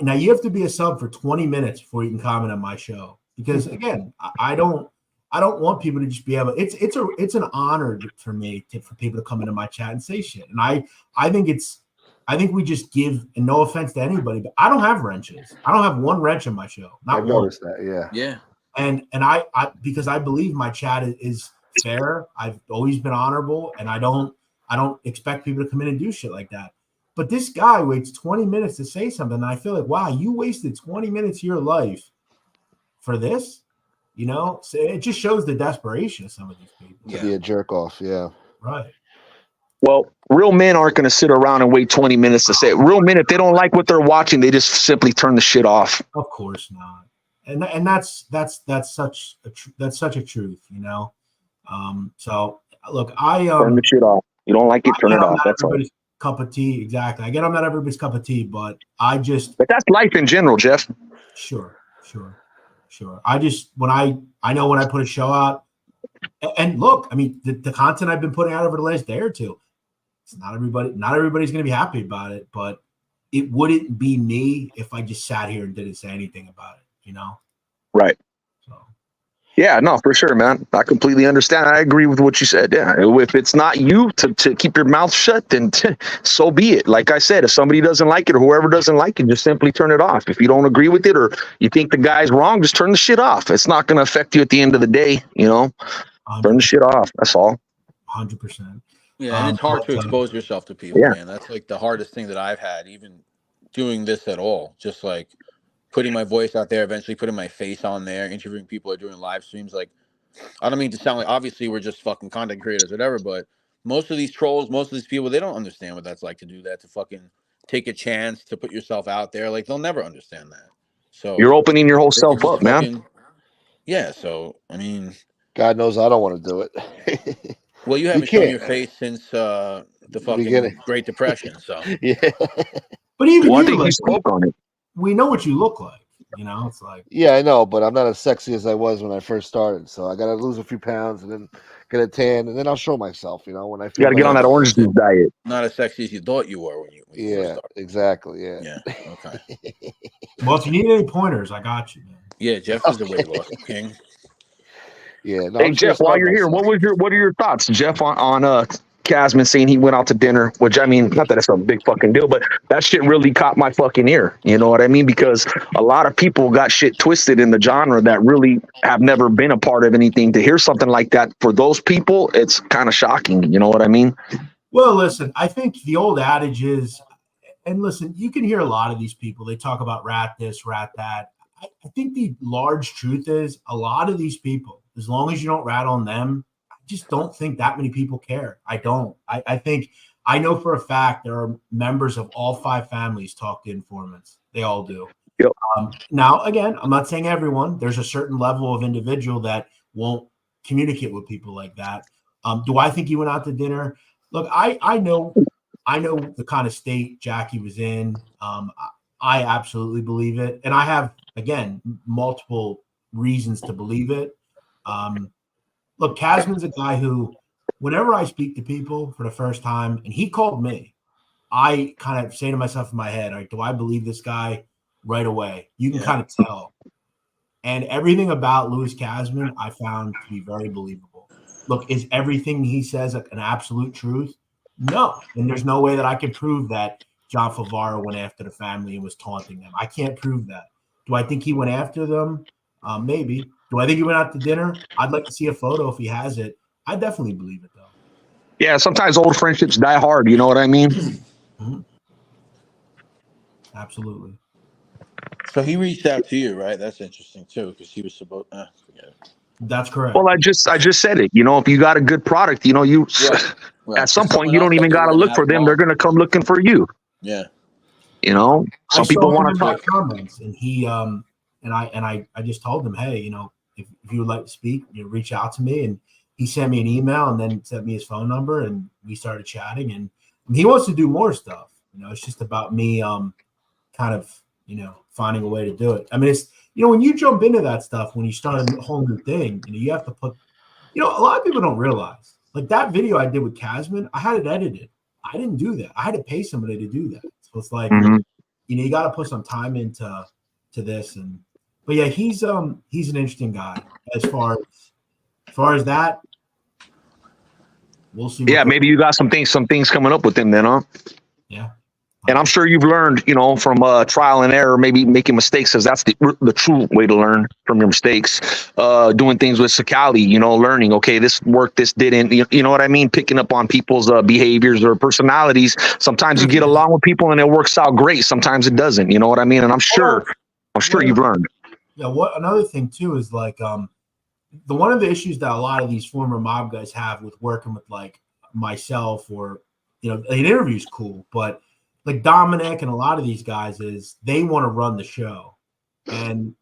Now you have to be a sub for 20 minutes before you can comment on my show, because again, I don't want people to just be able. It's an honor for me for people to come into my chat and say shit, and I think we just give. And no offense to anybody, but I don't have wrenches. I don't have one wrench in my show. I've noticed that. Yeah. And I because I believe my chat is fair. I've always been honorable, and I don't expect people to come in and do shit like that. But this guy waits 20 minutes to say something, and I feel like, wow, you wasted 20 minutes of your life for this? You know? So it just shows the desperation of some of these people. To be a jerk off, yeah. Right. Well, real men aren't going to sit around and wait 20 minutes to say it. Real men, if they don't like what they're watching, they just simply turn the shit off. Of course not. And that's such a truth, you know? So, look, turn the shit off. You don't like it, turn it off. That's all. Cup of tea, exactly. I get I'm not everybody's cup of tea, but but that's life in general, Jeff. Sure. I just when I know when I put a show out, and look, I mean the content I've been putting out over the last day or two, it's not everybody's gonna be happy about it, but it wouldn't be me if I just sat here and didn't say anything about it, you know? Right. So yeah, no, for sure, man. I completely understand. I agree with what you said. Yeah, if it's not you to keep your mouth shut, then so be it. Like I said, if somebody doesn't like it or whoever doesn't like it, just simply turn it off. If you don't agree with it or you think the guy's wrong, just turn the shit off. It's not going to affect you at the end of the day, you know? 100%. Turn the shit off. That's all. 100%. Yeah, and it's hard to expose yourself to people, man. That's like the hardest thing that I've had, even doing this at all. Just like putting my voice out there, eventually putting my face on there, interviewing people or doing live streams. Like, I don't mean to sound like, obviously we're just fucking content creators, whatever, but most of these trolls, most of these people, they don't understand what that's like to do that, to fucking take a chance to put yourself out there. Like, they'll never understand that. So you're opening your whole self up, man. Yeah, so, I mean. God knows I don't want to do it. Well, you haven't shown your face since the fucking Great Depression, so. Yeah. But even you spoke on it. We know what you look like, you know. It's like, yeah, I know, but I'm not as sexy as I was when I first started. So I got to lose a few pounds and then get a tan, and then I'll show myself. You know, when I feel you got to get on that orange juice diet. Not as sexy as you thought you were when you first started. Exactly. Yeah. Okay. Well, if you need any pointers, I got you, man. Yeah, Jeff is the weight loss king. Yeah. No, hey, Jeff, while you're here, what are your thoughts, Jeff, on Casman saying he went out to dinner, which I mean, not that it's a big fucking deal, but that shit really caught my fucking ear. You know what I mean? Because a lot of people got shit twisted in the genre that really have never been a part of anything. To hear something like that for those people, it's kind of shocking. You know what I mean? Well, listen, I think the old adage is, and listen, you can hear a lot of these people, they talk about rat this, rat that. I think the large truth is a lot of these people, as long as you don't rat on them, just don't think that many people care. I don't. I think I know for a fact there are members of all 5 families talk to informants. They all do. Yep. Now, again, I'm not saying everyone. There's a certain level of individual that won't communicate with people like that. Do I think he went out to dinner? Look, I know the kind of state Jackie was in. I absolutely believe it, and I have again multiple reasons to believe it. Look, Casman's a guy who, whenever I speak to people for the first time, and he called me, I kind of say to myself in my head, all right, do I believe this guy right away? You can kind of tell. And everything about Louis Casman I found to be very believable. Look, is everything he says an absolute truth? No. And there's no way that I can prove that John Favaro went after the family and was taunting them. I can't prove that. Do I think he went after them? Maybe. Do I think he went out to dinner? I'd like to see a photo if he has it. I definitely believe it, though. Yeah, sometimes old friendships die hard. You know what I mean? Mm-hmm. Absolutely. So he reached out to you, right? That's interesting, too, because he was supposed to forget it. That's correct. Well, I just said it. You know, if you got a good product, you know, at some point you don't even got to look for them. They're going to come looking for you. Yeah. You know, some people want to talk. Comments, and he and I just told him, hey, you know, if you would like to speak, you know, reach out to me. And he sent me an email and then sent me his phone number, and we started chatting. And he wants to do more stuff. You know, it's just about me, kind of, you know, finding a way to do it. I mean, it's, you know, when you jump into that stuff, when you start a whole new thing, you know, you have to put, you know, a lot of people don't realize, like that video I did with Casman, I had it edited. I didn't do that. I had to pay somebody to do that. So it's like, you got to put some time into this. But yeah, he's an interesting guy as far as that. We'll see. Yeah, maybe you got some things coming up with him then, huh? Yeah. And I'm sure you've learned, from trial and error, maybe making mistakes, because that's the true way to learn from your mistakes. Doing things with Sakali, learning, okay, this worked, this didn't, you know what I mean? Picking up on people's behaviors or personalities. Sometimes you get along with people and it works out great. Sometimes it doesn't, you know what I mean? And I'm sure you've learned. Yeah. Another thing too is like one of the issues that a lot of these former mob guys have with working with like myself or, an interview's cool, but like Dominic and a lot of these guys is they want to run the show. And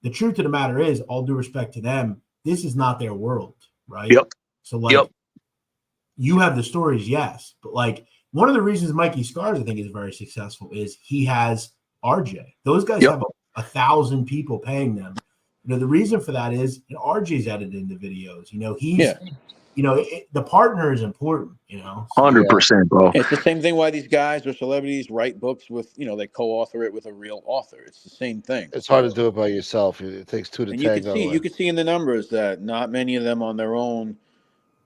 the truth of the matter is, all due respect to them, this is not their world, right? Yep. So like you have the stories, yes. But like one of the reasons Mikey Scars, I think, is very successful is he has RJ. Those guys have 1,000 people paying them. The reason for that is RJ's editing the videos. He's the partner is important, So, 100%, bro. It's the same thing why these guys or celebrities write books with, they co-author it with a real author. It's the same thing. It's hard to do it by yourself. It takes two to tango. You could see in the numbers that not many of them on their own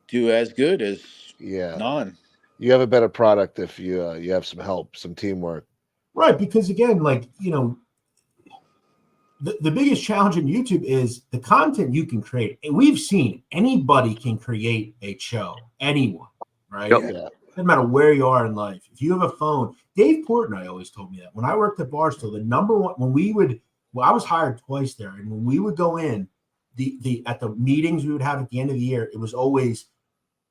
do as good as none. You have a better product if you have some help, some teamwork. Right, because again, like, the biggest challenge in YouTube is the content you can create. And we've seen anybody can create a show. Anyone, right? Yep. Yeah. Doesn't matter where you are in life. If you have a phone, Dave Portnoy always told me that. When I worked at Barstool, the number one, I was hired twice there, and when we would go in, at the meetings we would have at the end of the year, it was always,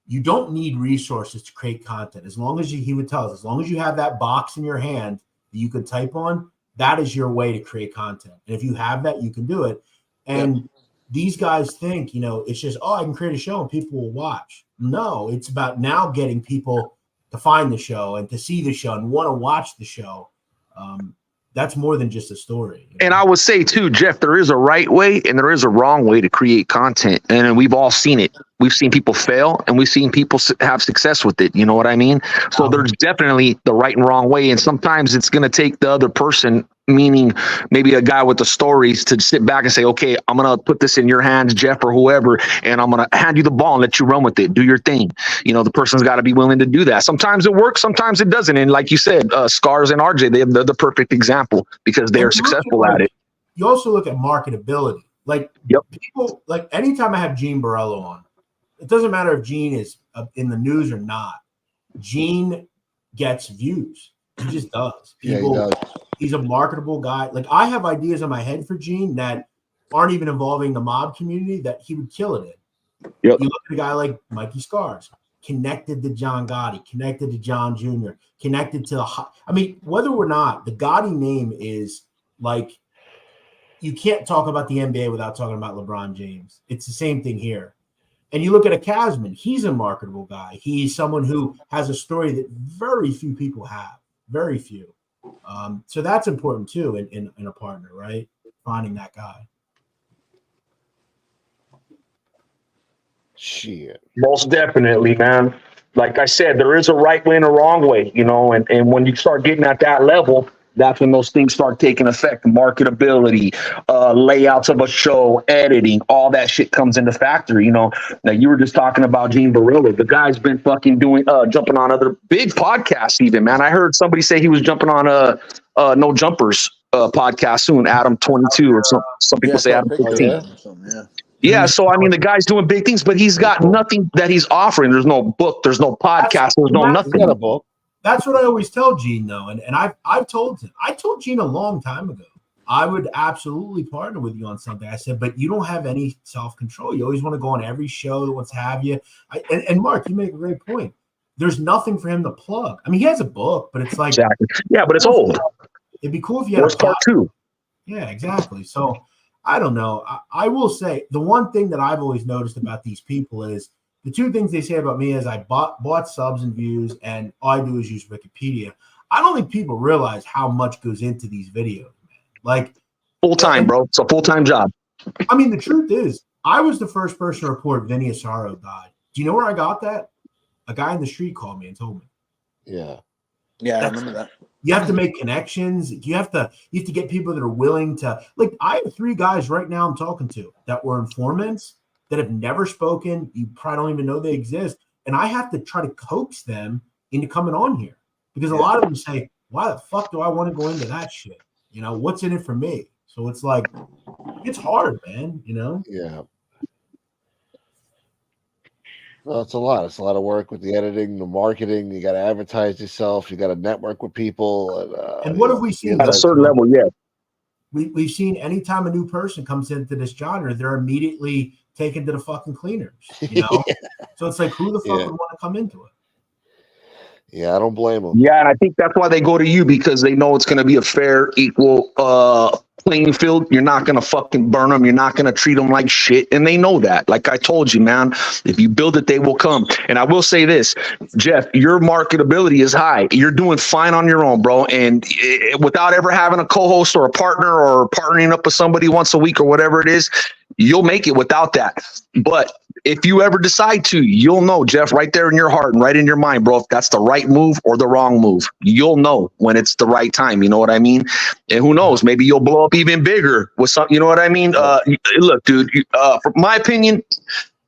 you don't need resources to create content. As long as he would tell us, as long as you have that box in your hand that you could type on, that is your way to create content. And if you have that, you can do it. And these guys think, it's just, I can create a show and people will watch. No, it's about now getting people to find the show and to see the show and want to watch the show. That's more than just a story. And I would say too, Jeff, there is a right way and there is a wrong way to create content. And we've all seen it. We've seen people fail and we've seen people have success with it. You know what I mean? So there's definitely the right and wrong way. And sometimes it's going to take the other person, meaning maybe a guy with the stories, to sit back and say, okay, I'm going to put this in your hands, Jeff, or whoever, and I'm going to hand you the ball and let you run with it. Do your thing. The person's got to be willing to do that. Sometimes it works, sometimes it doesn't. And like you said, Scars and RJ, they're the perfect example because they're successful at it. You also look at marketability. Like people, like anytime I have Gene Borello on, it doesn't matter if Gene is in the news or not. Gene gets views. He just does. People, he does. He's a marketable guy. Like I have ideas in my head for Gene that aren't even involving the mob community that he would kill it in. You look at a guy like Mikey Scars, connected to John Gotti, connected to John Jr., connected to whether or not the Gotti name is like, you can't talk about the NBA without talking about LeBron James. It's the same thing here. And you look at a Casman, he's a marketable guy. He's someone who has a story that very few people have, very few. So that's important too in a partner, right? Finding that guy. Shit. Most definitely, man. Like I said, there is a right way and a wrong way, and when you start getting at that level, that's when those things start taking effect. Marketability, layouts of a show, editing, all that shit comes into factory. Now you were just talking about Gene Borello. The guy's been fucking doing jumping on other big podcasts even, man. I heard somebody say he was jumping on No Jumpers podcast soon, Adam 22 or some people say Adam 15. Yeah, so the guy's doing big things, but he's got nothing that he's offering. There's no book, there's no podcast, there's no nothing. He's got a book. That's what I always tell Gene, though, and I've told him. I told Gene a long time ago, I would absolutely partner with you on something. I said, but you don't have any self-control. You always want to go on every show that wants to have you. And Mark, you make a great point. There's nothing for him to plug. He has a book, but it's like yeah, but it's old. It'd be cool if you had a part two. Yeah, exactly. So I don't know. I will say the one thing that I've always noticed about these people is the two things they say about me is I bought subs and views, and all I do is use Wikipedia. I don't think people realize how much goes into these videos, man. Like full time, bro. It's a full time job. The truth is, I was the first person to report Vinny Asaro died. Do you know where I got that? A guy in the street called me and told me. Yeah. Yeah, I remember that. You have to make connections. You have to get people that are willing to, like, I have 3 guys right now I'm talking to that were informants that have never spoken. You probably don't even know they exist. And I have to try to coax them into coming on here because a lot of them say, why the fuck do I want to go into that shit? You know, what's in it for me? So it's like, it's hard, man, you know? Yeah. Well, it's a lot. It's a lot of work with the editing, the marketing. You got to advertise yourself. You got to network with people. And what have we seen? At a certain level, yeah. We've seen anytime a new person comes into this genre, they're immediately taken to the fucking cleaners, you know? So it's like, who the fuck would want to come into it? Yeah, I don't blame them. Yeah, and I think that's why they go to you, because they know it's going to be a fair, equal playing field. You're not going to fucking burn them. You're not going to treat them like shit. And they know that. Like I told you, man, if you build it, they will come. And I will say this, Jeff, your marketability is high. You're doing fine on your own, bro. And without ever having a co-host or a partner or partnering up with somebody once a week or whatever it is, you'll make it without that. But if you ever decide to, you'll know, Jeff, right there in your heart and right in your mind, bro, if that's the right move or the wrong move. You'll know when it's the right time. You know what I mean? And who knows, maybe you'll blow up even bigger with something. You know what I mean? Look, dude, from my opinion,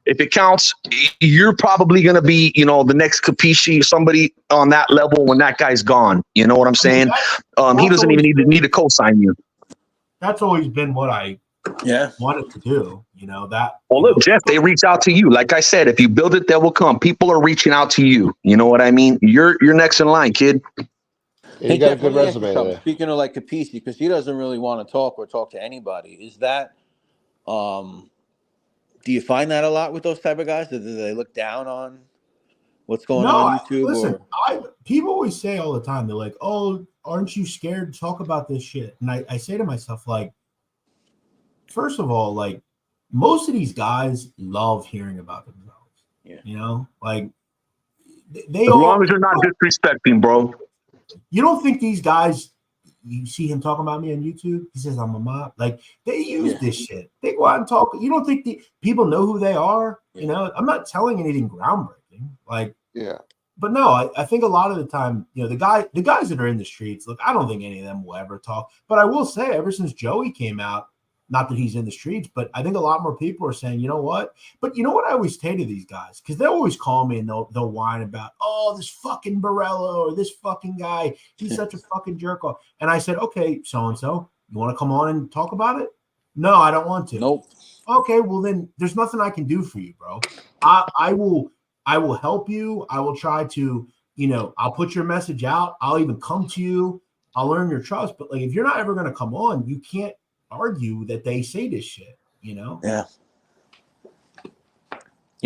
if it counts, you're probably going to be, you know, the next Capisci, somebody on that level when that guy's gone. You know what I'm saying? He doesn't even need to co-sign you. That's always been what I wanted to do, you know, that. Well, look, Jeff, they reach out to you. Like I said, if you build it, they will come. People are reaching out to you. You know what I mean? You're next in line, kid. You got a good resume there. Speaking of like Capisci, because he doesn't really want to talk or talk to anybody. Is that, do you find that a lot with those type of guys? Do they look down on what's going on YouTube? Listen, people always say all the time, they're like, oh, aren't you scared to talk about this shit? And I say to myself, like, first of all, like, most of these guys love hearing about themselves. Yeah. You know, like, they as long as you're not disrespecting, bro. You don't think these guys, you see him talking about me on YouTube? He says I'm a mob. Like, they use this shit. They go out and talk. You don't think the people know who they are? You know, I'm not telling anything groundbreaking. Like, but no, I think a lot of the time, you know, the guys that are in the streets, look, I don't think any of them will ever talk. But I will say, ever since Joey came out, not that he's in the streets, but I think a lot more people are saying, you know what? But you know what I always say to these guys? Because they'll always call me and they'll whine about, oh, this fucking Barella or this fucking guy, he's such a fucking jerk off. And I said, okay, so-and-so, you want to come on and talk about it? No, I don't want to. Nope. Okay, well then there's nothing I can do for you, bro. I will help you. I will try to, you know, I'll put your message out. I'll even come to you. I'll earn your trust. But like, if you're not ever going to come on, you can't argue that they say this shit, you know? Yeah,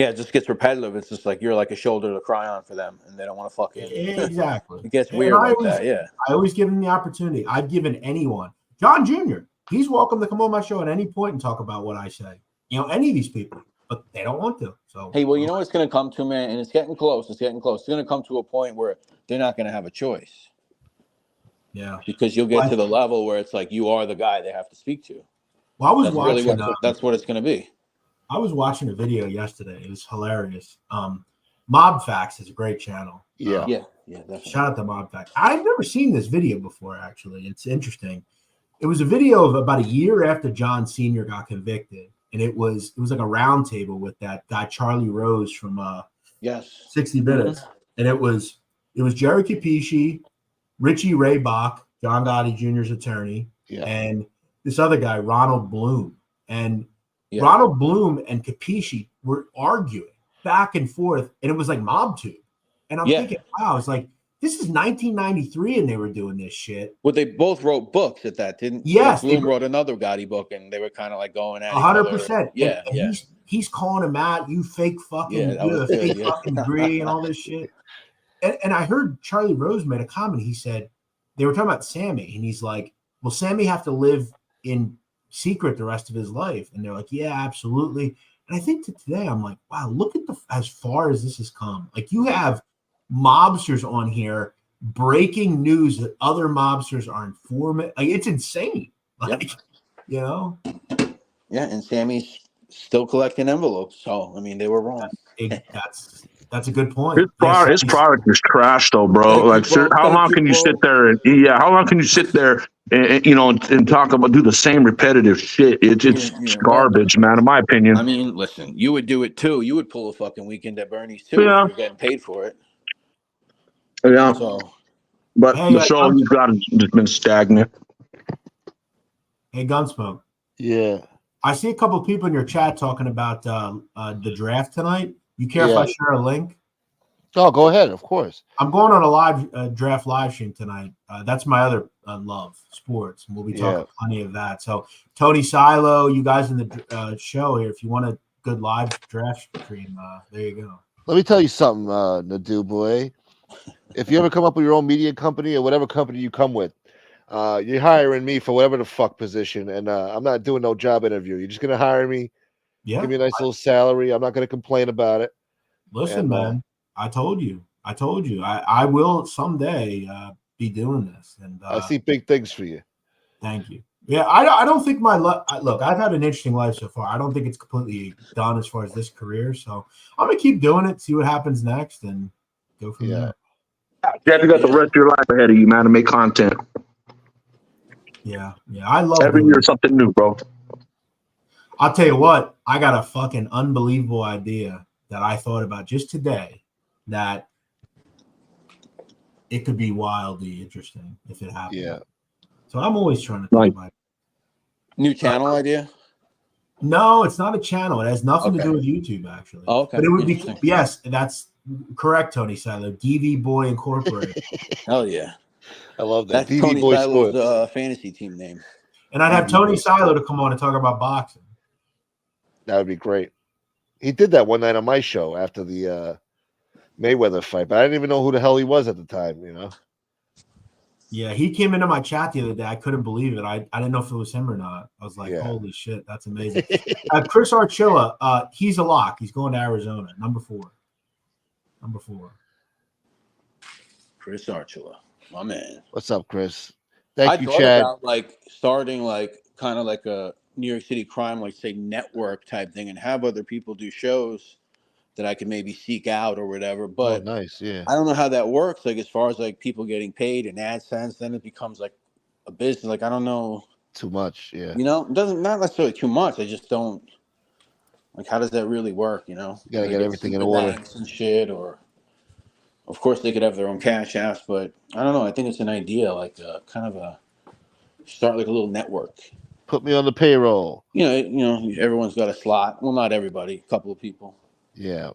it just gets repetitive. It's just like you're like a shoulder to cry on for them, and they don't want to fucking. Exactly. It gets weird like that. Yeah. I always give them the opportunity. I've given anyone, John Jr., he's welcome to come on my show at any point and talk about what I say. You know, any of these people, but they don't want to. So hey, well, you know what it's going to come to, man, and it's getting close. It's getting close. It's going to come to a point where they're not going to have a choice. Yeah, because you'll get to the level where it's like you are the guy they have to speak to. Well, I was watching. That's what it's going to be. I was watching a video yesterday. It was hilarious. Mob Facts is a great channel. Yeah, definitely. Shout out to Mob Facts. I've never seen this video before. Actually, it's interesting. It was a video of about a year after John Sr. got convicted, and it was like a round table with that guy Charlie Rose from 60 Minutes, and it was Jerry Capisci, Richie Raybach, John Gotti Jr.'s attorney, and this other guy, Ronald Bloom. And Ronald Bloom and Capisci were arguing back and forth, and it was like MobTube. And I'm thinking, wow, it's like, this is 1993, and they were doing this shit. Well, they both wrote books at that, didn't? Yes. Bloom wrote another Gotti book, and they were kind of like going at 100%. Yeah, and he's calling him out, you fake fucking, fake fucking degree and all this shit. And I heard Charlie Rose made a comment. He said, they were talking about Sammy, and he's like, will Sammy have to live in secret the rest of his life? And they're like, yeah, absolutely. And I think today I'm like, wow, look at as far as this has come. Like, you have mobsters on here breaking news that other mobsters are informant. Like, it's insane. Like, you know? Yeah, and Sammy's still collecting envelopes. So, I mean, they were wrong. That's That's a good point. His product is trash, though, bro. Like, how long can you sit there and how long can you sit there and and talk about do the same repetitive shit? It's garbage, man. In my opinion. I mean, listen, you would do it too. You would pull a fucking weekend at Bernie's too if you were getting paid for it. Yeah. So, but the show he's got has just been stagnant. Hey, Gunsmoke. Yeah. I see a couple of people in your chat talking about the draft tonight. You care if I share a link? Oh, go ahead. Of course. I'm going on a live draft live stream tonight. That's my other love, sports. And we'll be talking plenty of that. So Tony Silo, you guys in the show here, if you want a good live draft stream, there you go. Let me tell you something, Nadu boy. If you ever come up with your own media company or whatever company you come with, you're hiring me for whatever the fuck position, and I'm not doing no job interview. You're just gonna hire me, give me a nice little salary. I'm not gonna complain about it. Listen, man, I told you. I will someday be doing this, and I see big things for you. Thank you. Yeah, I don't think my look. I've had an interesting life so far. I don't think it's completely done as far as this career. So I'm gonna keep doing it, see what happens next, and go from there. Yeah, you got the rest of your life ahead of you, man, to make content. Yeah, I love every year something new, bro. I'll tell you what, I got a fucking unbelievable idea that I thought about just today that it could be wildly interesting if it happens. Yeah. So I'm always trying to think about it. New channel idea? No, it's not a channel. It has nothing to do with YouTube, actually. Oh, okay. But it would be, yes, that's correct, Tony Silo. DV Boy Incorporated. Hell yeah. I love that. That's Tony Silo's fantasy team name. And I'd have Tony Silo to come on and talk about boxing. That would be great. He did that one night on my show after the Mayweather fight, but I didn't even know who the hell he was at the time, Yeah, he came into my chat the other day. I couldn't believe it. I didn't know if it was him or not. I was like, holy shit, that's amazing. Chris Archilla, he's a lock. He's going to Arizona, number 4. Chris Archilla, my man. What's up, Chris? Thank you, thought Chad. about starting kind of like a New York City crime, say network type thing, and have other people do shows that I could maybe seek out or whatever. But nice, yeah. I don't know how that works. As far as people getting paid and AdSense, then it becomes a business. I don't know. Too much, yeah. It doesn't not necessarily too much. I just don't how does that really work? You gotta get everything in order and shit. Or of course they could have their own cash apps, but I don't know. I think it's an idea, kind of start a little network. Put me on the payroll. Everyone's got a slot. Well, not everybody. A couple of people. Yeah.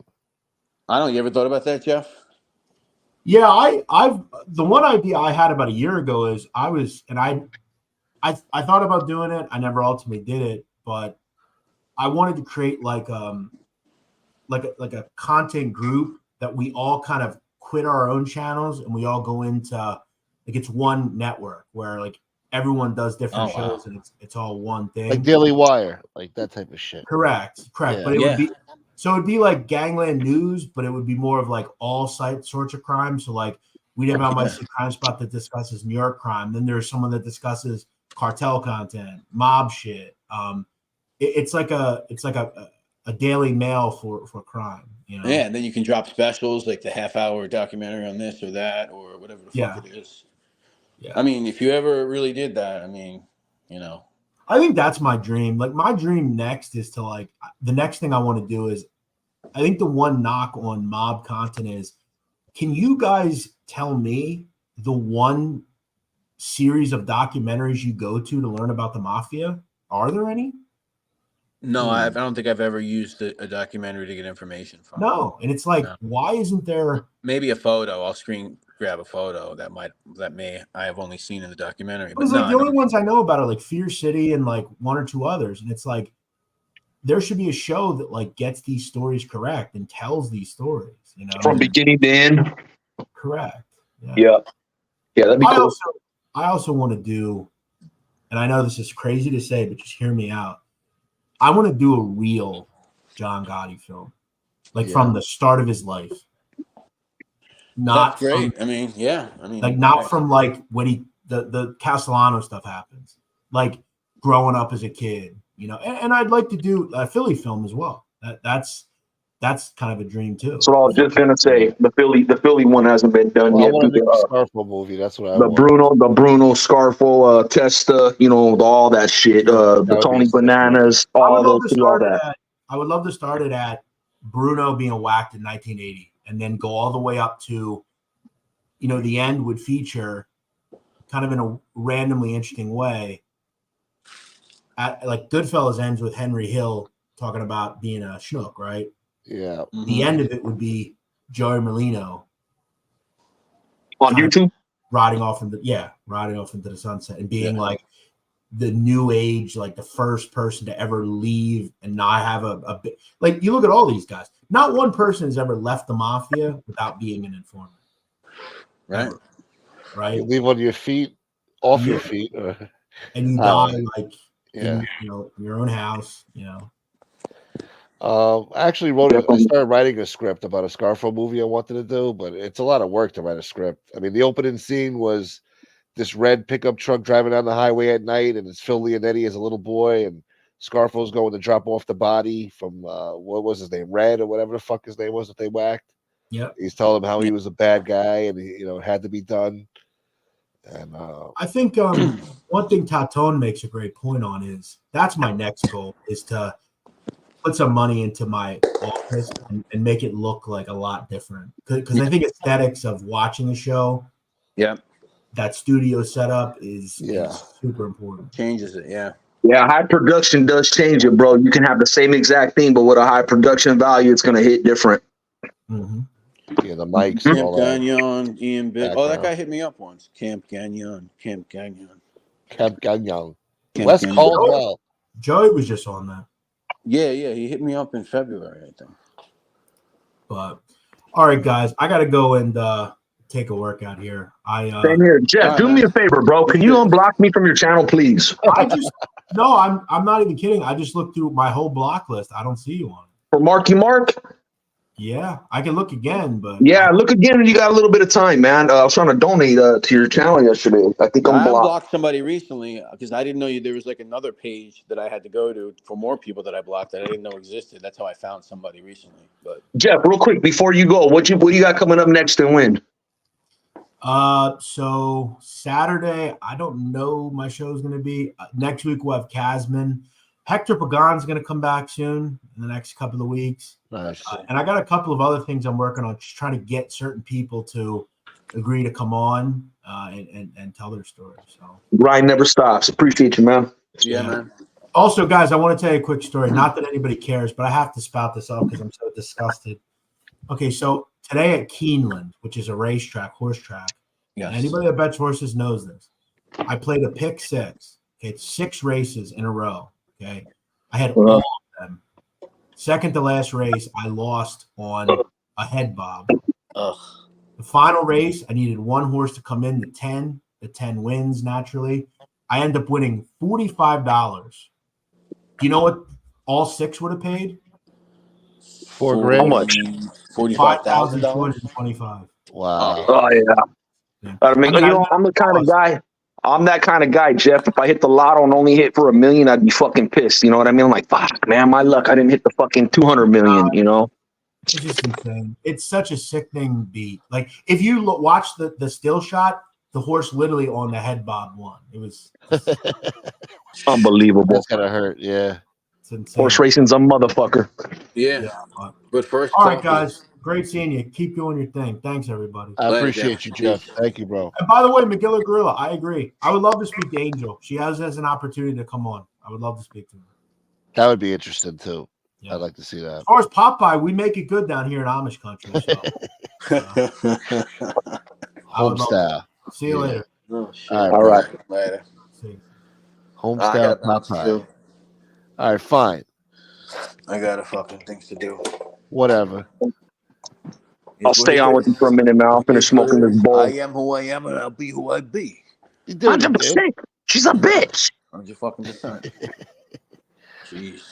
I don't know. You ever thought about that, Jeff? Yeah, I've the one idea I had about a year ago is I thought about doing it. I never ultimately did it, but I wanted to create like a content group that we all kind of quit our own channels and we all go into it's one network where everyone does different shows and it's all one thing. Like Daily Wire, like that type of shit. Correct. Yeah. But it would be it'd be like Gangland News, but it would be more of all sorts of crime. So we'd have NYC Crime Spot that discusses New York crime. Then there's someone that discusses cartel content, mob shit. It's like a Daily Mail for crime. Yeah, and then you can drop specials like the half-hour documentary on this or that or whatever the fuck it is. Yeah. I mean, if you ever really did that, I think that's my dream. My dream next is to the next thing I want to do is I think the one knock on mob content is, can you guys tell me the one series of documentaries you go to learn about the mafia? Are there any? No, I don't think I've ever used a documentary to get information from. No, and it's why isn't there? Maybe a photo. I'll screen grab a photo that I have only seen in the documentary. But the only ones I know about are Fear City and one or two others, and it's there should be a show that gets these stories correct and tells these stories. From beginning to end. Correct. Yeah. That'd be cool. I also want to do, and I know this is crazy to say, but just hear me out. I want to do a real John Gotti film, from the start of his life. Not great. Not from when the Castellano stuff happens, growing up as a kid, and I'd like to do a Philly film as well. That's that's kind of a dream too. That's what I was just gonna say. The Philly one hasn't been done Well, I yet. want to make a Scarfo movie. That's what I want. The Bruno Scarfo, Testa, all that shit. The Tony Bananas, all those, all that. I would love to start it at Bruno being whacked in 1980, and then go all the way up to, the end would feature, kind of in a randomly interesting way. Like Goodfellas ends with Henry Hill talking about being a schnook, right? Yeah. The end of it would be Joey Merlino on YouTube, riding off into the sunset and being like the new age, like the first person to ever leave and not have a bit. Like, you look at all these guys, not one person has ever left the mafia without being an informant. Right. Ever. Right. You leave on your feet, off your feet, and you die like in your own house. I actually I started writing a script about a Scarfo movie I wanted to do, but it's a lot of work to write a script. I mean, the opening scene was this red pickup truck driving down the highway at night, and it's Phil Leonetti as a little boy, and Scarfo's going to drop off the body from what was his name, Red or whatever the fuck his name was that they whacked. Yeah, he's telling him how he was a bad guy, and it had to be done. And I think one thing Tatone makes a great point on is that's my next goal, is to put some money into my office and make it look like a lot different. Because I think aesthetics of watching a show, that studio setup is super important. Changes it, Yeah, high production does change it, bro. You can have the same exact thing, but with a high production value, it's going to hit different. Mm-hmm. Yeah, the mics. Camp Gagnon, Ian Big. Oh, that guy hit me up once. Camp Gagnon. West Caldwell. Joey was just on that. Yeah, he hit me up in February, I think. But all right, guys, I got to go and take a workout here. Same here, Jeff. Do me a favor, bro. Can you unblock me from your channel, please? No, I'm not even kidding. I just looked through my whole block list. I don't see you on it. For Marky Mark? Yeah, I can look again, but look again when you got a little bit of time, man. I was trying to donate to your channel yesterday. I think I blocked somebody recently because I didn't know there was like another page that I had to go to for more people that I blocked that I didn't know existed. That's how I found somebody recently. But Jeff, real quick before you go, what you got coming up next and when? So Saturday, I don't know my show's going to be. Next week we'll have Casman. Hector Pagan's going to come back soon in the next couple of weeks. Nice. And I got a couple of other things I'm working on, just trying to get certain people to agree to come on and tell their story. So Ryan never stops. Appreciate you, man. Yeah, man. Also, guys, I want to tell you a quick story. Not that anybody cares, but I have to spout this out because I'm so disgusted. Okay, so today at Keeneland, which is a racetrack, horse track, anybody that bets horses knows this. I played a pick six. Okay, it's 6 races in a row. Okay, I had all of them. Second to last race, I lost on a head bob. Ugh. The final race, I needed one horse to come in, the 10. The 10 wins naturally. I end up winning $45. Do you know what all 6 would have paid? $4 grand. How much? $5,225. Wow. Oh yeah. I mean, I'm the kind of guy. I'm that kind of guy, Jeff. If I hit the lotto and only hit for $1 million, I'd be fucking pissed. You know what I mean? I'm like, fuck, man, my luck. I didn't hit the fucking 200 million. You know? It's just insane. It's such a sickening beat. Like if you watch the still shot, the horse literally on the head bob won. It was unbelievable. That's gonna hurt. Yeah. It's insane. Horse racing's a motherfucker. Yeah. But first, all right, guys. Great seeing you. Keep doing your thing. Thanks, everybody. I appreciate you, Jeff. Thank you, bro. And by the way, McGilla Gorilla, I agree. I would love to speak to Angel. She has an opportunity to come on. I would love to speak to her. That would be interesting too. Yeah. I'd like to see that. As far as Popeye, we make it good down here in Amish country. So, Home style. See you later. Oh, shit. All right. Later. Home style Popeye. All right, fine. I got a fucking things to do. Whatever. I'll stay on with you for a minute, man. I'll finish smoking this bowl. I am who I am, and I'll be who I be. 100%. She's a bitch. 100% Jeez.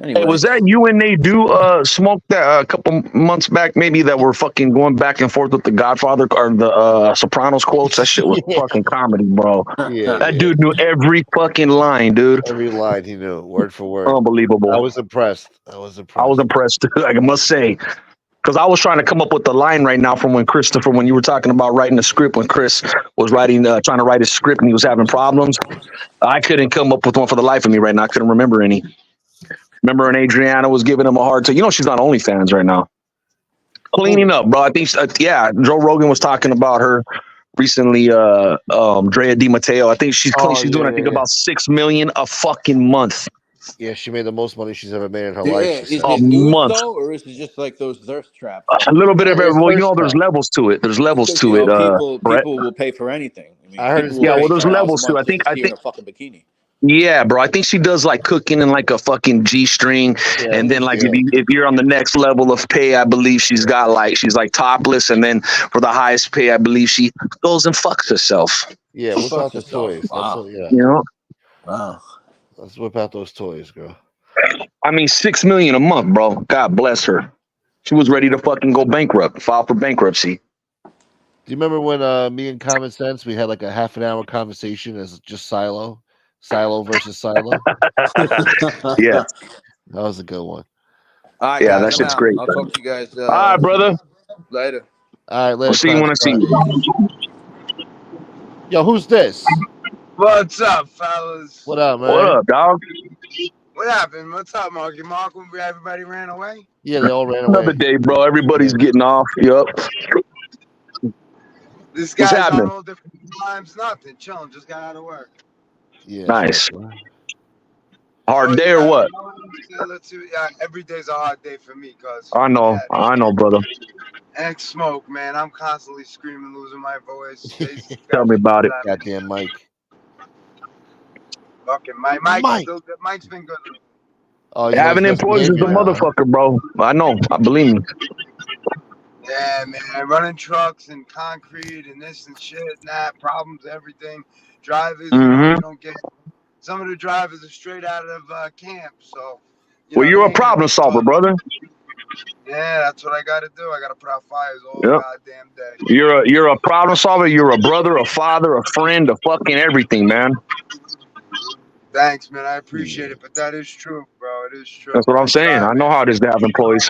Anyway, Hey, was that you and Nadu smoked that a couple months back? Maybe that were fucking going back and forth with the Godfather or the Sopranos quotes. That shit was fucking comedy, bro. Yeah, That dude knew every fucking line, dude. every line he knew, word for word. Unbelievable. I was impressed. I was impressed too, I must say. Because I was trying to come up with the line right now from when you were talking about writing the script, when Chris was trying to write his script and he was having problems. I couldn't come up with one for the life of me right now. I couldn't remember any. Remember when Adriana was giving him a hard time? You know, she's on OnlyFans right now. Cleaning up, bro. I think, Joe Rogan was talking about her recently. Drea DiMatteo. I think she's doing, I think, about $6 million a fucking month. Yeah, she made the most money she's ever made in her life. Is it nude though, or is it just like those thirst traps? A little bit of it. Well, you know, there's levels to it. There's levels to it. People will pay for anything. I mean, I heard. There's levels to it. I think in a fucking bikini. Yeah, bro. I think she does like cooking in like a fucking G-string, and then like if you're on the next level of pay, I believe she's like topless, and then for the highest pay, I believe she goes and fucks herself. Yeah, whip out the toys. Wow. You know, wow. Let's whip out those toys, girl. I mean, $6 million a month, bro. God bless her. She was ready to fucking go bankrupt, file for bankruptcy. Do you remember when me and Common Sense we had like a half an hour conversation as just Silo versus Silo? Yeah, that was a good one. All right, yeah, guys, that shit's great. I'll talk to you guys. All right, brother. Later. All right, later. I'll see you when I see you. Yo, who's this? What's up, fellas? What up, man? What up, dog? What happened? What's up, Marky? Mark, when everybody ran away? Yeah, they all ran away. Another day, bro. Everybody's getting off. Yup. This guy's happening? on all different times. Nothing. Chilling. Just got out of work. Yeah. Nice. Hard day or what? Let's see. Yeah, every day's a hard day for me, cause I know, brother. and smoke, man. I'm constantly screaming, losing my voice. Tell me about it. Goddamn Mike. Fucking Mike. Mike's been good. Oh, Having employees is a motherfucker, bro. I know. I believe me. Yeah, man. Running trucks and concrete and this and shit and that. Problems, everything. Drivers, you don't get. Some of the drivers are straight out of camp, so. You're a problem solver, brother. Yeah, that's what I got to do. I got to put out fires all goddamn day. You're a problem solver. You're a brother, a father, a friend, a fucking everything, man. Thanks, man. I appreciate it, but that is true, bro. It is true. That's what I'm saying. I know how it is to have employees.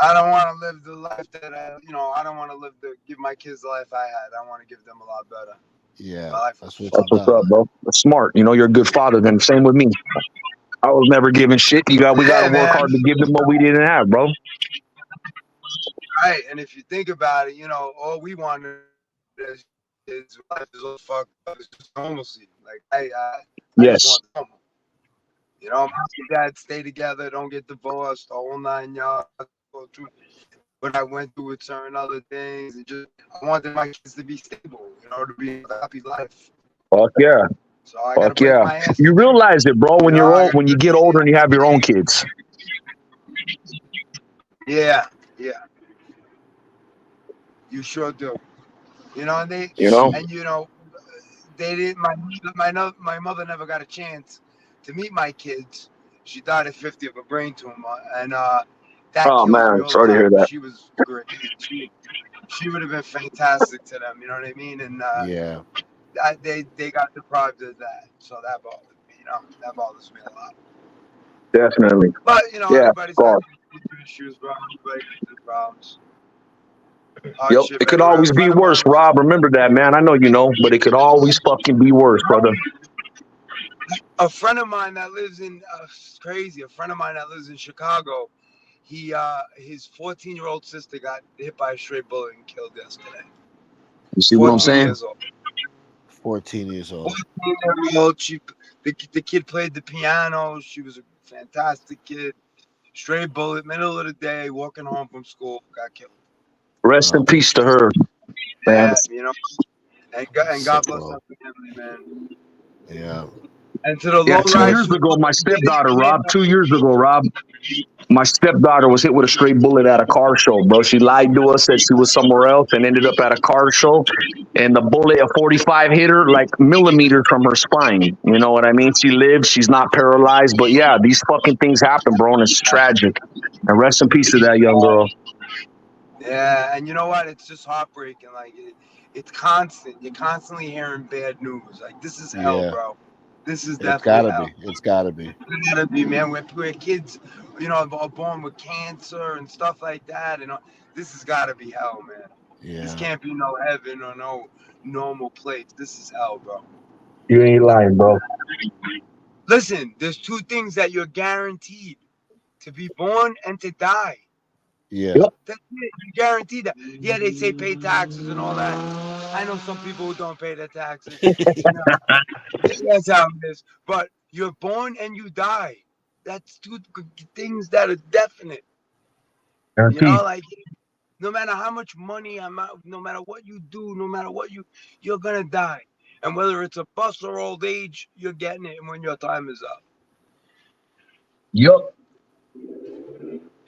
I don't want to live the life that I don't want to give my kids the life I had. I want to give them a lot better. Yeah, that's what's up, bro. That's smart. You know, you're a good father. Then same with me. I was never giving shit. We got to work hard to give them what we didn't have, bro. Right, and if you think about it, all we wanted is life is all fucked up. It's just normalcy. Like I just want normal. Mom and dad stay together, don't get divorced, the whole 9 yards. Go through what I went through with certain other things, and just I wanted my kids to be stable, to be a happy life. Fuck yeah. So I gotta break my ass. You realize it, bro, when you're old, when you get older and you have your own kids. Yeah. You sure do. And they, they didn't. My mother never got a chance to meet my kids. She died at 50 of a brain tumor, and oh man, sorry to hear that. She was great. She would have been fantastic to them. You know what I mean? And they got deprived of that, so that bothered me. That bothers me a lot. Definitely. But everybody's got issues, bro. Everybody has problems. It could always be worse, Rob. Remember that, man. I know you know, but it could always fucking be worse, brother. A friend of mine that lives in crazy. A friend of mine that lives in Chicago. His 14-year-old sister got hit by a stray bullet and killed yesterday. You see what I'm saying? 14 years old. 14 years old. The kid played the piano. She was a fantastic kid. Stray bullet, middle of the day, walking home from school, got killed. Rest in peace to her, man. Yeah, and God bless her family, man. Yeah. And to the 2 years ago, my stepdaughter, Rob. 2 years ago, Rob. My stepdaughter was hit with a straight bullet at a car show, bro. She lied to us, said she was somewhere else, and ended up at a car show. And the bullet, a 45, hit her like millimeters from her spine. You know what I mean? She lives. She's not paralyzed. But yeah, these fucking things happen, bro, and it's tragic. And rest in peace to that young girl. Yeah, and you know what? It's just heartbreaking. Like it's constant. You're constantly hearing bad news. Like this is hell, bro. This is definitely hell. It's gotta be. It's gotta be, man. Where kids, are born with cancer and stuff like that, and this has got to be hell, man. Yeah. This can't be no heaven or no normal place. This is hell, bro. You ain't lying, bro. Listen, there's two things that you're guaranteed: to be born and to die. Yeah. Yep. That's it. You guarantee that. Yeah, they say pay taxes and all that. I know some people who don't pay their taxes. That's how it is. But you're born and you die. That's two things that are definite. Guaranteed. Like no matter how much money no matter what you do, no matter what you're gonna die. And whether it's a bust or old age, you're getting it when your time is up. Yup.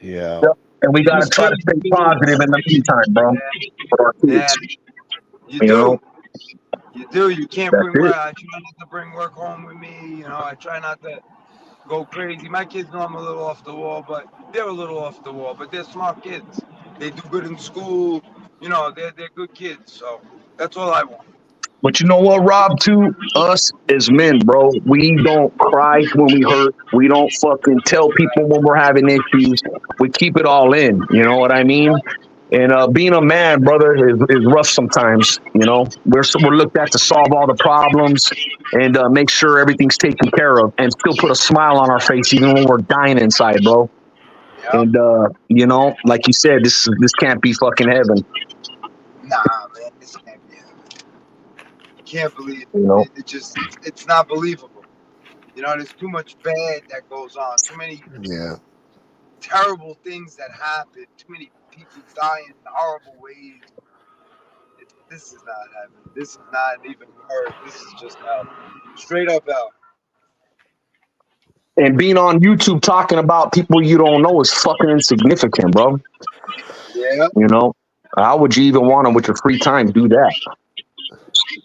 Yeah. Yep. And we gotta try to stay positive in the meantime, bro. For our kids. You do. You do. You can't That's bring work. it. I try not to bring work home with me. I try not to go crazy. My kids know I'm a little off the wall, but they're a little off the wall. But they're smart kids. They do good in school. They're good kids. So that's all I want. But you know what, Rob, too? Us as men, bro, we don't cry when we hurt. We don't fucking tell people when we're having issues. We keep it all in. You know what I mean? And being a man, brother, is rough sometimes. We're looked at to solve all the problems and make sure everything's taken care of, and still put a smile on our face even when we're dying inside, bro. Yep. And like you said, this can't be fucking heaven. Nah, man, this can't be heaven. You can't believe it. It's not believable. There's too much bad that goes on. Too many terrible things that happen. Too many people dying in horrible ways. This is not heaven. This is not even earth. This is just hell. Straight up hell. And being on YouTube talking about people you don't know is fucking insignificant, bro. Yeah. How would you even want to, with your free time, do that?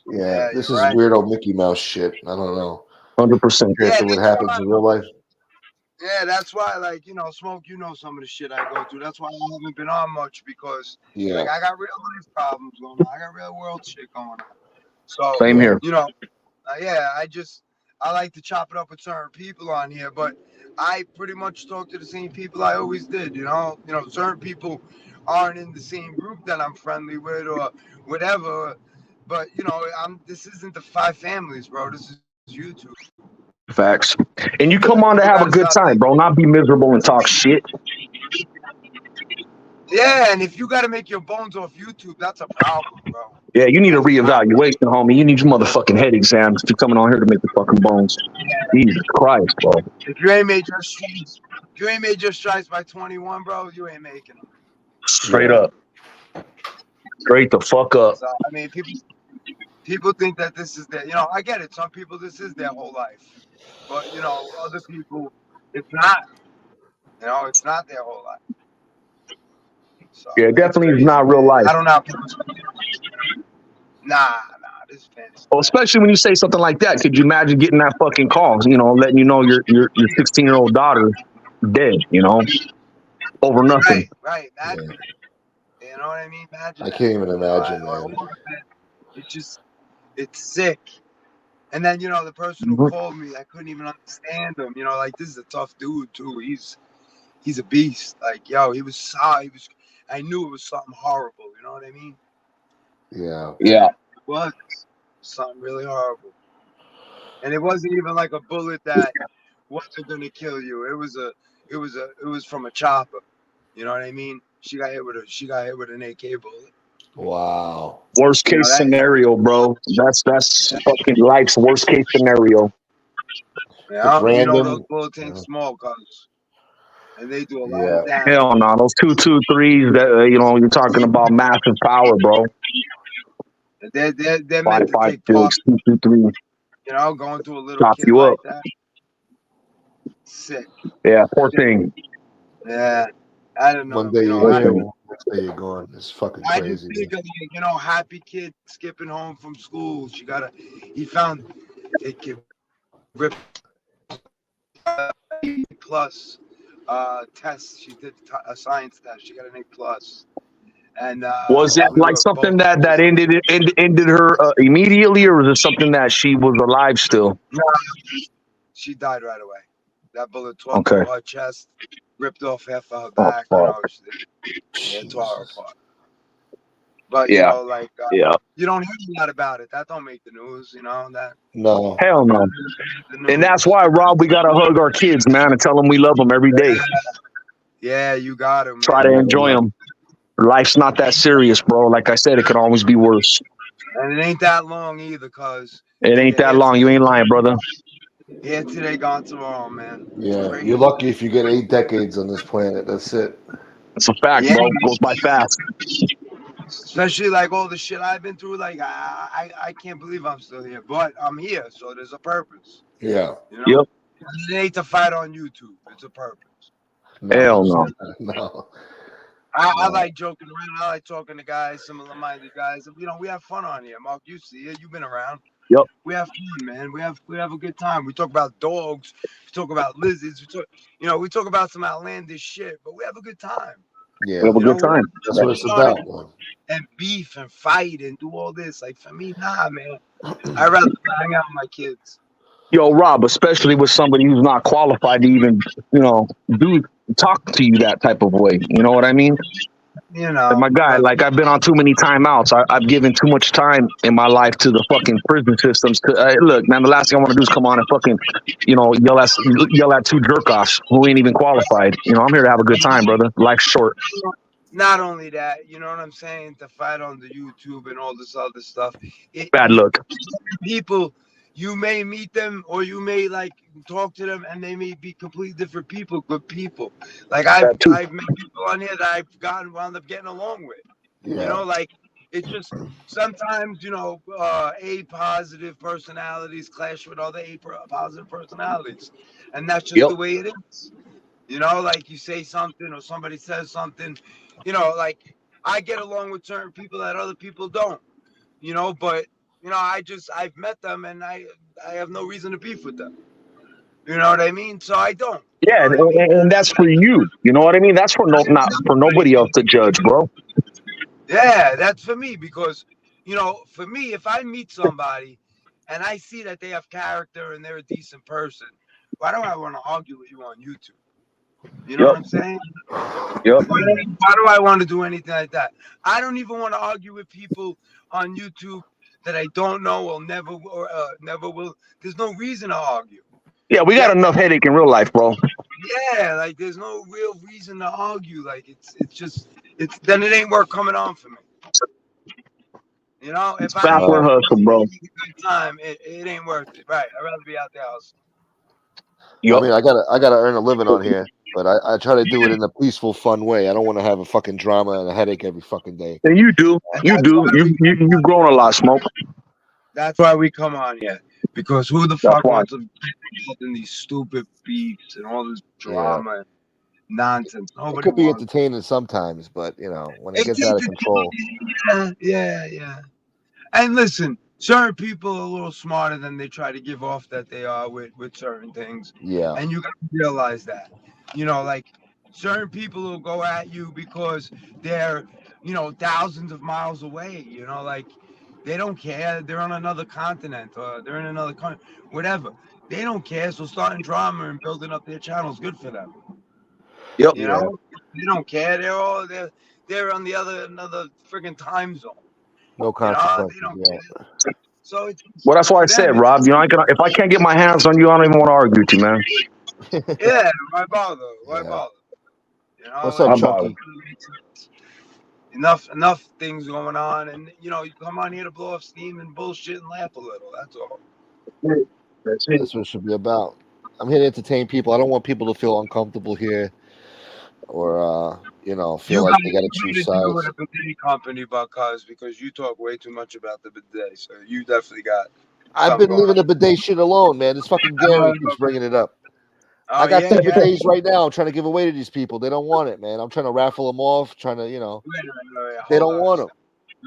Yeah, this is weirdo Mickey Mouse shit. I don't know. 100%. Compared to what happens in real life. Yeah, that's why, Smoke, some of the shit I go through. That's why I haven't been on much, because I got real life problems going on. I got real world shit going on. So same here. I like to chop it up with certain people on here, but I pretty much talk to the same people I always did. Certain people aren't in the same group that I'm friendly with or whatever. But this isn't the 5 families, bro. This is YouTube. Facts. And you come on to have a good time, bro. Not be miserable and talk shit. Yeah, and if you got to make your bones off YouTube, that's a problem, bro. Yeah, you need a reevaluation, homie. You need your motherfucking head exams if you're coming on here to make the fucking bones. Jesus Christ, bro. If you ain't made your strides by 21, bro, you ain't making them. Straight up. Straight the fuck up. So, people think that this is their, I get it. Some people, this is their whole life. But, other people, it's not. It's not their whole life. So, yeah, definitely is not real life. I don't know. Nah, this is fantasy. Well, especially when you say something like that. Could you imagine getting that fucking call? Letting you know your 16-year-old daughter dead. Over nothing. Right. Imagine. Yeah. You know what I mean? Imagine. I can't even imagine, man. It's sick. And then the person who called me, I couldn't even understand him. This is a tough dude too. He's a beast. He was sorry. I knew it was something horrible. You know what I mean? Yeah. It was something really horrible. And it wasn't even like a bullet that wasn't gonna kill you. It was from a chopper. You know what I mean? She got hit with an AK bullet. Wow. Worst case scenario, bro. That's fucking life's worst case scenario. Yeah, those bullets ain't small, cuz. And they do a lot of damage. Hell no, those 223s that you're talking about massive power, bro. They're meant to take part. 223. Going through a little Chop kid you like up. that. Sick. Yeah, poor thing. Yeah, I don't know. One day you're here, next day you're gone. It's fucking I crazy. just think of, like, happy kid skipping home from school. He found a kid ripped plus test. She did a science test. She got an A+. And was it we like were something both that ended her immediately, or was it something that she was alive still? No, she died right away. That bullet tore Okay. through her chest, ripped off half of her back. It tore her apart. But yeah, you don't hear a lot about it. That don't make the news, that. No. Hell no. And that's why, Rob, we gotta hug our kids, man, and tell them we love them every day. Yeah, you got it, man. Try to enjoy them. Life's not that serious, bro. Like I said, it could always be worse. And it ain't that long either, cause it ain't that long. You ain't lying, brother. Yeah, today, gone tomorrow, man. Yeah, you're lucky if you get 8 decades on this planet. That's it. That's a fact, bro. It goes by fast. Especially like all the shit I've been through. Like I can't believe I'm still here, but I'm here, so there's a purpose. Yeah. Yep. It ain't to fight on YouTube. It's a purpose. Hell no. No. I like joking around. I like talking to guys, similar-minded guys. We have fun on here. Mark, you see it. You've been around. Yep. We have fun, man. We have a good time. We talk about dogs. We talk about lizards. We talk about some outlandish shit, but we have a good time. Yeah. We have a good time. That's what it's about. And beef and fight and do all this. Like, for me, nah, man. I'd rather hang out with my kids. Yo, Rob, especially with somebody who's not qualified to even, talk to you that type of way. You know what I mean? Like my guy, like I've been on too many timeouts. I've given too much time in my life to the fucking prison systems. Look, man, the last thing I want to do is come on and fucking, yell at two jerk-offs who ain't even qualified. I'm here to have a good time, brother. Life's short. Not only that, you know what I'm saying? To fight on the YouTube and all this other stuff. Bad luck. People, you may meet them or you may talk to them and they may be completely different people, good people. Like I've met people on here that I've wound up getting along with. Yeah. It's just sometimes, A positive personalities clash with other A positive personalities. And that's just the way it is. You say something or somebody says something, I get along with certain people that other people don't, but I've met them and I have no reason to beef with them. You know what I mean? So I don't. Yeah, and that's for you. You know what I mean? That's for not for nobody else to judge, bro. Yeah, that's for me because, for me, if I meet somebody and I see that they have character and they're a decent person, why do I want to argue with you on YouTube? You know what I'm saying? Yep. Why do I want to do anything like that? I don't even want to argue with people on YouTube that I don't know or never will. There's no reason to argue. Yeah, we got enough headache in real life, bro. Yeah, there's no real reason to argue. Then it ain't worth coming on for me. If I ain't hustle, bro. a good time, it ain't worth it. Right? I'd rather be out there hustling. I mean, I gotta earn a living on here, but I try to do it in a peaceful, fun way. I don't want to have a fucking drama and a headache every fucking day. And you do. You've grown a lot, Smoke. That's why we come on here. Because who the fuck wants to be involved in these stupid beefs and all this drama and nonsense? Nobody it could be wants. entertaining sometimes, but when it gets out of control. Yeah. And listen, certain people are a little smarter than they try to give off that they are with certain things. Yeah. And you got to realize that. Certain people will go at you because they're, thousands of miles away. They don't care. They're on another continent or they're in another country, whatever. They don't care. So starting drama and building up their channel is good for them. Yep. They don't care. They're on another friggin' time zone. No consequences. They don't care. So that's why I said, Rob. If I can't get my hands on you, I don't even want to argue with you, man. Yeah, why bother? Why bother? What's up, Chunky? Enough things going on, and you come on here to blow off steam and bullshit and laugh a little. That's all. That's what it should be about. I'm here to entertain people. I don't want people to feel uncomfortable here, or feel like they got to choose sides. With a bidet company, because you talk way too much about the bidet, so you definitely got. I've been leaving the bidet shit alone, man. This fucking Gary keeps bringing it up. Oh, I got yeah, two yeah. bidets right now. I'm trying to give away to these people. They don't want it, man. I'm trying to raffle them off. Trying to, Wait, they hold don't on. want them.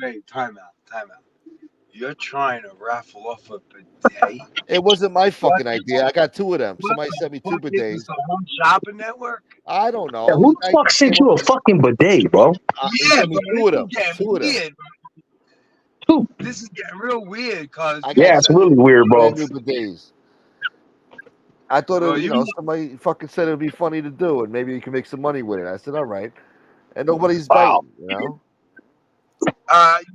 Wait, time out. You're trying to raffle off a bidet? It wasn't my fucking What? idea. I got two of them. What Somebody the sent me two fuck is bidets. this, a home shopping network? I don't Yeah, know. who the fuck sent you a fucking bidet, bro? He Yeah, sent me bro, two of this them. is getting Two of them. weird. Two. This is getting real weird, cause I Yeah, got it's really weird, bro. brand new bidets. I thought, Well, somebody fucking said it would be funny to do, and maybe you can make some money with it. I said, all right. And nobody's Wow. biting, you know? you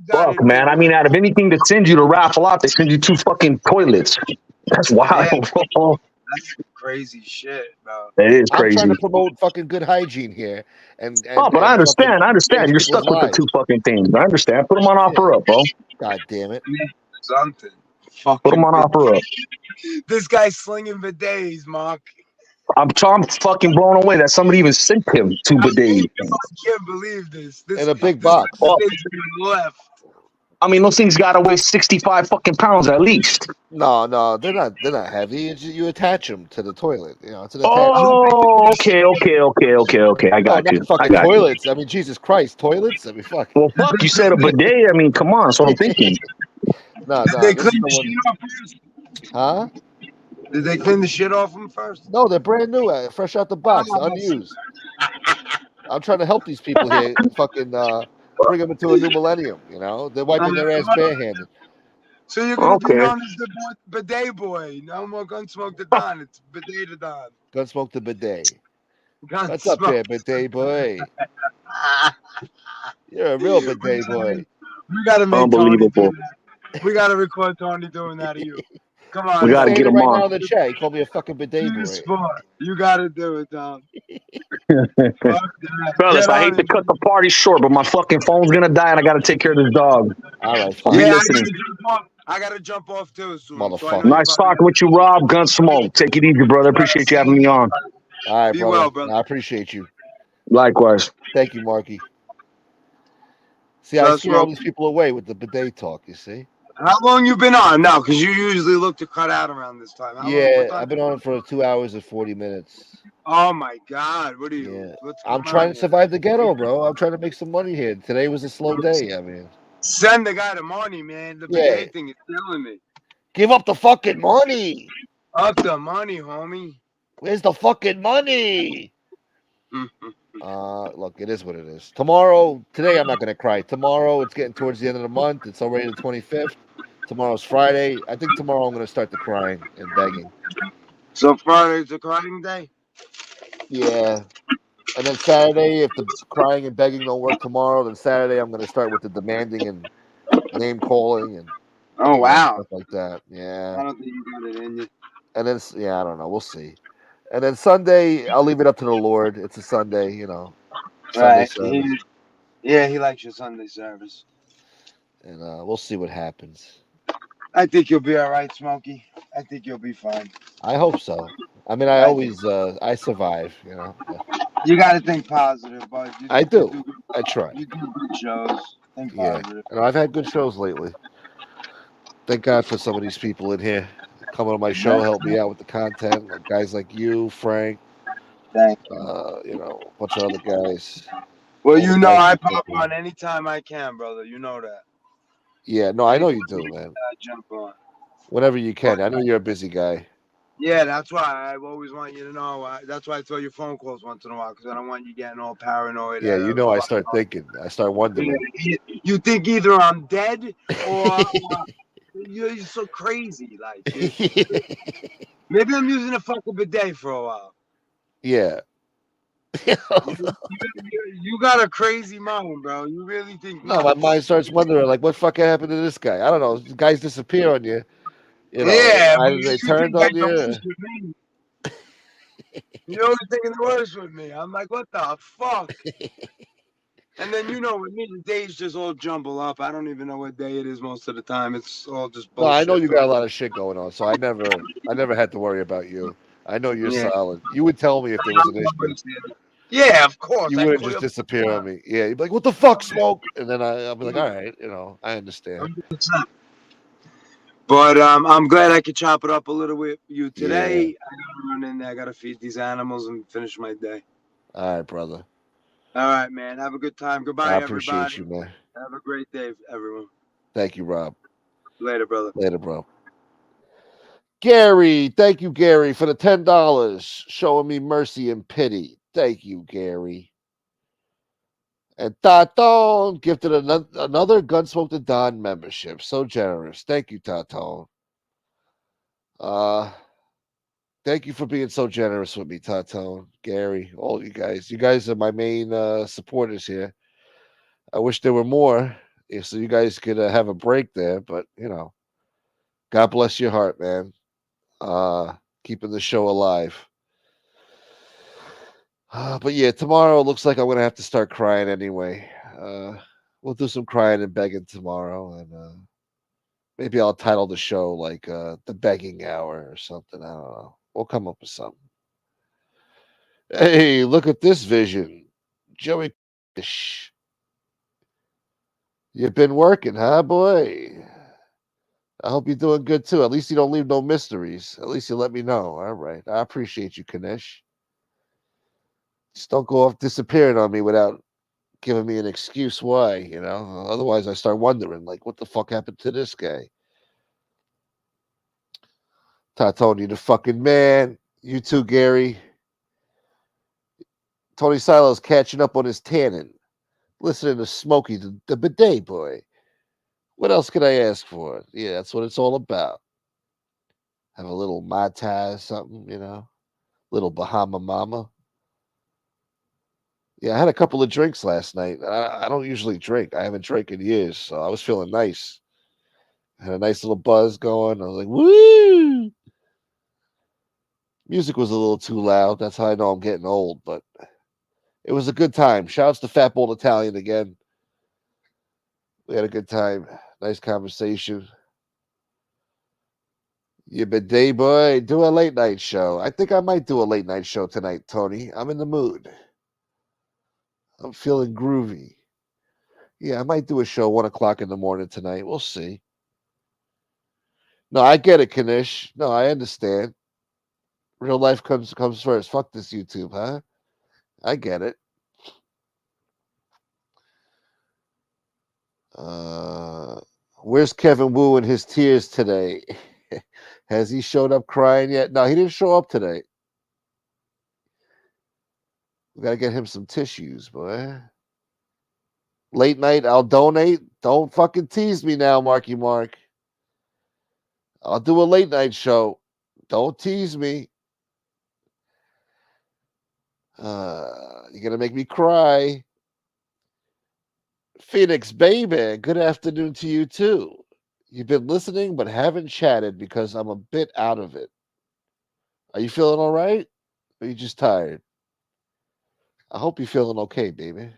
gotta Fuck, admit, man. I mean, out of anything to send you to raffle out, they send you two fucking toilets. That's wild, bro. that's crazy shit, bro. It is I'm trying crazy. to promote fucking good hygiene here. And Oh, but I fucking understand. change You're people's stuck with the lives. two fucking things. I understand. Put them on offer up, bro. God damn it. Something. Put them Fucking on offer up. This guy's slinging bidets, Mark. I'm fucking blown away that somebody even sent him two bidets. I can't believe this. In a big box. Oh, Left. I mean, those things gotta weigh 65 fucking pounds at least. No, they're not heavy. It's just, you attach them to the toilet. You know, it's an Oh, okay. I got not you. fucking toilets. I mean, Jesus Christ, toilets? I mean, fuck. Well, fuck, you said a bidet. I mean, come on. That's what I'm thinking. No, Did they this is clean the the one. shit off first? Huh? Did they clean the shit off them first? No, they're brand new, fresh out the box, unused. I'm trying to help these people here. Fucking bring them into a new millennium. You know, they're wiping their ass barehanded. So you're gonna be known as the bidet boy. No more Gunsmoke the Don. It's bidet the Don. Gunsmoke the bidet. Gunsmoke. What's up there, bidet boy? You're a real bidet boy. We gotta make Unbelievable. Tony do that. We gotta record Tony doing that to you. Come on, We gotta He's get saying him it right on. now in the chat. He called me a fucking bidet boy. Sport. You gotta do it, Tom. Fellas, I hate to cut the party short, but my fucking phone's gonna die and I gotta take care of this dog. All right, I'll fine. be Yeah, listening. I gotta jump off too soon. Motherfucker. Nice talking with you, Rob. Gunsmoke. Take it easy, brother. Appreciate you having me on. All right, Be brother. well, brother. I appreciate you. Likewise. Thank you, Marky. See, I scare all these people away with the bidet talk, you see? How long you been on now? Because you usually look to cut out around this time. I've been on for 2 hours and 40 minutes. Oh, my God. What are you? Yeah. I'm trying to survive the ghetto, bro. I'm trying to make some money here. Today was a slow day. I mean, send the guy the money, man. The bidet thing is killing me. Give up the fucking money. Up the money, homie. Where's the fucking money? Look, it is what it is. Today I'm not gonna cry. Tomorrow it's getting towards the end of the month. It's already the 25th. Tomorrow's Friday. I think tomorrow I'm gonna start the crying and begging. So Friday's a crying day? Yeah. And then Saturday, if the crying and begging don't work tomorrow, then Saturday I'm gonna start with the demanding and name calling and stuff like that. Yeah. I don't think you got it in you. And then I don't know. We'll see. And then Sunday, I'll leave it up to the Lord. It's a Sunday, Sunday service. Yeah, he likes your Sunday service. And we'll see what happens. I think you'll be all right, Smokey. I think you'll be fine. I hope so. I mean, I always I survive, You got to think positive, bud. I do. I try. You do good shows. Think positive. And I've had good shows lately. Thank God for some of these people in here coming on my show, help me out with the content. Like guys like you, Frank. Thank you. A bunch of other guys. Well, I pop on anytime I can, brother. You know that. Yeah, no, I know you do, man. Jump on. Whenever you can. I know you're a busy guy. Yeah, that's why I always want you to know. That's why I throw your phone calls once in a while, because I don't want you getting all paranoid. Yeah, I start thinking. I start wondering. You think either I'm dead or you're so crazy. Like, maybe I'm using a fucking bidet for a while. Yeah. You got a crazy mind, bro. You really think? No, my mind starts wondering, like, what fucking happened to this guy? I don't know. Guys disappear on you. Yeah, they turned on you. You're always thinking the worst with me. I'm like, what the fuck? And then with me, the days just all jumble up. I don't even know what day it is most of the time. It's all just bullshit. Well, I know you got a lot of shit going on, so I never had to worry about you. I know you're solid. You would tell me if there was an issue. Yeah, of course. You wouldn't just disappear on me. Yeah, you'd be like, "What the fuck, Smoke?" And then I'll be like, "All right, I understand." 100%. But I'm glad I could chop it up a little with you today. Yeah. I gotta run in there. I gotta feed these animals and finish my day. All right, brother. All right, man. Have a good time. Goodbye, I appreciate everybody. you, man. Have a great day, everyone. Thank you, Rob. Later, brother. Later, bro. Gary, thank you, Gary, for the $10, showing me mercy and pity. Thank you, Gary. And Taton gifted another Gunsmoke to Don membership. So generous. Thank you, Taton. Thank you for being so generous with me, Taton, Gary, all you guys. You guys are my main supporters here. I wish there were more, so you guys could have a break there. But God bless your heart, man. Keeping the show alive. But yeah, tomorrow it looks like I'm gonna have to start crying anyway. We'll do some crying and begging tomorrow, and maybe I'll title the show like the begging hour or something. I don't know. We'll come up with something. Hey, look at this vision, Joey. You've been working, huh, boy? I hope you're doing good too. At least you don't leave no mysteries. At least you let me know. All right, I appreciate you, Kanesh. Just don't go off disappearing on me without giving me an excuse why, Otherwise, I start wondering, like, what the fuck happened to this guy? Taton, you the fucking man. You too, Gary. Tony Silo's catching up on his tanning. Listening to Smokey, the bidet boy. What else could I ask for? Yeah, that's what it's all about. Have a little Mai Tai or something, Little Bahama Mama. Yeah, I had a couple of drinks last night. I don't usually drink. I haven't drank in years, so I was feeling nice. I had a nice little buzz going. I was like, woo! Music was a little too loud. That's how I know I'm getting old, but it was a good time. Shouts to Fat Bold Italian again. We had a good time. Nice conversation. You bidet boy, do a late night show. I think I might do a late night show tonight, Tony. I'm in the mood. I'm feeling groovy. Yeah, I might do a show 1:00 in the morning tonight. We'll see. No, I get it, Kanish. No, I understand. Real life comes first. Fuck this YouTube, huh? I get it. Where's Kevin Wu and his tears today? Has he showed up crying yet? No, he didn't show up today. We gotta get him some tissues, boy. Late night, I'll donate. Don't fucking tease me now, Marky Mark. I'll do a late night show. Don't tease me. You're gonna make me cry. Phoenix, baby, good afternoon to you too. You've been listening but haven't chatted because I'm a bit out of it. Are you feeling all right? Or are you just tired? I hope you're feeling okay, baby.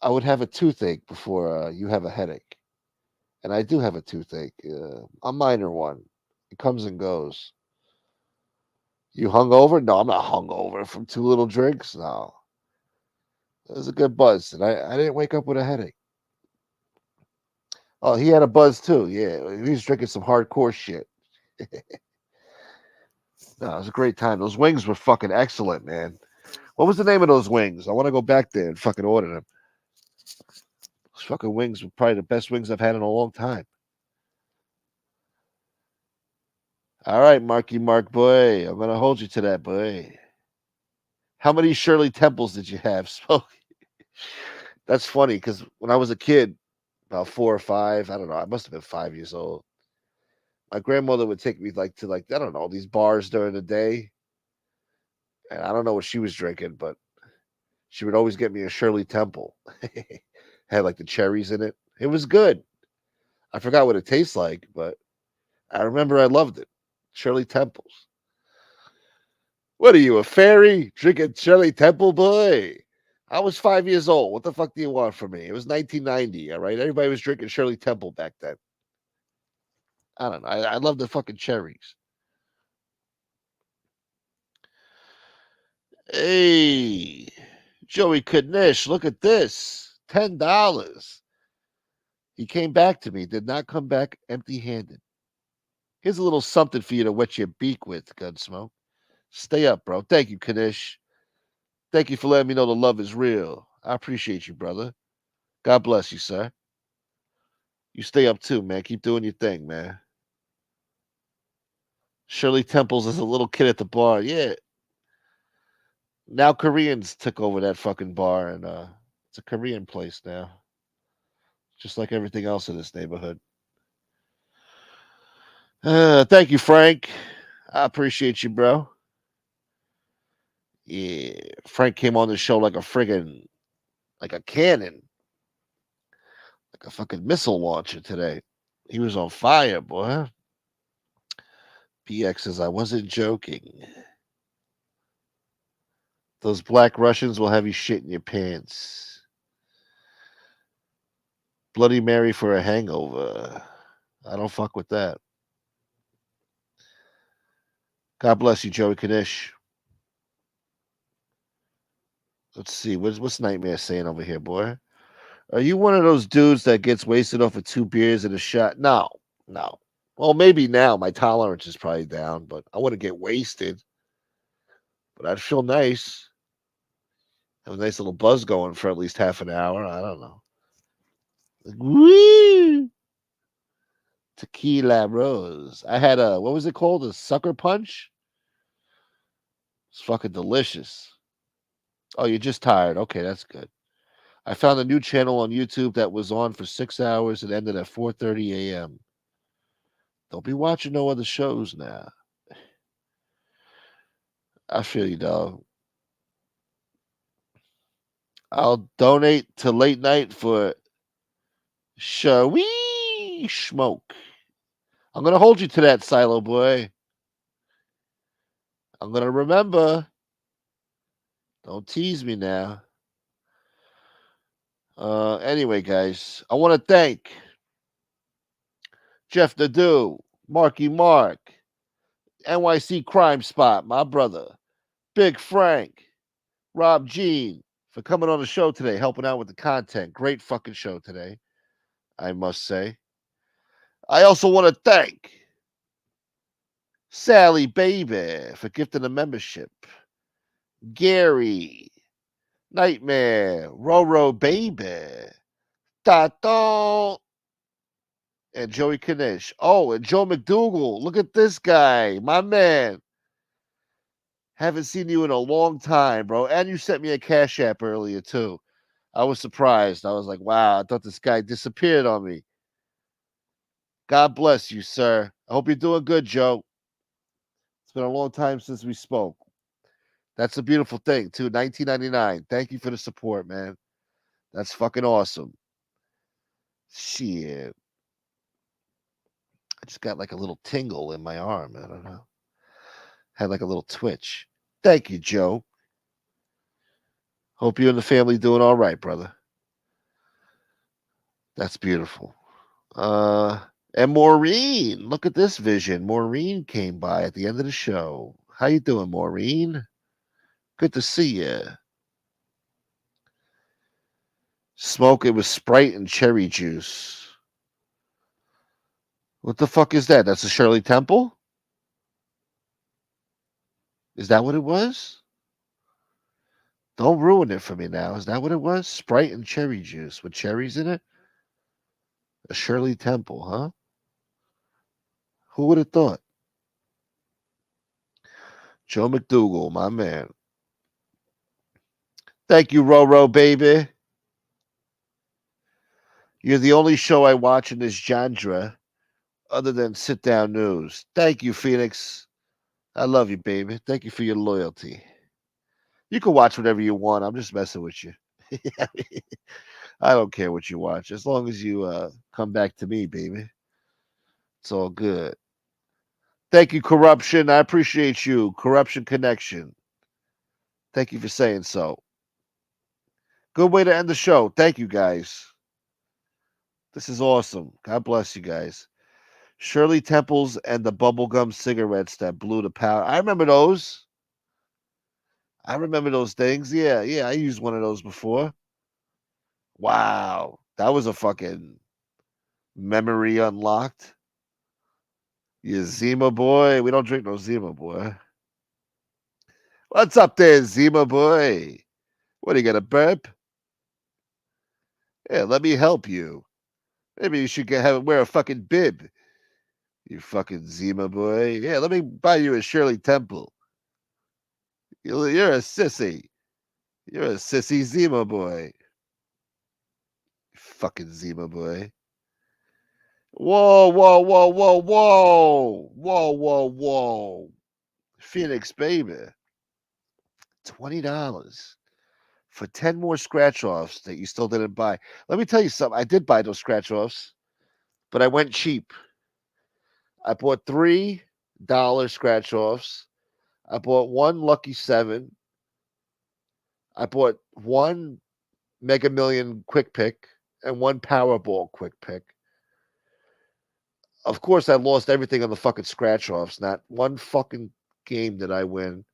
I would have a toothache before you have a headache. And I do have a toothache, a minor one. It comes and goes. You hungover? No, I'm not hungover from 2 little drinks. No. It was a good buzz, and I didn't wake up with a headache. Oh, he had a buzz too. Yeah, he was drinking some hardcore shit. No, it was a great time. Those wings were fucking excellent, man. What was the name of those wings? I want to go back there and fucking order them. Those fucking wings were probably the best wings I've had in a long time. All right, Marky Mark boy. I'm gonna hold you to that, boy. How many Shirley Temples did you have, Smokey? That's funny because when I was a kid, about 4 or 5, I don't know, I must have been 5 years old. My grandmother would take me to I don't know, these bars during the day. And I don't know what she was drinking, but she would always get me a Shirley Temple. Had like the cherries in it. It was good. I forgot what it tastes like, but I remember I loved it. Shirley Temples. What are you, a fairy? Drinking Shirley Temple, boy? I was 5 years old. What the fuck do you want from me? It was 1990, all right? Everybody was drinking Shirley Temple back then. I don't know. I love the fucking cherries. Hey, Joey Knish, look at this. $10. He came back to me, did not come back empty-handed. Here's a little something for you to wet your beak with, Gunsmoke. Stay up, bro. Thank you, Kanish. Thank you for letting me know the love is real. I appreciate you, brother. God bless you, sir. You stay up too, man. Keep doing your thing, man. Shirley Temples is a little kid at the bar. Yeah. Now Koreans took over that fucking bar, and it's a Korean place now. Just like everything else in this neighborhood. Thank you, Frank. I appreciate you, bro. Yeah. Frank came on the show like a cannon. Like a fucking missile launcher today. He was on fire, boy. PX says, I wasn't joking. Those black Russians will have you shit in your pants. Bloody Mary for a hangover. I don't fuck with that. God bless you, Joey Kanish. Let's see. What's Nightmare saying over here, boy? Are you one of those dudes that gets wasted off of 2 beers and a shot? No. Well, maybe now. My tolerance is probably down, but I wouldn't get wasted. But I'd feel nice. Have a nice little buzz going for at least half an hour. I don't know. Like, woo! Tequila Rose. I had what was it called? A sucker punch? It's fucking delicious. Oh, you're just tired. Okay, that's good. I found a new channel on YouTube that was on for 6 hours and ended at 4:30 a.m. Don't be watching no other shows now. I feel you, dog. I'll donate to late night for Shawee Smoke. I'm going to hold you to that, Silo boy. I'm going to remember. Don't tease me now. Anyway, guys, I want to thank Jeff Nadu, Marky Marc, NYC Crime Spot, my brother, Big Frank, Rob Jean, for coming on the show today, helping out with the content. Great fucking show today, I must say. I also want to thank Sally Baby for gifting a membership. Gary, Nightmare, Roro Baby, Tato, and Joey Kanish. Oh, and Joe McDougal. Look at this guy, my man. Haven't seen you in a long time, bro. And you sent me a Cash App earlier, too. I was surprised. I was like, wow, I thought this guy disappeared on me. God bless you, sir. I hope you're doing good, Joe. It's been a long time since we spoke. That's a beautiful thing, too. $19.99. Thank you for the support, man. That's fucking awesome. Shit. I just got like a little tingle in my arm. I don't know. Had like a little twitch. Thank you, Joe. Hope you and the family doing all right, brother. That's beautiful. And Maureen, look at this vision. Maureen came by at the end of the show. How you doing, Maureen? Good to see you. Smoke it with Sprite and cherry juice. What the fuck is that? That's a Shirley Temple? Is that what it was? Don't ruin it for me now. Is that what it was? Sprite and cherry juice with cherries in it? A Shirley Temple, huh? Who would have thought? Joe McDougal, my man. Thank you, Roro, baby. You're the only show I watch in this genre other than sit-down news. Thank you, Phoenix. I love you, baby. Thank you for your loyalty. You can watch whatever you want. I'm just messing with you. I don't care what you watch. As long as you come back to me, baby. It's all good. Thank you, Corruption. I appreciate you. Corruption Connection. Thank you for saying so. Good way to end the show. Thank you, guys. This is awesome. God bless you guys. Shirley Temples and the bubblegum cigarettes that blew the power. I remember those. I remember those things. Yeah, I used one of those before. Wow. That was a fucking Memory unlocked. You Zima boy. We don't drink no Zima boy. What's up there, Zima boy? What, do you got a burp? Yeah, let me help you. Maybe you should wear a fucking bib. You fucking Zima boy. Yeah, let me buy you a Shirley Temple. You're a sissy. You're a sissy Zima boy. Fucking Zima boy. Whoa, whoa, whoa, whoa, whoa. Whoa, whoa, whoa. Phoenix, baby. $20 for 10 more scratch offs that you still didn't buy. Let me tell you something. I did buy those scratch offs, but I went cheap. I bought $3 scratch offs. I bought one Lucky 7. I bought one Mega Million quick pick and one Powerball quick pick. Of course, I lost everything on the fucking scratch offs. Not one fucking game did I win.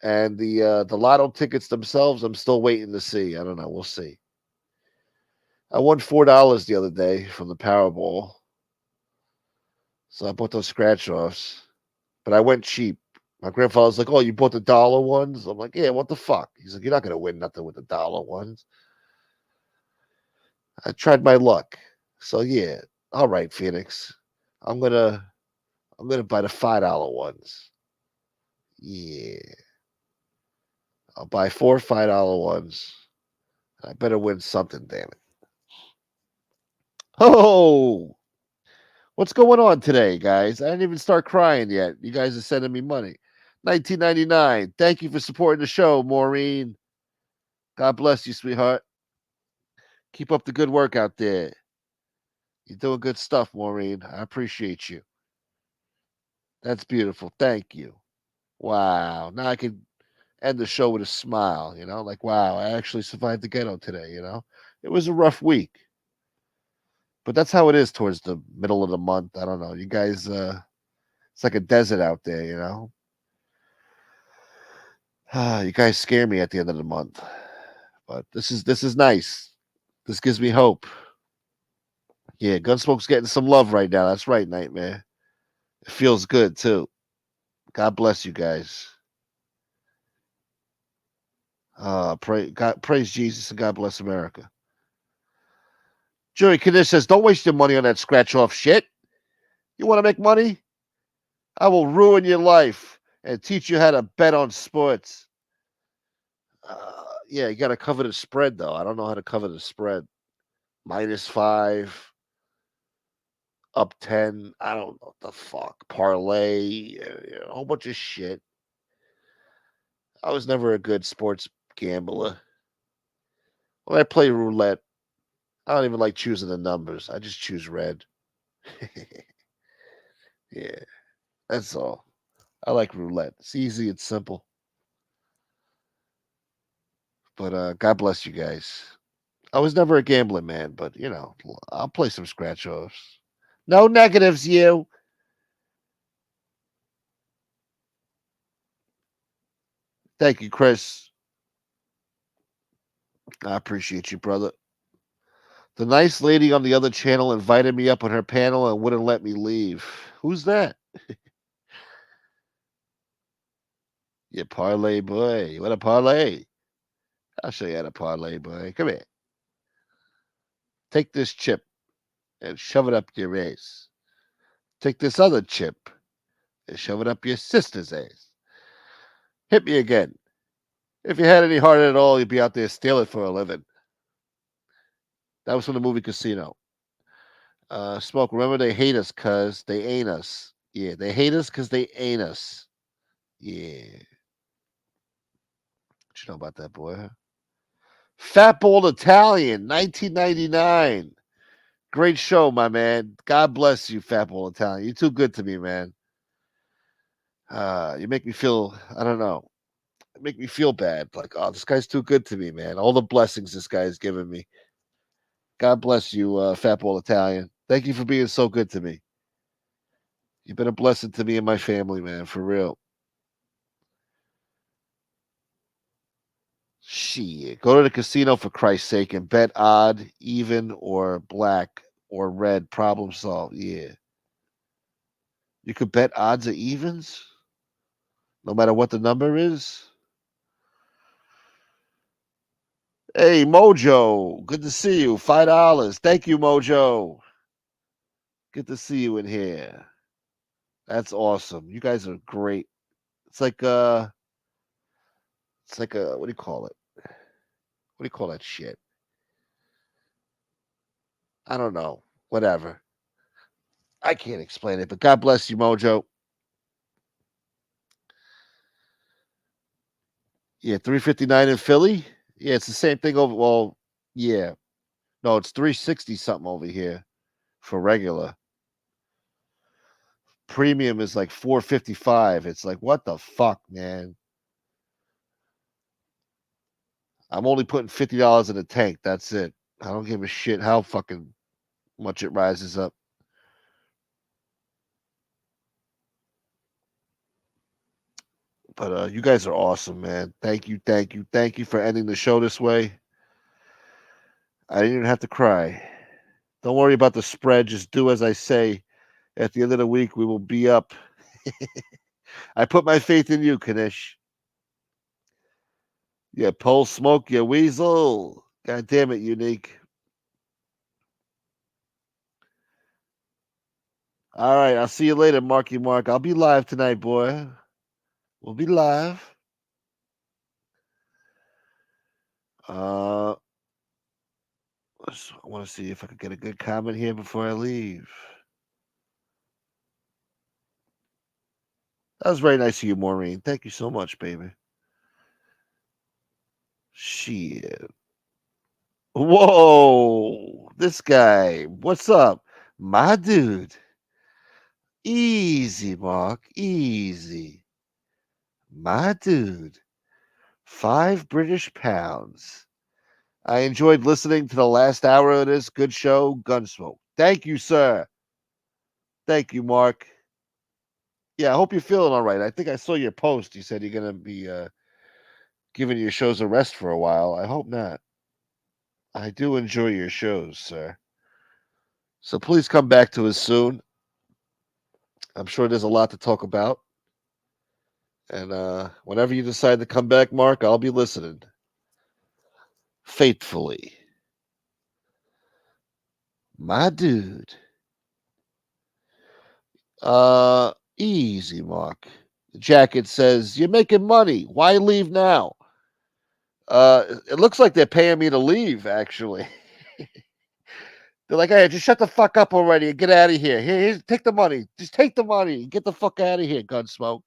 And the lotto tickets themselves, I'm still waiting to see. I don't know. We'll see. I won $4 the other day from the Powerball. So I bought those scratch offs. But I went cheap. My grandfather's like, "Oh, you bought the dollar ones?" I'm like, "Yeah, what the fuck?" He's like, "You're not gonna win nothing with the dollar ones." I tried my luck. So yeah. All right, Phoenix. I'm gonna buy the $5 ones. Yeah. I'll buy 4 $5 ones. I better win something, damn it. Oh, what's going on today, guys? I didn't even start crying yet. You guys are sending me money. 1999. Thank you for supporting the show, Maureen. God bless you, sweetheart. Keep up the good work out there. You're doing good stuff, Maureen. I appreciate you. That's beautiful. Thank you. Wow. Now I can end the show with a smile, like, wow, I actually survived the ghetto today, It was a rough week. But that's how it is towards the middle of the month. I don't know. You guys, it's like a desert out there, You guys scare me at the end of the month. But this is nice. This gives me hope. Yeah, Gunsmoke's getting some love right now. That's right, Nightmare. It feels good too. God bless you guys. Praise Jesus and God bless America. Joey Knish says, "Don't waste your money on that scratch off shit. You want to make money? I will ruin your life and teach you how to bet on sports." Yeah, you got to cover the spread though. I don't know how to cover the spread. -5, up 10. I don't know what the fuck. Parlay, a whole bunch of shit. I was never a good sports gambler. When I play roulette, I don't even like choosing the numbers. I just choose red. Yeah, that's all. I like roulette. It's easy, it's simple. But God bless you guys. I was never a gambling man, but I'll play some scratch offs. No negatives, you. Thank you, Chris. I appreciate you, brother. The nice lady on the other channel invited me up on her panel and wouldn't let me leave. Who's that? You parlay boy. You want a parlay? I'll show you how to parlay, boy. Come here. Take this chip and shove it up your ass. Take this other chip and shove it up your sister's ass. Hit me again. If you had any heart at all, you'd be out there stealing for a living. That was from the movie Casino. Smoke, remember they hate us because they ain't us. Yeah, they hate us because they ain't us. Yeah. What you know about that, boy? Fat Bald Italian, 1999. Great show, my man. God bless you, Fat Bald Italian. You're too good to me, man. You make me feel, I don't know, make me feel bad. Like, oh, this guy's too good to me, man. All the blessings this guy has given me. God bless you, Fat Ball Italian. Thank you for being so good to me. You've been a blessing to me and my family, man, for real. Shit. Go to the casino for Christ's sake and bet odd, even, or black or red. Problem solved. Yeah. You could bet odds or evens, no matter what the number is. Hey, Mojo, good to see you. $5. Thank you, Mojo. Good to see you in here. That's awesome. You guys are great. It's like a what do you call it? What do you call that shit? I don't know. Whatever. I can't explain it, but God bless you, Mojo. Yeah, 359 in Philly. Yeah, it's the same thing over. Well, yeah. No, it's 360 something over here for regular. Premium is like 455. It's like, what the fuck, man? I'm only putting $50 in the tank. That's it. I don't give a shit how fucking much it rises up. But you guys are awesome, man. Thank you, thank you, thank you for ending the show this way. I didn't even have to cry. Don't worry about the spread. Just do as I say. At the end of the week, we will be up. I put my faith in you, Kanish. Yeah, Pole Smoke, you weasel. God damn it, Unique. All right, I'll see you later, Marky Mark. I'll be live tonight, boy. We'll be live. I want to see if I could get a good comment here before I leave. That was very nice of you, Maureen. Thank you so much, baby. Shit. Whoa, this guy. What's up? My dude. Easy, Mark. Easy. My dude. 5 British pounds. I enjoyed listening to the last hour of this good show, Gunsmoke. Thank you, sir. Thank you, Mark. Yeah, I hope you're feeling all right. I think I saw your post. You said you're going to be giving your shows a rest for a while. I hope not. I do enjoy your shows, sir. So please come back to us soon. I'm sure there's a lot to talk about. And whenever you decide to come back, Mark, I'll be listening. Faithfully. My dude. Easy, Mark. The jacket says, you're making money. Why leave now? It looks like they're paying me to leave, actually. They're like, hey, just shut the fuck up already and get out of here. Here, take the money. Just take the money and get the fuck out of here, Gunsmoke.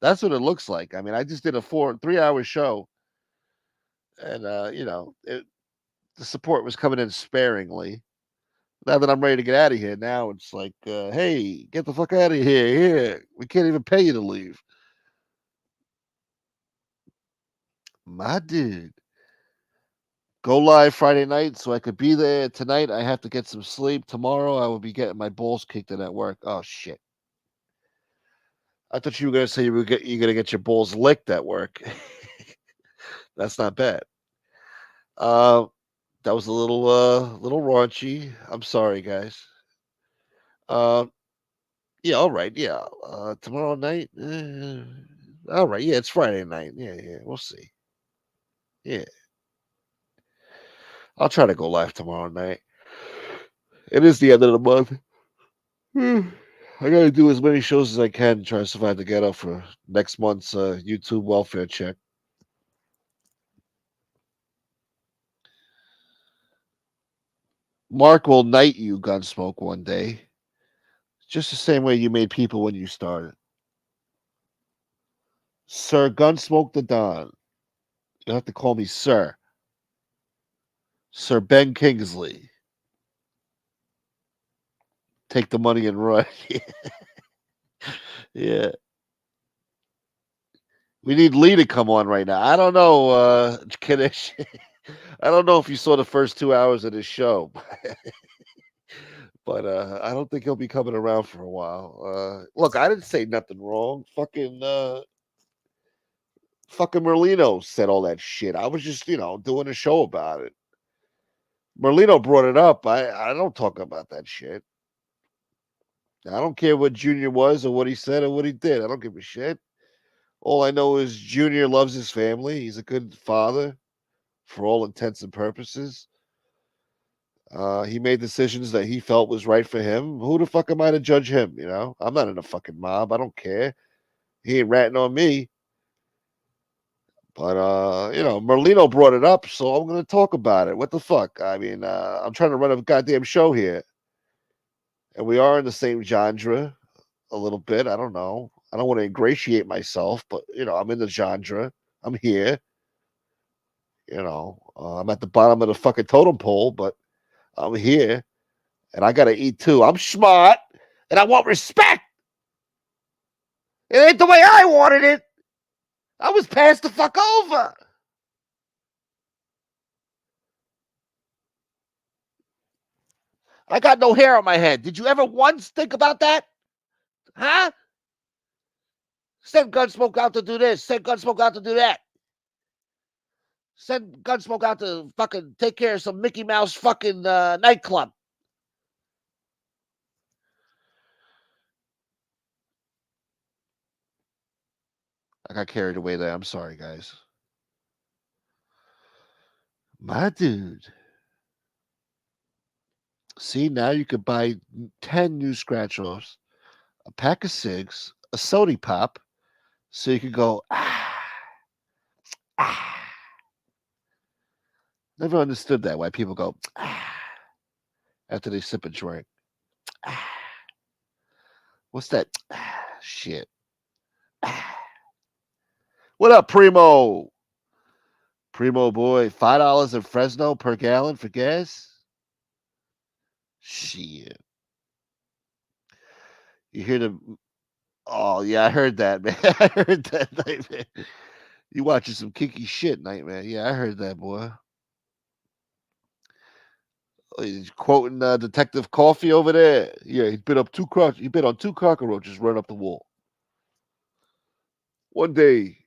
That's what it looks like. I mean, I just did a 3-hour show. And, the support was coming in sparingly. Now that I'm ready to get out of here, now it's like, hey, get the fuck out of here. Here, we can't even pay you to leave. My dude. Go live Friday night so I could be there. Tonight, I have to get some sleep. Tomorrow, I will be getting my balls kicked in at work. Oh, shit. I thought you were going to say you're going to get your balls licked at work. That's not bad. That was a little raunchy. I'm sorry, guys. Yeah, all right. Yeah. Tomorrow night. All right. Yeah, it's Friday night. Yeah. We'll see. Yeah. I'll try to go live tomorrow night. It is the end of the month. I got to do as many shows as I can to try to survive the ghetto for next month's YouTube welfare check. Mark will knight you, Gunsmoke, one day. Just the same way you made people when you started. Sir Gunsmoke the Don. You'll have to call me Sir. Sir Ben Kingsley. Take the money and run. Yeah. We need Lee to come on right now. I don't know, Kiddish. I don't know if you saw the first 2 hours of this show. But I don't think he'll be coming around for a while. Look, I didn't say nothing wrong. Fucking Merlino said all that shit. I was just, doing a show about it. Merlino brought it up. I don't talk about that shit. I don't care what Junior was or what he said or what he did. I don't give a shit. All I know is Junior loves his family. He's a good father for all intents and purposes. He made decisions that he felt was right for him. Who the fuck am I to judge him? You know, I'm not in a fucking mob. I don't care. He ain't ratting on me. But Merlino brought it up, so I'm gonna talk about it. What the fuck? I mean, I'm trying to run a goddamn show here, and we are in the same genre a little bit. I don't know. I don't want to ingratiate myself, but I'm in the genre. I'm here. I'm at the bottom of the fucking totem pole, but I'm here, and I gotta eat too. I'm smart, and I want respect. It ain't the way I wanted it. I was passed the fuck over. I got no hair on my head. Did you ever once think about that? Huh? Send Gunsmoke out to do this. Send Gunsmoke out to do that. Send Gunsmoke out to fucking take care of some Mickey Mouse fucking nightclub. I got carried away there. I'm sorry, guys. My dude. See, now you could buy 10 new scratch-offs, a pack of cigs, a soda pop, so you could go, Never understood that, why people go, after they sip a drink. What's that? Shit. What up, Primo? Primo boy, $5 in Fresno per gallon for gas? Shit. You hear the... Oh, yeah, I heard that, man. I heard that, Nightman. You watching some kinky shit, Nightman. Yeah, I heard that, boy. He's quoting Detective Coffee over there. Yeah, he bit on two cockroaches running up the wall. One day,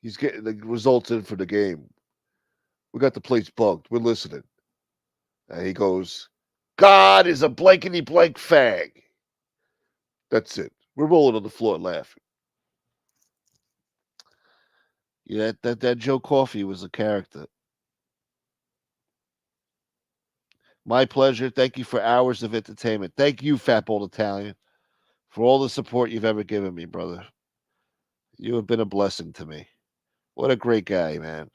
he's getting the results in for the game. We got the place bugged. We're listening. And he goes, God is a blankety blank fag. That's it. We're rolling on the floor laughing. Yeah, that Joe Coffey was a character. My pleasure. Thank you for hours of entertainment. Thank you, Fat Old Italian, for all the support you've ever given me, brother. You have been a blessing to me. What a great guy, man.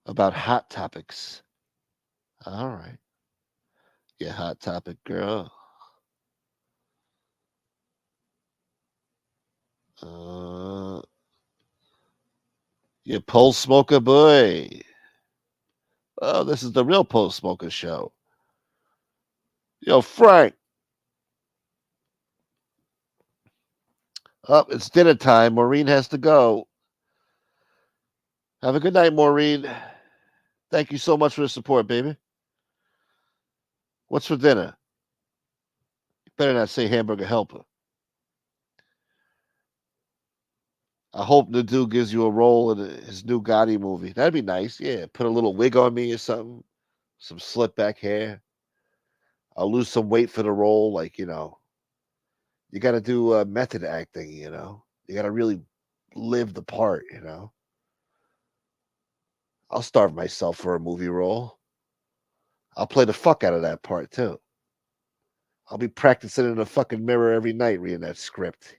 About hot topics. All right. Yeah, hot topic, girl. You Pole Smoker boy. Oh, this is the real Pole Smoker show. Yo, Frank. Oh, it's dinner time. Maureen has to go. Have a good night, Maureen. Thank you so much for the support, baby. What's for dinner? You better not say hamburger helper. I hope Nadu gives you a role in his new Gotti movie. That'd be nice. Yeah, put a little wig on me or something. Some slick back hair. I'll lose some weight for the role. Like, you got to do method acting, You got to really live the part, I'll starve myself for a movie role. I'll play the fuck out of that part, too. I'll be practicing in the fucking mirror every night reading that script.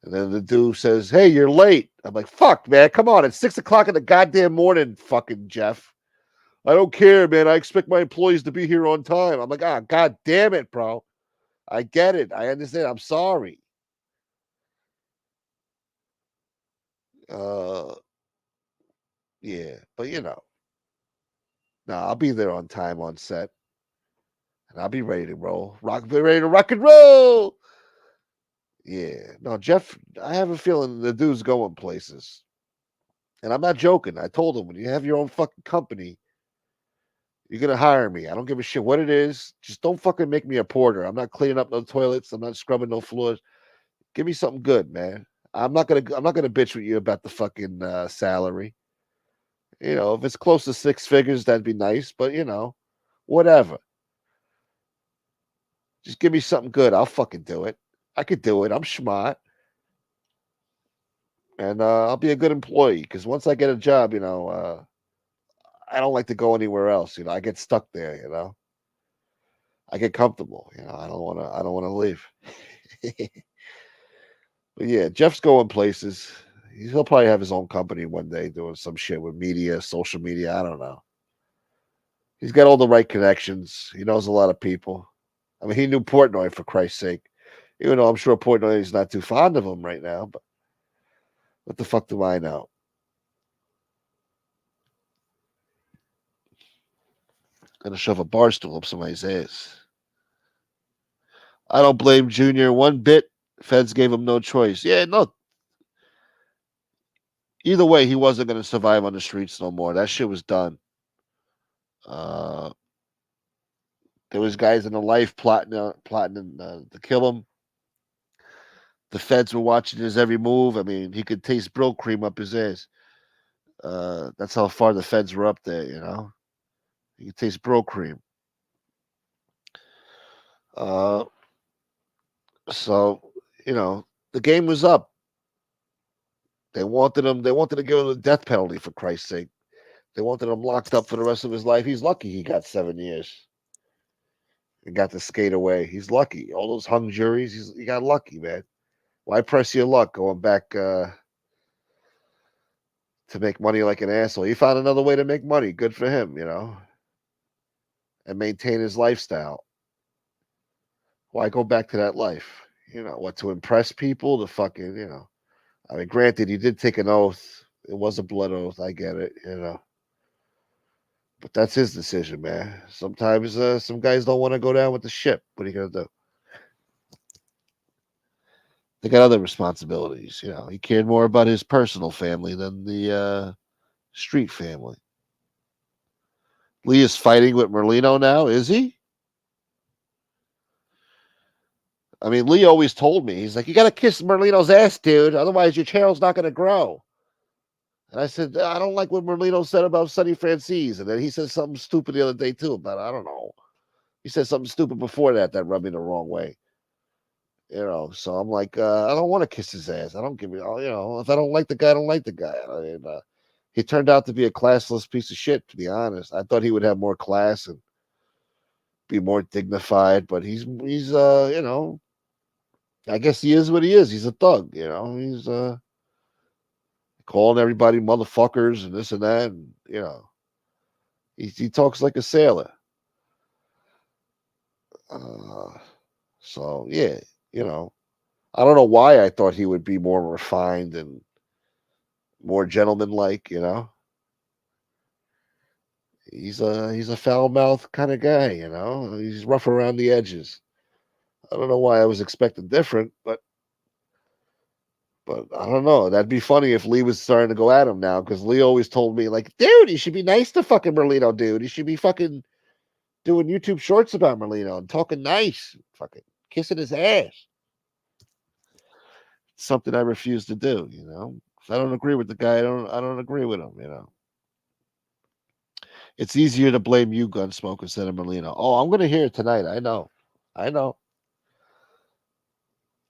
And then the dude says, hey, you're late. I'm like, fuck, man, come on. It's 6 o'clock in the goddamn morning, fucking Jeff. I don't care, man. I expect my employees to be here on time. I'm like, god damn it, bro. I get it. I understand. I'm sorry. Yeah, but no, I'll be there on time on set. And I'll be ready to roll. Be ready to rock and roll. Yeah. No, Jeff, I have a feeling the dude's going places. And I'm not joking. I told him, when you have your own fucking company, you're going to hire me. I don't give a shit what it is. Just don't fucking make me a porter. I'm not cleaning up no toilets. I'm not scrubbing no floors. Give me something good, man. I'm not gonna bitch with you about the fucking salary. You know, if it's close to 6 figures, that'd be nice. But you know, whatever. Just give me something good. I'll fucking do it. I could do it. I'm smart. And I'll be a good employee because once I get a job, you know, I don't like to go anywhere else. You know, I get stuck there. You know, I get comfortable. You know, I don't want to. I don't want to leave. But yeah, Jeff's going places. He'll probably have his own company one day, doing some shit with media, social media. I don't know. He's got all the right connections. He knows a lot of people. I mean, he knew Portnoy for Christ's sake. Even though I'm sure Portnoy is not too fond of him right now, but what the fuck do I know? Gonna shove a bar stool up somebody's ass. I don't blame Junior one bit. Feds gave him no choice. Yeah, no. Either way, he wasn't gonna survive on the streets no more. That shit was done. There was guys in the life plotting to kill him. The feds were watching his every move. I mean, he could taste Brill cream up his ass. That's how far the feds were up there, you know. You could taste Brill cream. So, you know, the game was up. They wanted him. They wanted to give him the death penalty, for Christ's sake. They wanted him locked up for the rest of his life. He's lucky he got 7 years. He got to skate away. He's lucky. All those hung juries, he got lucky, man. Why press your luck going back to make money like an asshole? He found another way to make money. Good for him, you know, and maintain his lifestyle. Why go back to that life? You know, what, to impress people? To fucking, you know. I mean, granted, he did take an oath. It was a blood oath. I get it, you know. But that's his decision, man. Sometimes some guys don't want to go down with the ship. What are you going to do? They got other responsibilities, you know. He cared more about his personal family than the street family. Lee is fighting with Merlino now, is he? I mean, Lee always told me, he's like, you got to kiss Merlino's ass, dude. Otherwise, your channel's not going to grow. And I said, I don't like what Merlino said about Sonny Francis. And then he said something stupid the other day, too, about, I don't know. He said something stupid before that rubbed me the wrong way. You know, so I'm like, I don't want to kiss his ass. I don't give you know, if I don't like the guy, I don't like the guy. I mean, he turned out to be a classless piece of shit, to be honest. I thought he would have more class and be more dignified, but he's you know, I guess he is what he is. He's a thug, you know. He's calling everybody motherfuckers and this and that, and you know, he talks like a sailor. So yeah, you know, I don't know why I thought he would be more refined and more gentleman-like, you know. He's a foul-mouthed kind of guy, you know. He's rough around the edges. I don't know why I was expecting different, but I don't know. That'd be funny if Lee was starting to go at him now, because Lee always told me, like, dude, you should be nice to fucking Merlino, dude. You should be fucking doing YouTube shorts about Merlino and talking nice, fucking kissing his ass. Something I refuse to do, you know. If I don't agree with the guy, I don't agree with him, you know. It's easier to blame you, Gunsmoke, instead of Merlino. Oh, I'm gonna hear it tonight. I know.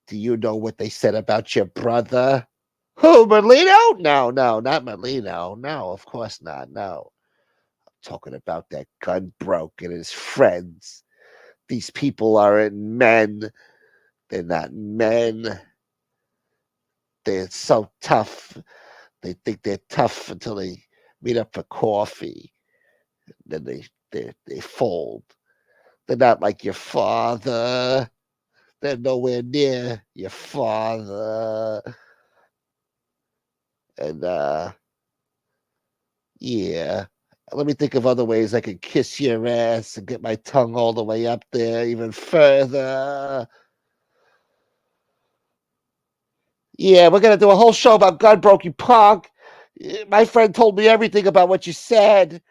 Do you know what they said about your brother? Who, Merlino? No, not Merlino. No, of course not. No. I'm talking about that gun broke and his friends. These people aren't men. They're not men. They're so tough. They think they're tough until they meet up for coffee. Then they fold. They're not like your father. They're nowhere near your father. And yeah. Let me think of other ways I could kiss your ass and get my tongue all the way up there even further. Yeah, we're gonna do a whole show about gun broke, you punk. My friend told me everything about what you said.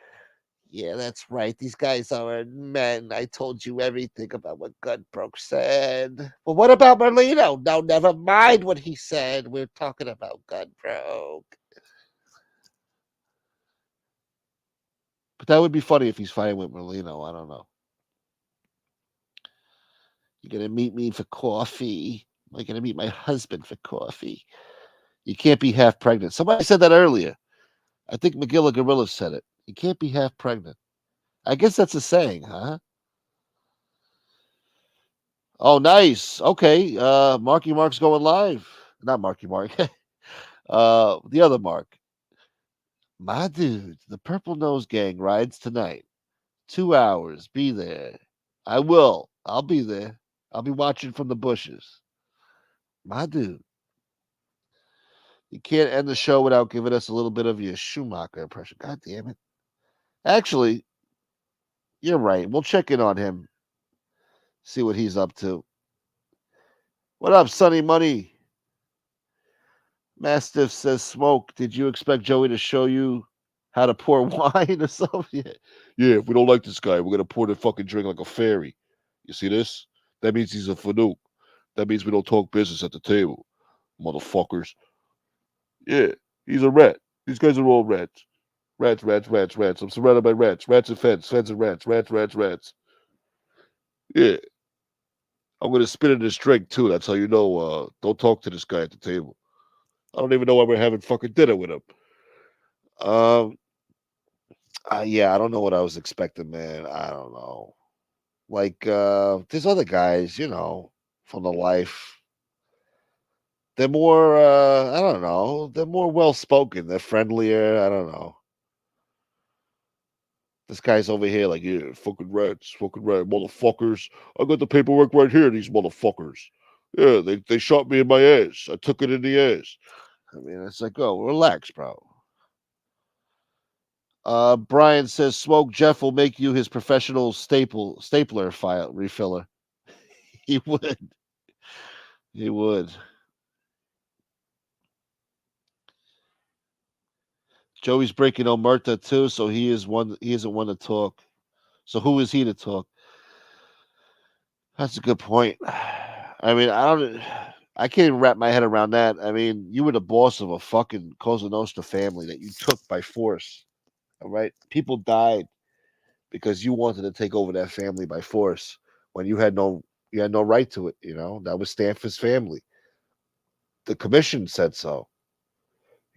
Yeah, that's right. These guys aren't men. I told you everything about what Gunbroke said. Well, what about Merlino? No, never mind what he said. We're talking about Gunbroke. that would be funny if he's fighting with Merlino. I don't know. You're gonna meet me for coffee. Am I gonna meet my husband for coffee? You can't be half pregnant. Somebody said that earlier. I think McGilla Gorilla said it. You can't be half pregnant. I guess that's a saying, huh? Oh, nice. Okay. Marky Mark's going live. Not Marky Mark. The other Mark. My dude, the Purple Nose Gang rides tonight. 2 hours. Be there. I will. I'll be there. I'll be watching from the bushes. My dude. You can't end the show without giving us a little bit of your Schumacher impression. God damn it. Actually, you're right. We'll check in on him. See what he's up to. What up, Sonny Money? Mastiff says, Smoke, did you expect Joey to show you how to pour wine or something? Yeah, if we don't like this guy, we're going to pour the fucking drink like a fairy. You see this? That means he's a fanuc. That means we don't talk business at the table. Motherfuckers. Yeah, he's a rat. These guys are all rats. Rats, rats, rats, rats. I'm surrounded by rats. Rats and fence. Fence and rats. Rats, rats, rats. Yeah. I'm going to spit in this drink, too. That's how you know, don't talk to this guy at the table. I don't even know why we're having fucking dinner with him. Yeah, I don't know what I was expecting, man. I don't know. Like, there's other guys, from the life. They're more, I don't know. They're more well spoken. They're friendlier. I don't know. This guy's over here like, yeah, fucking rats, fucking rat, motherfuckers. I got the paperwork right here, these motherfuckers. Yeah, they shot me in my ass. I took it in the ass. I mean, it's like, oh, relax, bro. Brian says, Smoke Jeff will make you his professional stapler file refiller. He would. He would. Joey's breaking Omerta too, so he isn't one to talk. So who is he to talk? That's a good point. I mean, I can't even wrap my head around that. I mean, you were the boss of a fucking Cosa Nostra family that you took by force. All right? People died because you wanted to take over that family by force when you had no right to it, That was Stanford's family. The commission said so.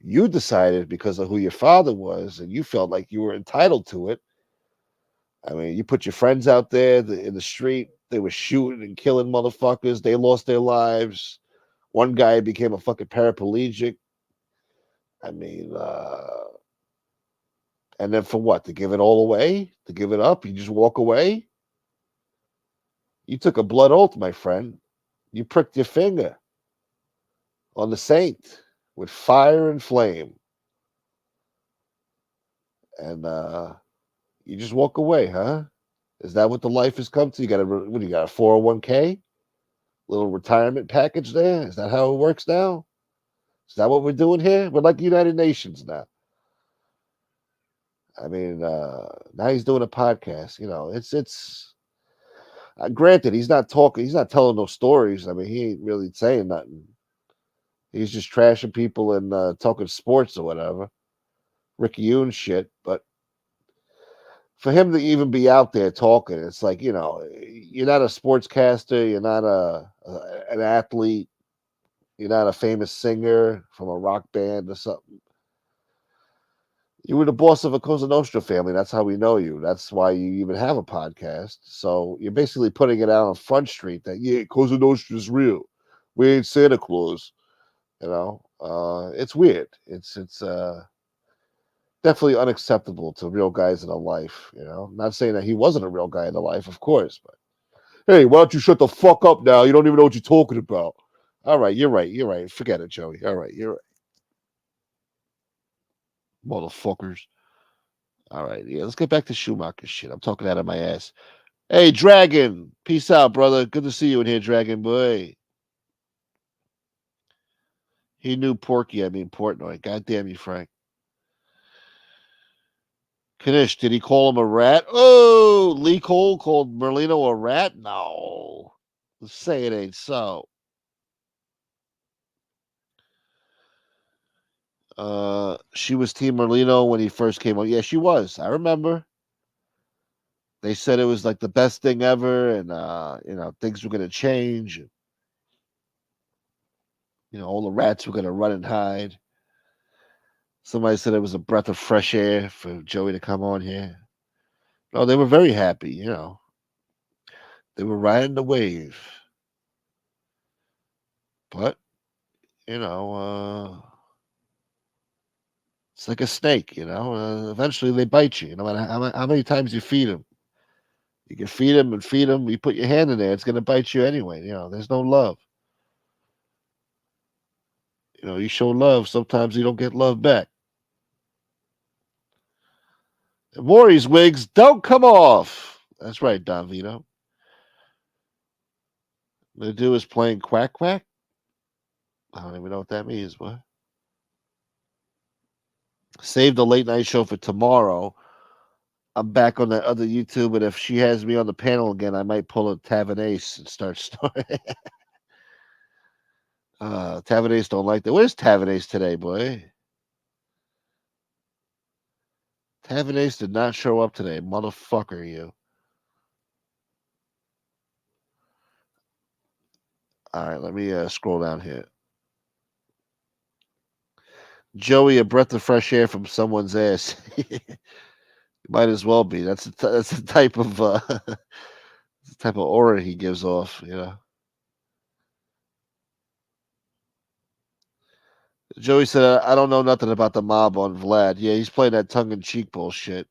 You decided because of who your father was, and you felt like you were entitled to it. I mean, you put your friends out there in the street. They were shooting and killing motherfuckers. They lost their lives. One guy became a fucking paraplegic. I mean, and then for what? To give it all away? To give it up? You just walk away? You took a blood oath, my friend. You pricked your finger on the saint with fire and flame. And you just walk away, huh? Is that what the life has come to? You got a 401k? Little retirement package there? Is that how it works now? Is that what we're doing here? We're like the United Nations now. I mean, now he's doing a podcast. It's granted, he's not talking, he's not telling no stories. I mean, he ain't really saying nothing. He's just trashing people and talking sports or whatever. Ricky Yoon shit. But for him to even be out there talking, it's like, you're not a sportscaster, you're not an athlete, you're not a famous singer from a rock band or something. You were the boss of a Cosa Nostra family. That's how we know you. That's why you even have a podcast. So you're basically putting it out on Front Street that, yeah, Cosa Nostra is real. We ain't Santa Claus. It's weird. It's definitely unacceptable to real guys in a life. Not saying that he wasn't a real guy in a life, of course, but hey, why don't you shut the fuck up now? You don't even know what you're talking about. All right, you're right. You're right. Forget it, Joey. All right, you're right. Motherfuckers. All right, yeah, let's get back to Schumacher shit. I'm talking out of my ass. Hey, Dragon. Peace out, brother. Good to see you in here, Dragon boy. He knew Porky, I mean Portnoy. God damn you, Frank. Kanish, did he call him a rat? Oh, Lee Cole called Merlino a rat? No. Let's say it ain't so. She was Team Merlino when he first came on. Yeah, she was. I remember. They said it was like the best thing ever, and things were gonna change. All the rats were gonna run and hide. Somebody said it was a breath of fresh air for Joey to come on here. No, they were very happy. They were riding the wave, but it's like a snake. Eventually they bite you. No matter how many times you feed them. You can feed them and feed them. You put your hand in there, it's gonna bite you anyway. There's no love. You show love. Sometimes you don't get love back. And Maury's wigs don't come off. That's right, Don Vito. Nadu is playing quack quack. I don't even know what that means, but save the late night show for tomorrow. I'm back on that other YouTube, and if she has me on the panel again, I might pull a Tavanace and start snoring. Tavanace don't like that. Where's Tavanace today, boy? Tavanace did not show up today, motherfucker, you. All right, let me scroll down here. Joey, a breath of fresh air from someone's ass. Might as well be. That's the type of aura he gives off. Joey said, "I don't know nothing about the mob on Vlad." Yeah, he's playing that tongue-in-cheek bullshit.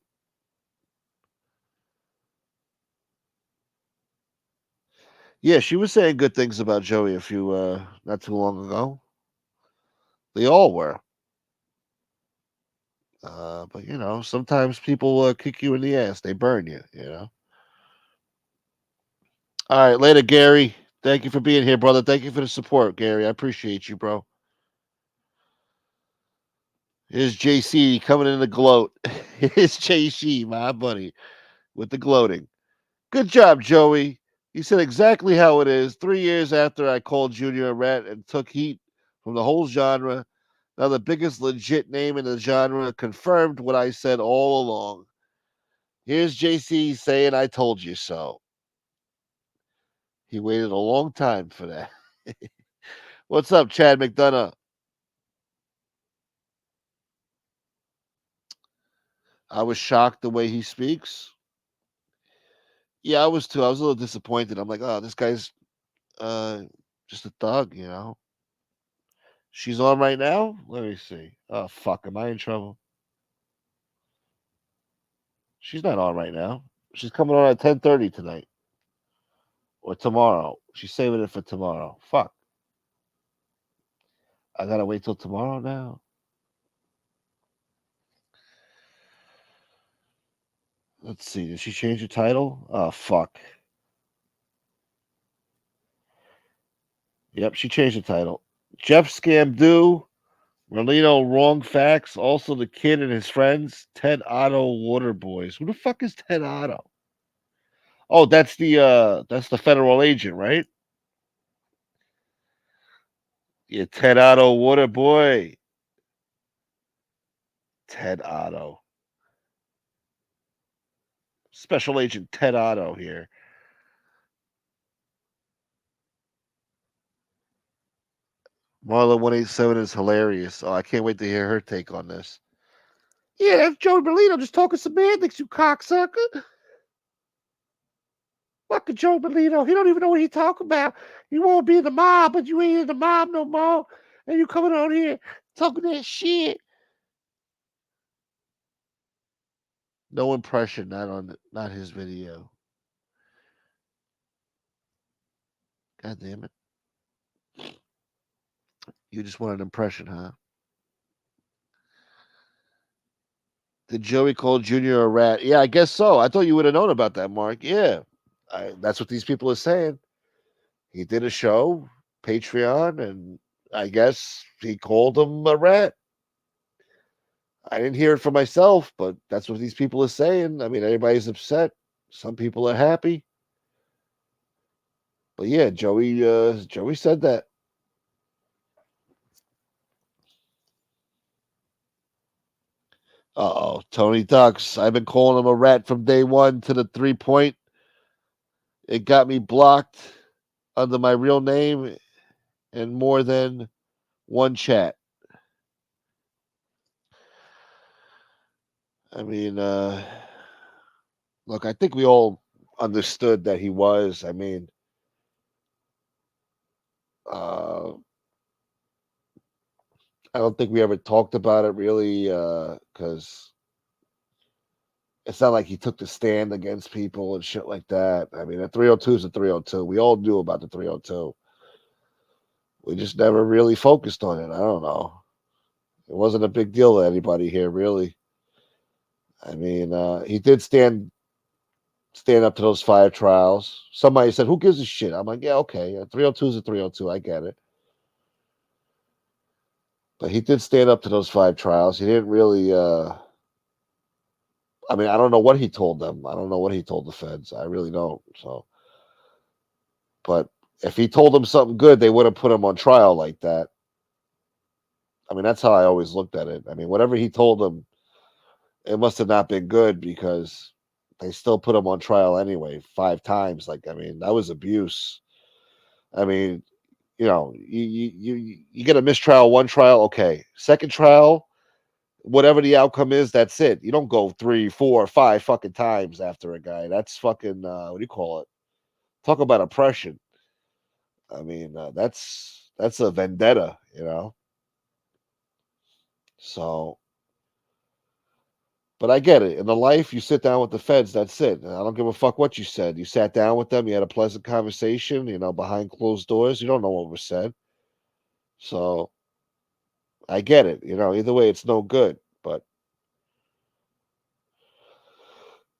Yeah, she was saying good things about Joey not too long ago. They all were. But sometimes people kick you in the ass. They burn you. All right, later, Gary. Thank you for being here, brother. Thank you for the support, Gary. I appreciate you, bro. Here's JC coming in the gloat. Here's JC, my buddy, with the gloating. Good job, Joey. He said exactly how it is. 3 years after I called Junior a rat and took heat from the whole genre, now the biggest legit name in the genre confirmed what I said all along. Here's JC saying I told you so. He waited a long time for that. What's up, Chad McDonough? I was shocked the way he speaks. Yeah, I was too. I was a little disappointed. I'm like, oh, this guy's just a thug, She's on right now? Let me see. Oh, fuck. Am I in trouble? She's not on right now. She's coming on at 10:30 tonight. Or tomorrow. She's saving it for tomorrow. Fuck. I gotta wait till tomorrow now. Let's see. Did she change the title? Oh, fuck. Yep, she changed the title. Jeff Scam Do. Merlino Wrong Facts. Also the kid and his friends. Ted Otto Water Boys. Who the fuck is Ted Otto? Oh, that's the federal agent, right? Yeah, Ted Otto Water Boy. Ted Otto. Special Agent Ted Otto here. Marla 187 is hilarious. Oh, I can't wait to hear her take on this. Yeah, that's Joey Merlino just talking semantics, you cocksucker. Fucking Joe Merlino. He don't even know what he talking about. You won't be in the mob, but you ain't in the mob no more. And you coming on here talking that shit. No impression, not his video. God damn it. You just want an impression, huh? Did Joey call Junior a rat? Yeah, I guess so. I thought you would have known about that, Mark. Yeah. That's what these people are saying. He did a show, Patreon, and I guess he called him a rat. I didn't hear it for myself, but that's what these people are saying. I mean, everybody's upset. Some people are happy. But yeah, Joey said that. Uh-oh, Tony Ducks. I've been calling him a rat from day one to the 3-point. It got me blocked under my real name in more than one chat. I mean, look, I think we all understood that he was. I mean, I don't think we ever talked about it really because it's not like he took the stand against people and shit like that. I mean, a 302 is a 302. We all knew about the 302. We just never really focused on it. I don't know. It wasn't a big deal to anybody here, really. I mean, he did stand up to those 5 trials. Somebody said, "Who gives a shit?" I'm like, "Yeah, okay. A 302 is a 302. I get it." But he did stand up to those 5 trials. He didn't really. I mean, I don't know what he told them. I don't know what he told the feds. I really don't. So, but if he told them something good, they would have put him on trial like that. I mean, that's how I always looked at it. I mean, whatever he told them, it must have not been good because they still put him on trial anyway 5 times. Like, I mean, that was abuse. I mean, you get a mistrial, 1 trial, okay. Second trial, whatever the outcome is, that's it. You don't go 3, 4, 5 fucking times after a guy. That's fucking what do you call it? Talk about oppression. I mean, that's a vendetta, So, but I get it. In the life, you sit down with the feds. That's it. And I don't give a fuck what you said. You sat down with them. You had a pleasant conversation. Behind closed doors. You don't know what was said. So, I get it. Either way, it's no good. But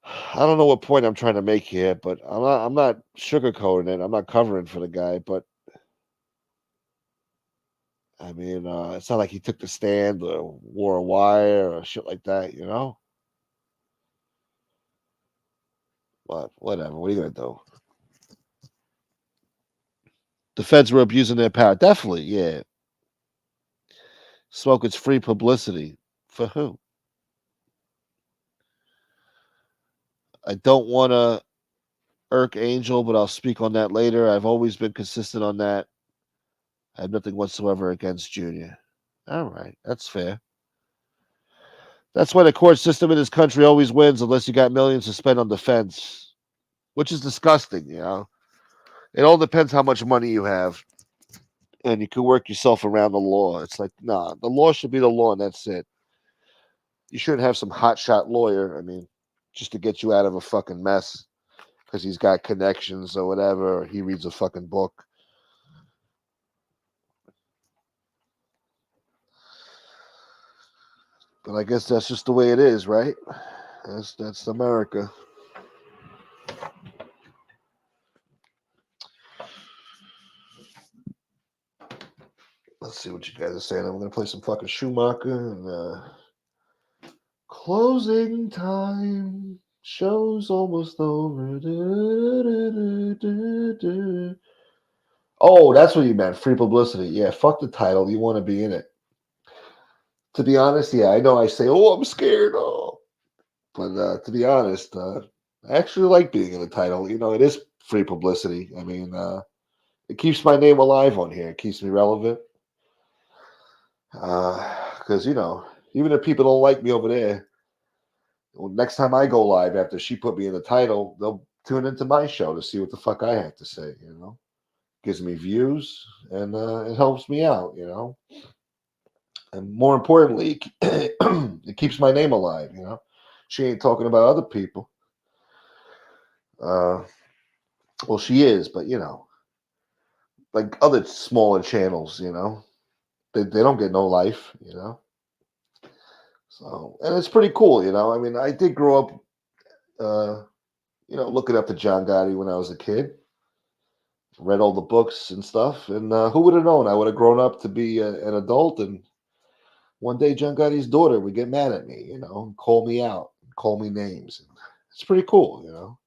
I don't know what point I'm trying to make here. But I'm not sugarcoating it. I'm not covering for the guy. But I mean, it's not like he took the stand or wore a wire or shit like that. But whatever. What are you gonna do? The feds were abusing their power. Definitely, yeah. Smoke is free publicity. For who? I don't want to irk Angel, but I'll speak on that later. I've always been consistent on that. I have nothing whatsoever against Junior. All right, that's fair. That's why the court system in this country always wins unless you got millions to spend on defense, which is disgusting, It all depends how much money you have, and you can work yourself around the law. It's like, nah, the law should be the law, and that's it. You shouldn't have some hotshot lawyer, I mean, just to get you out of a fucking mess because he's got connections or whatever, or he reads a fucking book. But I guess that's just the way it is, right? That's America. Let's see what you guys are saying. I'm gonna play some fucking Schumacher and closing time. Show's almost over. Oh, that's what you meant. Free publicity. Yeah, fuck the title. You want to be in it. To be honest, yeah, I know I say, oh, I'm scared. Oh. But to be honest, I actually like being in the title. It is free publicity. I mean, it keeps my name alive on here. It keeps me relevant. Because, even if people don't like me over there, next time I go live after she put me in the title, they'll tune into my show to see what the fuck I have to say, Gives me views and it helps me out, And more importantly, it keeps my name alive, She ain't talking about other people. Well, she is, but, like other smaller channels, they don't get no life, So, and it's pretty cool, I mean, I did grow up, looking up to John Gotti when I was a kid. Read all the books and stuff, and who would have known I would have grown up to be an adult, and one day John Gotti's daughter would get mad at me, and call me out, call me names. It's pretty cool,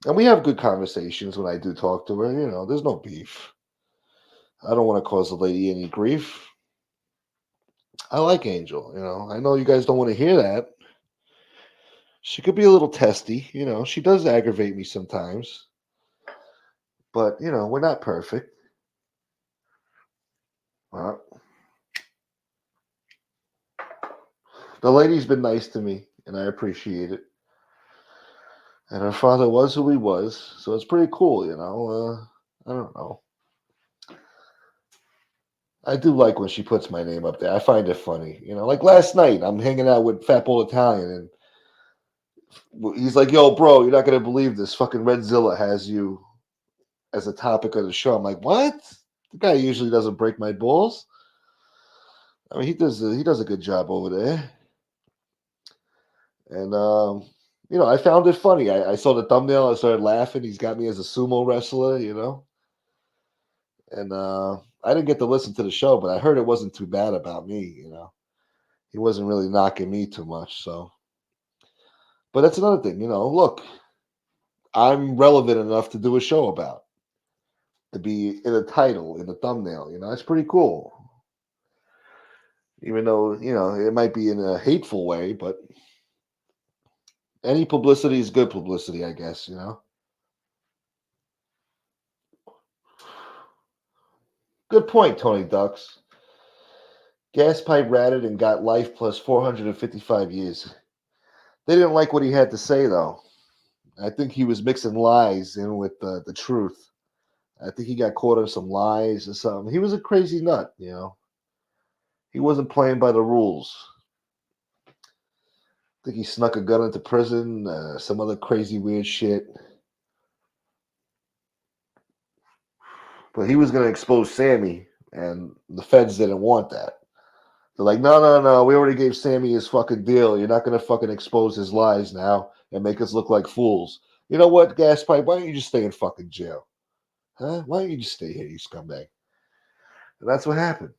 And we have good conversations when I do talk to her, there's no beef. I don't want to cause the lady any grief. I like Angel. I know you guys don't want to hear that. She could be a little testy. She does aggravate me sometimes. But, we're not perfect. Well, the lady's been nice to me, and I appreciate it. And her father was who he was, so it's pretty cool, I don't know. I do like when she puts my name up there. I find it funny. Like last night, I'm hanging out with Fat Bull Italian, and he's like, yo, bro, you're not going to believe this. Fucking Redzilla has you as a topic of the show. I'm like, what? The guy usually doesn't break my balls. I mean, he does a good job over there. And, I found it funny. I saw the thumbnail. I started laughing. He's got me as a sumo wrestler, And I didn't get to listen to the show, but I heard it wasn't too bad about me, He wasn't really knocking me too much, so. But that's another thing, look, I'm relevant enough to do a show about. To be in a title, in the thumbnail, it's pretty cool. Even though, it might be in a hateful way, but any publicity is good publicity, I guess, Good point, Tony Ducks. Gas pipe ratted and got life plus 455 years. They didn't like what he had to say, though. I think he was mixing lies in with the truth. I think he got caught on some lies or something. He was a crazy nut, He wasn't playing by the rules. I think he snuck a gun into prison, some other crazy weird shit. But he was going to expose Sammy, and the feds didn't want that. They're like, no, we already gave Sammy his fucking deal. You're not going to fucking expose his lies now and make us look like fools. You know what, Gas Pipe? Why don't you just stay in fucking jail? Huh? Why don't you just stay here, you scumbag? And that's what happened.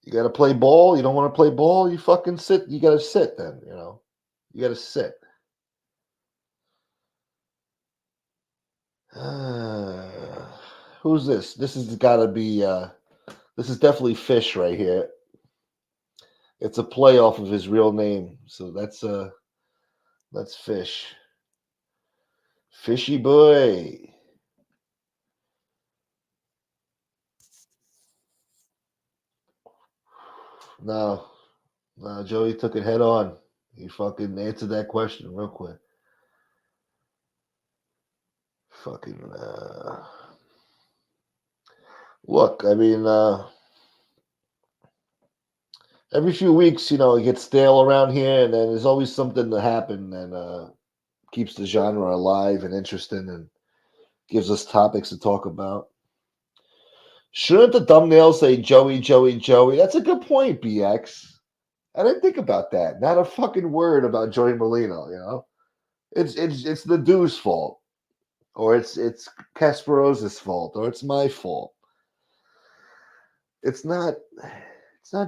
You got to play ball. You don't want to play ball. You fucking sit. You got to sit then, You got to sit. Who's this? This has got to be, this is definitely Fish right here. It's a play off of his real name. So that's Fish. Fishy boy. No, Joey took it head on. He fucking answered that question real quick. Fucking, look, I mean, every few weeks, it gets stale around here, and then there's always something to happen, and keeps the genre alive and interesting, and gives us topics to talk about. Shouldn't the thumbnail say Joey, Joey, Joey? That's a good point, BX. I didn't think about that. Not a fucking word about Joey Molino, It's the dude's fault. Or it's Kasparova's fault, or it's my fault. It's not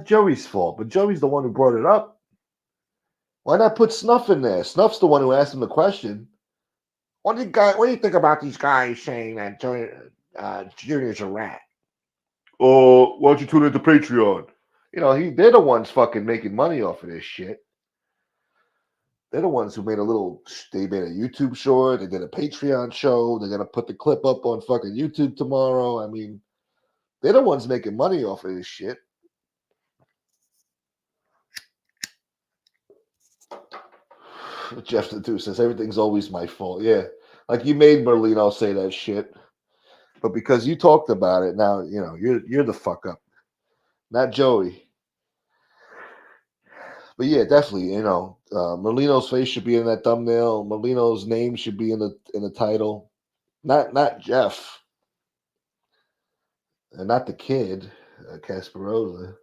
Joey's fault, but Joey's the one who brought it up. Why not put Snuff in there? Snuff's the one who asked him the question. What do you think about these guys saying that Junior's a rat? Oh, why don't you tune into Patreon? They're the ones fucking making money off of this shit. They're the ones who they made a YouTube short, they did a Patreon show, they're going to put the clip up on fucking YouTube tomorrow. I mean, they're the ones making money off of this shit. Jeff the Dude says, everything's always my fault. Yeah, like you made Merlino say that shit. But because you talked about it, now, you're the fuck up. Not Joey. But yeah, definitely, Merlino's face should be in that thumbnail. Merlino's name should be in the title. Not Jeff. And not the kid, Kasparova.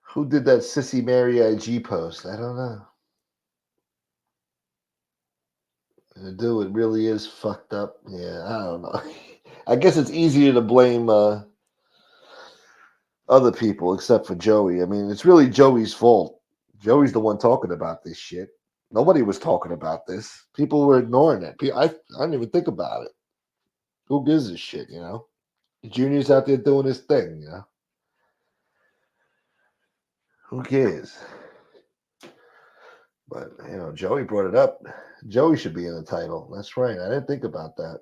Who did that Sissy Mary IG post? I don't know. Dude, it really is fucked up. Yeah, I don't know. I guess it's easier to blame other people except for Joey. I mean, it's really Joey's fault. Joey's the one talking about this shit. Nobody was talking about this. People were ignoring it. I didn't even think about it. Who gives a shit, Junior's out there doing his thing, you know. Who cares? But Joey brought it up. Joey should be in the title. That's right. I didn't think about that.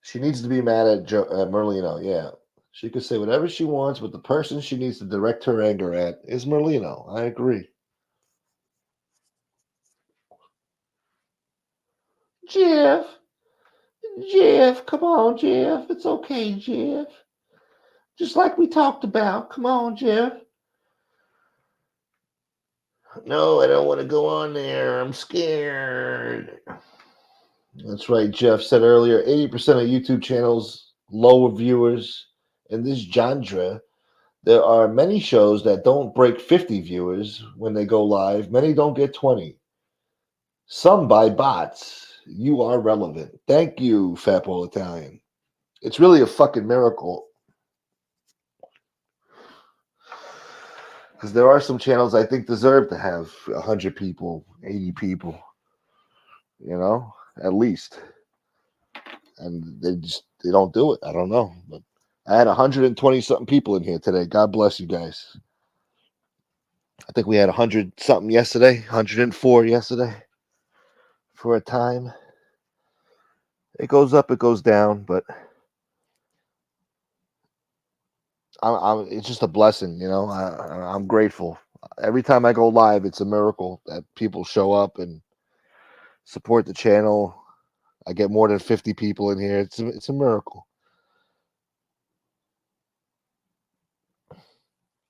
She needs to be mad at Merlino. Yeah, she could say whatever she wants, but the person she needs to direct her anger at is Merlino. I agree. Jeff, come on, Jeff. It's okay, Jeff. Just like we talked about. Come on, Jeff. No, I don't want to go on there. I'm scared. That's right. Jeff said earlier 80% of YouTube channels, lower viewers. In this genre, there are many shows that don't break 50 viewers when they go live. Many don't get 20. Some by bots. You are relevant. Thank you, Fatball Italian. It's really a fucking miracle. Because there are some channels I think deserve to have 100 people, 80 people, at least. And they don't do it. I don't know. But I had 120 something people in here today. God bless you guys. I think we had 100 something yesterday, 104 yesterday for a time. It goes up, it goes down, but it's just a blessing, I'm grateful. Every time I go live, it's a miracle that people show up and support the channel. I get more than 50 people in here. It's a miracle.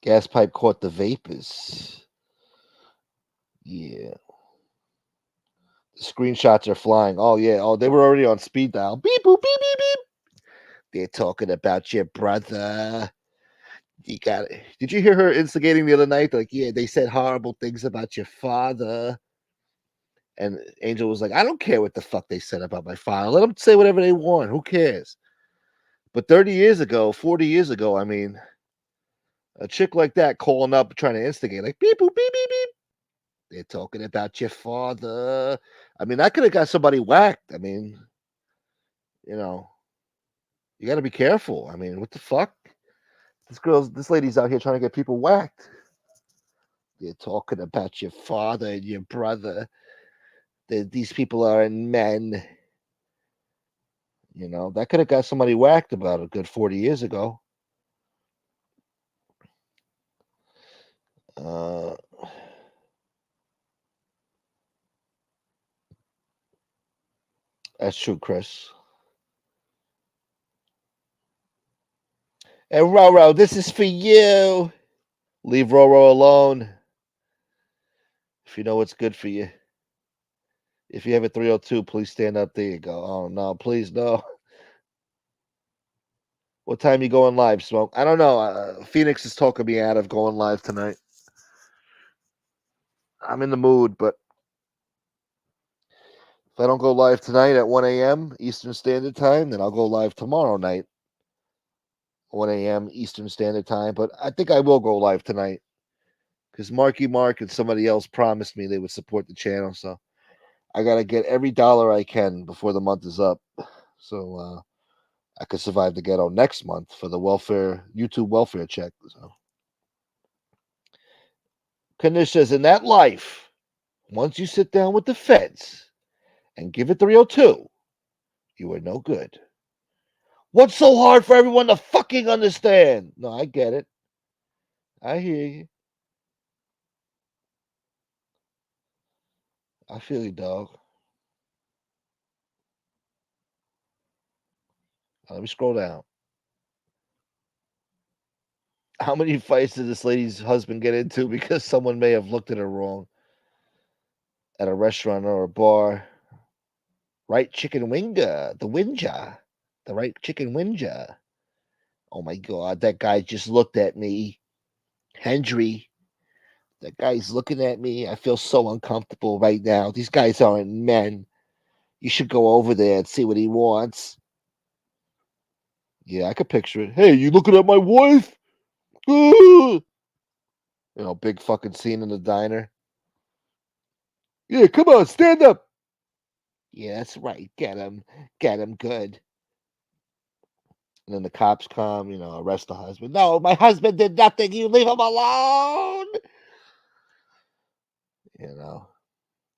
Gas pipe caught the vapors. Yeah. The screenshots are flying. Oh, yeah. Oh, they were already on speed dial. Beep, boop, beep, beep, beep. They're talking about your brother. You got it. Did you hear her instigating the other night? Like, yeah, they said horrible things about your father. And Angel was like, I don't care what the fuck they said about my father. Let them say whatever they want. Who cares? But 30 years ago, 40 years ago, I mean, a chick like that calling up trying to instigate, like, beep, boop, beep, beep, beep. They're talking about your father. I mean, I could have got somebody whacked. I mean, you got to be careful. I mean, what the fuck? This lady's out here trying to get people whacked. They're talking about your father and your brother. These people aren't men. That could have got somebody whacked about a good 40 years ago. That's true, Chris. And Roro, this is for you. Leave Roro alone. If you know what's good for you. If you have a 302, please stand up. There you go. Oh, no, please, no. What time you going live, Smoke? I don't know. Phoenix is talking me out of going live tonight. I'm in the mood, but if I don't go live tonight at 1 a.m. Eastern Standard Time, then I'll go live tomorrow night, 1 a.m. Eastern Standard Time. But I think I will go live tonight because Marky Mark and somebody else promised me they would support the channel. So I got to get every dollar I can before the month is up. So I could survive the ghetto next month for the YouTube welfare check. So Kanish says, in that life, once you sit down with the feds and give it 302, you are no good. What's so hard for everyone to fucking understand? No, I get it. I hear you. I feel you, dog. Let me scroll down. How many fights did this lady's husband get into because someone may have looked at her wrong at a restaurant or a bar? Right chicken winger, the winja. The right chicken winja. Oh my God, that guy just looked at me. Hendry. That guy's looking at me. I feel so uncomfortable right now. These guys aren't men. You should go over there and see what he wants. Yeah, I could picture it. Hey, you looking at my wife? Big fucking scene in the diner. Yeah, come on, stand up. Yeah, that's right. Get him. Get him good. And then the cops come, arrest the husband. No, my husband did nothing. You leave him alone.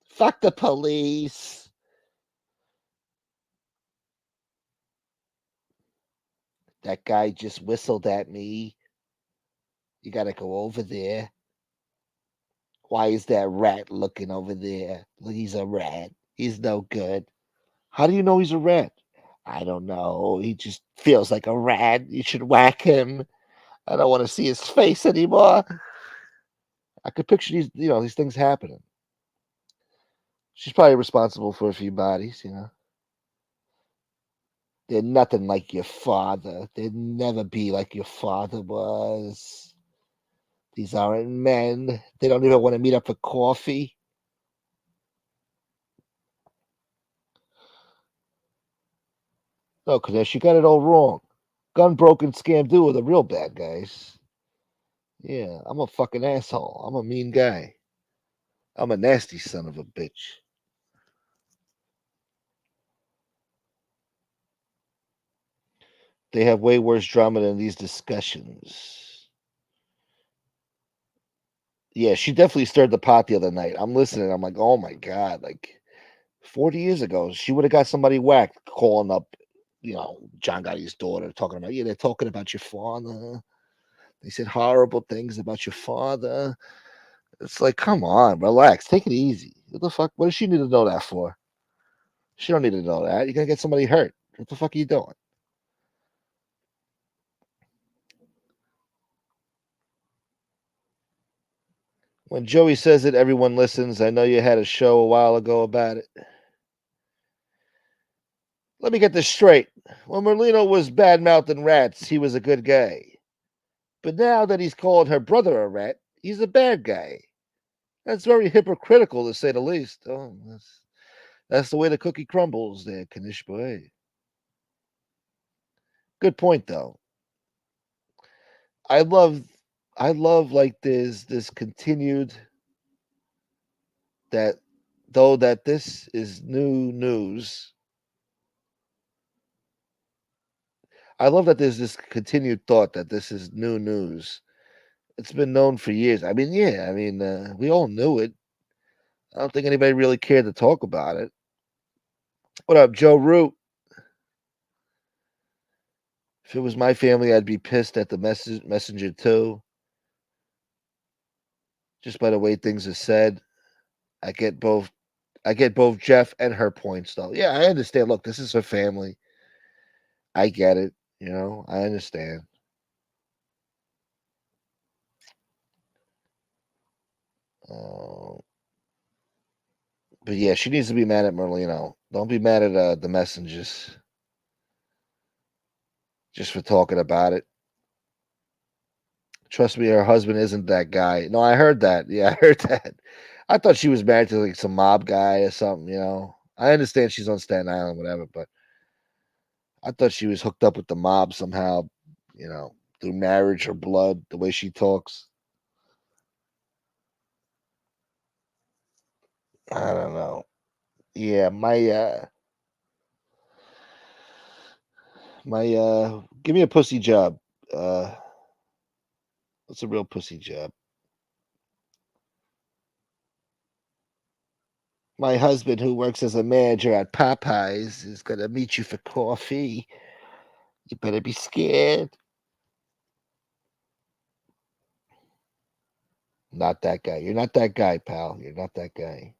Fuck the police. That guy just whistled at me. You got to go over there. Why is that rat looking over there? He's a rat. He's no good. How do you know he's a rat? I don't know. He just feels like a rat. You should whack him. I don't want to see his face anymore. I could picture these things happening. She's probably responsible for a few bodies, They're nothing like your father. They'd never be like your father was. These aren't men. They don't even want to meet up for coffee. No, Kanesh, you got it all wrong. Gun broken scam do are the real bad guys. Yeah, I'm a fucking asshole. I'm a mean guy. I'm a nasty son of a bitch. They have way worse drama than these discussions. Yeah, she definitely stirred the pot the other night. I'm listening. I'm like, oh my God. Like 40 years ago, she would have got somebody whacked calling up, John Gotti's daughter, talking about, they're talking about your father. They said horrible things about your father. It's like, come on, relax. Take it easy. What the fuck? What does she need to know that for? She don't need to know that. You're going to get somebody hurt. What the fuck are you doing? When Joey says it, everyone listens. I know you had a show a while ago about it. Let me get this straight. When Merlino was bad-mouthing rats, he was a good guy. But now that he's called her brother a rat, he's a bad guy. That's very hypocritical, to say the least. Oh, that's the way the cookie crumbles there, Kanish boy. Good point, though. I love like this continued that though that this is new news. I love that there's this continued thought that this is new news. It's been known for years. I mean, yeah, we all knew it. I don't think anybody really cared to talk about it. What up, Joe Root? If it was my family, I'd be pissed at the messenger too. Just by the way things are said. I get both Jeff and her points though. Yeah, I understand. Look, this is her family. I get it. I understand. But yeah, she needs to be mad at Merlino. Don't be mad at the messengers just for talking about it. Trust me, her husband isn't that guy. No, I heard that. Yeah, I heard that. I thought she was married to like some mob guy or something. I understand she's on Staten Island, whatever, but I thought she was hooked up with the mob somehow. Through marriage or blood, the way she talks. I don't know. Yeah, give me a pussy job. What's a real pussy job? My husband, who works as a manager at Popeyes, is gonna meet you for coffee. You better be scared. Not that guy. You're not that guy, pal. You're not that guy.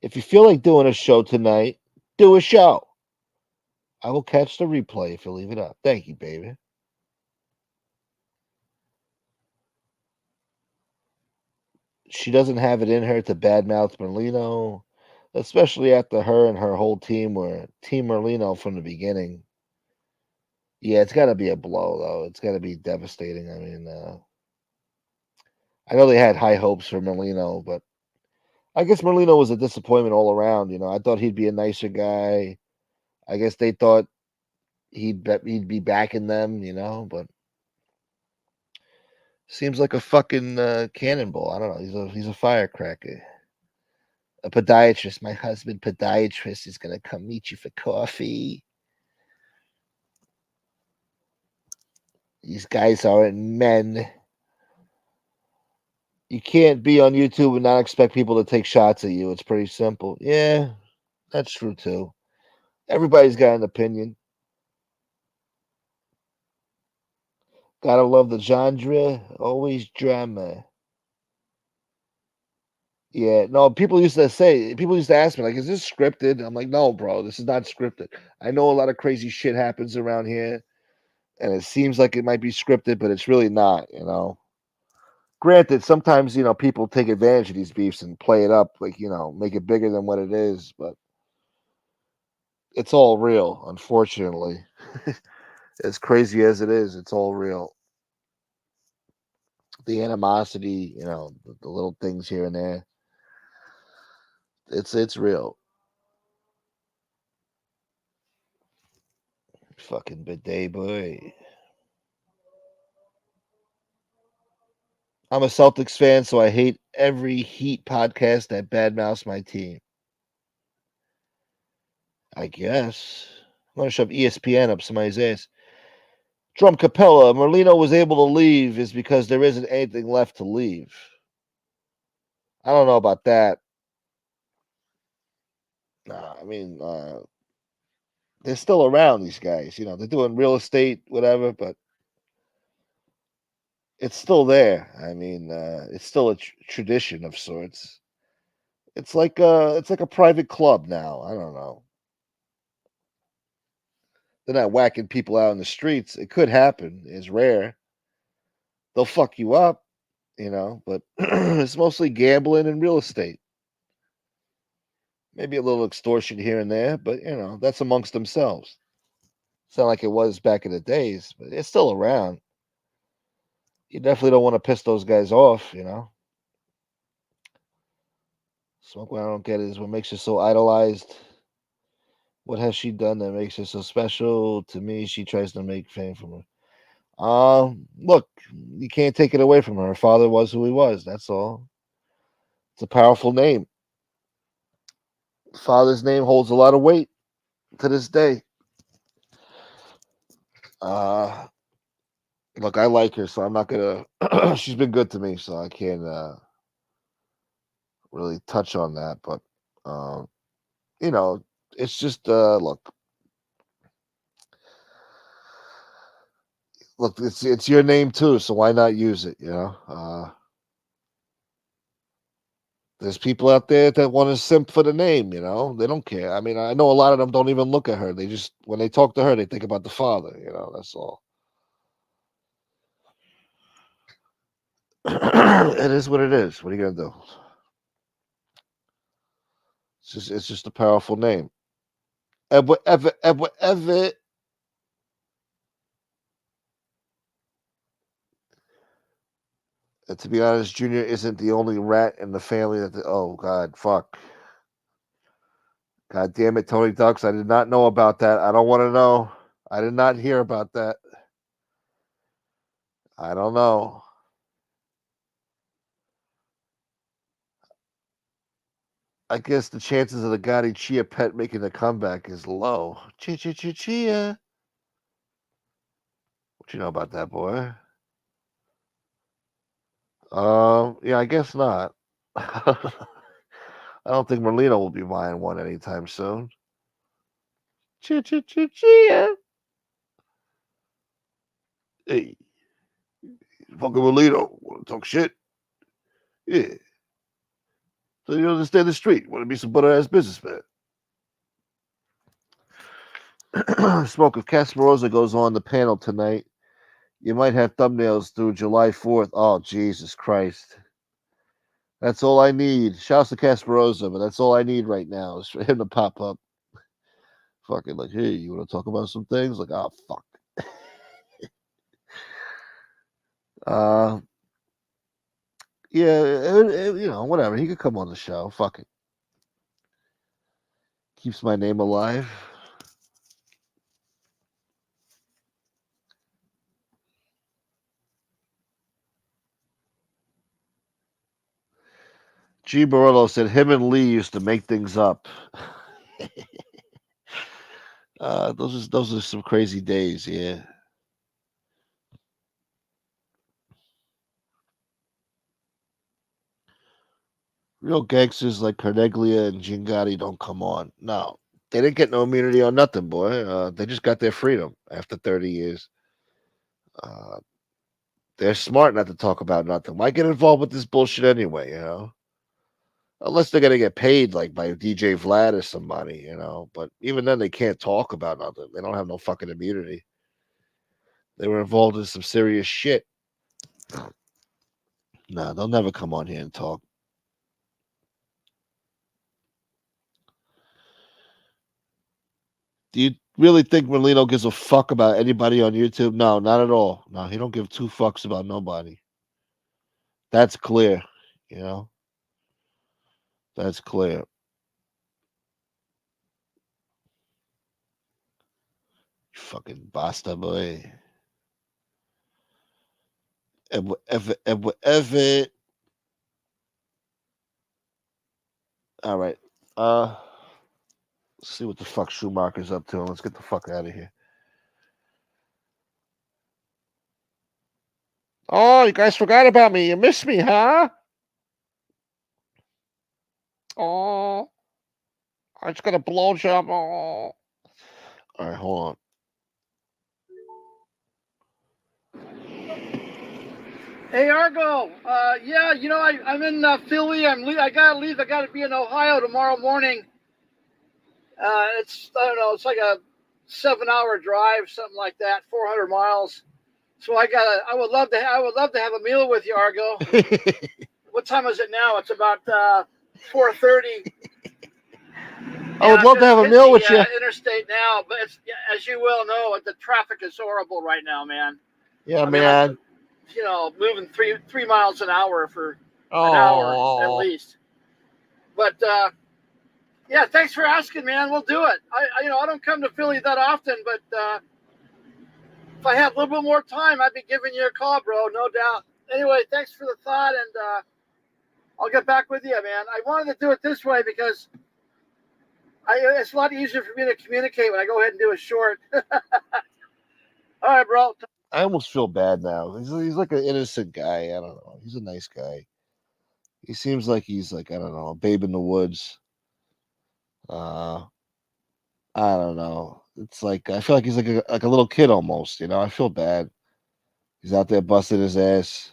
If you feel like doing a show tonight, do a show. I will catch the replay if you leave it up. Thank you, baby. She doesn't have it in her to badmouth Merlino, especially after her and her whole team were Team Merlino from the beginning. Yeah, it's got to be a blow, though. It's got to be devastating. I know they had high hopes for Merlino, but I guess Merlino was a disappointment all around. I thought he'd be a nicer guy. I guess they thought he'd be backing them, but seems like a fucking cannonball. I don't know. He's a firecracker. A podiatrist. My husband, podiatrist, is gonna come meet you for coffee. These guys aren't men. You can't be on YouTube and not expect people to take shots at you. It's pretty simple. Yeah, that's true too. Everybody's got an opinion. Gotta love the genre. Always drama. Yeah, no, people used to ask me, like, is this scripted? I'm like, no, bro, this is not scripted. I know a lot of crazy shit happens around here, and it seems like it might be scripted, but it's really not. Granted, sometimes, people take advantage of these beefs and play it up, like, make it bigger than what it is, but it's all real, unfortunately. As crazy as it is, it's all real. The animosity, the little things here and there. It's real. Fucking bidet boy. I'm a Celtics fan, so I hate every Heat podcast that badmouths my team. I guess. I'm gonna shove ESPN up somebody's ass. Drum Capella, Merlino was able to leave is because there isn't anything left to leave. I don't know about that. Nah, I mean, they're still around, these guys. They're doing real estate, whatever, but it's still there. I mean, it's still a tradition of sorts. It's like a private club now. I don't know. They're not whacking people out in the streets. It could happen. It's rare. They'll fuck you up, but it's mostly gambling and real estate. Maybe a little extortion here and there, but that's amongst themselves. It's not like it was back in the days, but it's still around. You definitely don't want to piss those guys off. Smoke, what I don't get is what makes her so idolized. What has she done that makes her so special? To me, she tries to make fame from her. Look, you can't take it away from her. Her father was who he was. That's all. It's a powerful name. Father's name holds a lot of weight to this day. Look, I like her, so I'm not gonna. She's been good to me, so I can't really touch on that. But it's just look, it's your name too, so why not use it? There's people out there that want to simp for the name. They don't care. I mean, I know a lot of them don't even look at her. They just, when they talk to her, they think about the father. That's all. It is what it is. What are you gonna do? It's just a powerful name. And whatever. And to be honest, Junior isn't the only rat in the family oh God, fuck. God damn it, Tony Ducks. I did not know about that. I don't want to know. I did not hear about that. I don't know. I guess the chances of the Gotti Chia pet making a comeback is low. Chia. What you know about that, boy? Yeah, I guess not. I don't think Merlino will be buying one anytime soon. Chia. Hey, fucking Merlino, want to talk shit? Yeah. So you understand the street. Want to be some butter-ass businessman. Smoke, if Casparosa goes on the panel tonight, you might have thumbnails through July 4th. Oh, Jesus Christ. That's all I need. Shouts to Casparosa, but that's all I need right now is for him to pop up. Fucking like, hey, you want to talk about some things? Like, oh, fuck. Yeah, whatever. He could come on the show. Fuck it. Keeps my name alive. G. Barillo said him and Lee used to make things up. Those are some crazy days, yeah. Real gangsters like Carneglia and Gingatti don't come on. No, they didn't get no immunity on nothing, boy. They just got their freedom after 30 years. They're smart not to talk about nothing. Why get involved with this bullshit anyway, you know? Unless they're gonna get paid like by DJ Vlad or somebody, you know. But even then they can't talk about nothing. They don't have no fucking immunity. They were involved in some serious shit. No, they'll never come on here and talk. Do you really think Merlino gives a fuck about anybody on YouTube? No, not at all. No, he don't give two fucks about nobody. That's clear, you know. That's clear. Fucking basta boy. And whatever. All right. Let's see what the fuck Schumacher's up to. Let's get the fuck out of here. Oh, you guys forgot about me. You missed me, huh? Oh, I just got a blowjob. Oh. All right, hold on. Hey Argo, yeah, you know I'm in Philly. I gotta leave. I gotta be in Ohio tomorrow morning. It's I don't know. It's like a 7-hour drive, something like that, 400 miles. So I would love to have a meal with you, Argo. What time is it now? It's about 4:30. I would love to have a meal with you. Interstate now, but it's, as you well know, the traffic is horrible right now, man. Yeah, man. You know, moving three miles an hour for an hour at least. But yeah, thanks for asking, man. We'll do it. I don't come to Philly that often, but if I had a little bit more time, I'd be giving you a call, bro, no doubt. Anyway, thanks for the thought, and I'll get back with you, man. I wanted to do it this way because it's a lot easier for me to communicate when I go ahead and do a short. All right, bro. I almost feel bad now. He's like an innocent guy. I don't know. He's a nice guy. He seems like he's like, I don't know, a babe in the woods. I don't know. It's like I feel like he's like a little kid almost, you know. I feel bad. He's out there busting his ass.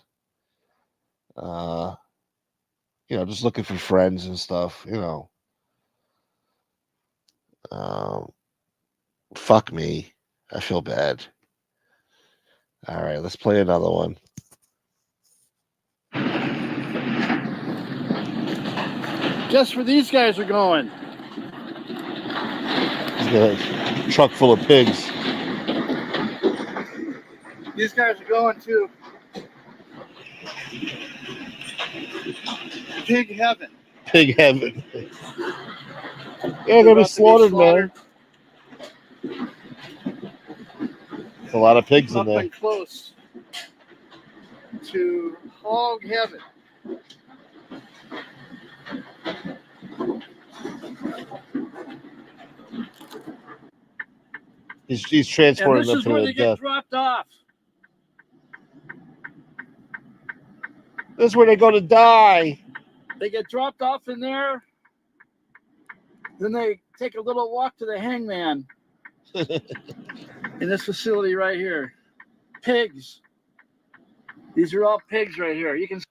You know, just looking for friends and stuff, you know. Fuck me. I feel bad. All right, let's play another one. Guess where these guys are going? He's got a truck full of pigs. These guys are going to pig heaven. Pig heaven. Yeah, they're gonna be slaughtered, man. There's a lot of pigs in there. Close to hog heaven. He's transporting them to their death. This is where they get dropped off. This is where they go to die. They get dropped off in there. Then they take a little walk to the hangman in this facility right here. Pigs. These are all pigs right here. You can.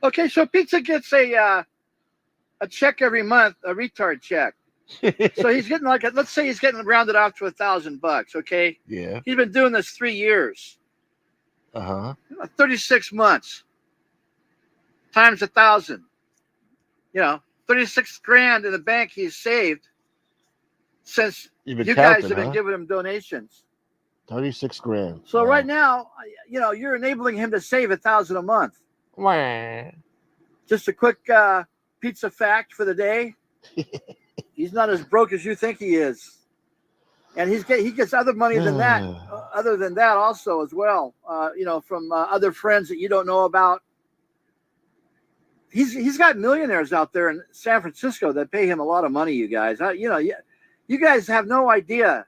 Okay, so Pizza gets a check every month, a retard check. So he's getting let's say he's getting rounded off to $1,000. Okay. Yeah. He's been doing this 3 years. 36 months times 1,000. You know, 36 grand in the bank he's saved since you guys have been giving him donations. 36 grand. So right now, you know, you're enabling him to save $1,000 a month. Just a quick pizza fact for the day. He's not as broke as you think he is, and he gets other money than that, other than that also as well. You know, from other friends that you don't know about. He's got millionaires out there in San Francisco that pay him a lot of money. You guys, you know, you guys have no idea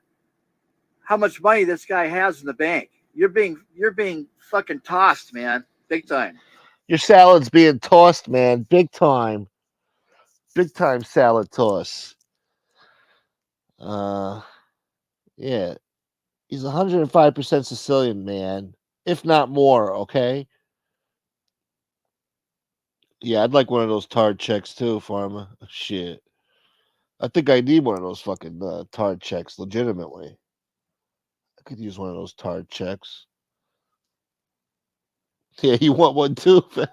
how much money this guy has in the bank. You're being fucking tossed, man, big time. Your salad's being tossed, man, big time. Big time salad toss. Yeah. He's 105% Sicilian, man. If not more, okay? Yeah, I'd like one of those tard checks too, Pharma. Shit. I think I need one of those fucking tard checks, legitimately. I could use one of those tard checks. Yeah, you want one too, fam?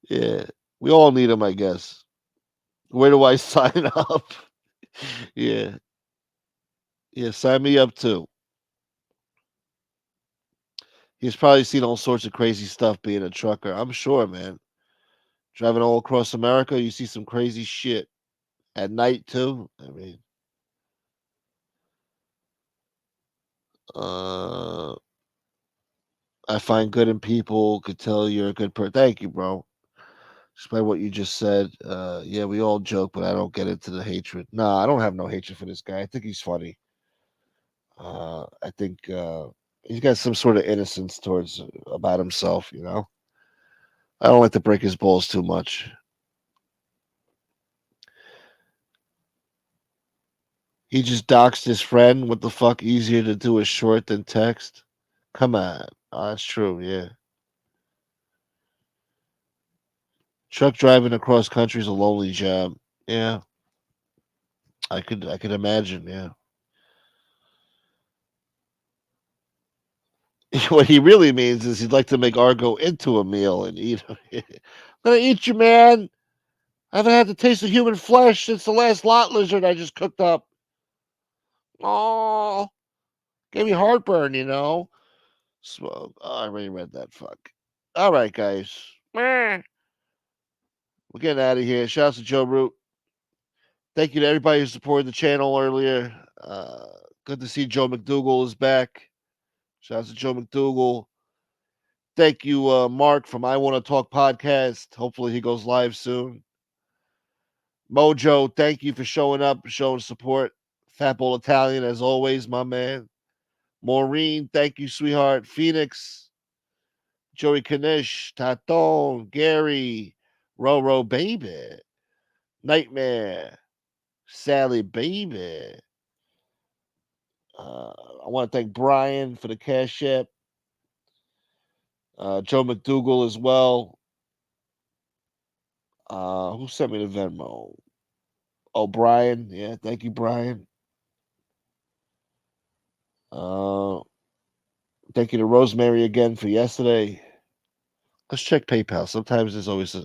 Yeah. We all need them, I guess. Where do I sign up? Yeah. Yeah, sign me up too. He's probably seen all sorts of crazy stuff being a trucker. I'm sure, man. Driving all across America, you see some crazy shit. At night too. I mean, I find good in people, could tell you're a good person. Thank you, bro. Despite what you just said, yeah, we all joke, but I don't get into the hatred. Nah, I don't have no hatred for this guy. I think he's funny. I think he's got some sort of innocence towards about himself, you know. I don't like to break his balls too much. He just doxed his friend. What the fuck? Easier to do a short than text? Come on. Oh, that's true, yeah. Truck driving across country is a lonely job. Yeah. I could imagine, yeah. What he really means is he'd like to make Argo into a meal and eat him. I'm gonna eat you, man. I haven't had the taste of human flesh since the last lot lizard I just cooked up. Oh, gave me heartburn, you know. So, I already read that. Fuck. All right, guys. We're getting out of here. Shouts to Joe Root. Thank you to everybody who supported the channel earlier. Good to see Joe McDougal is back. Shouts to Joe McDougal. Thank you, Mark from I Want to Talk podcast. Hopefully he goes live soon. Mojo, thank you for showing up, showing support. Fat Bowl Italian, as always, my man. Maureen, thank you, sweetheart. Phoenix, Joey Kanish, Taton, Gary, Roro Baby, Nightmare, Sally Baby. I want to thank Brian for the cash app. Joe McDougal as well. Who sent me the Venmo? Oh, Brian. Yeah, thank you, Brian. Thank you to Rosemary again for yesterday. Let's check PayPal. Sometimes there's always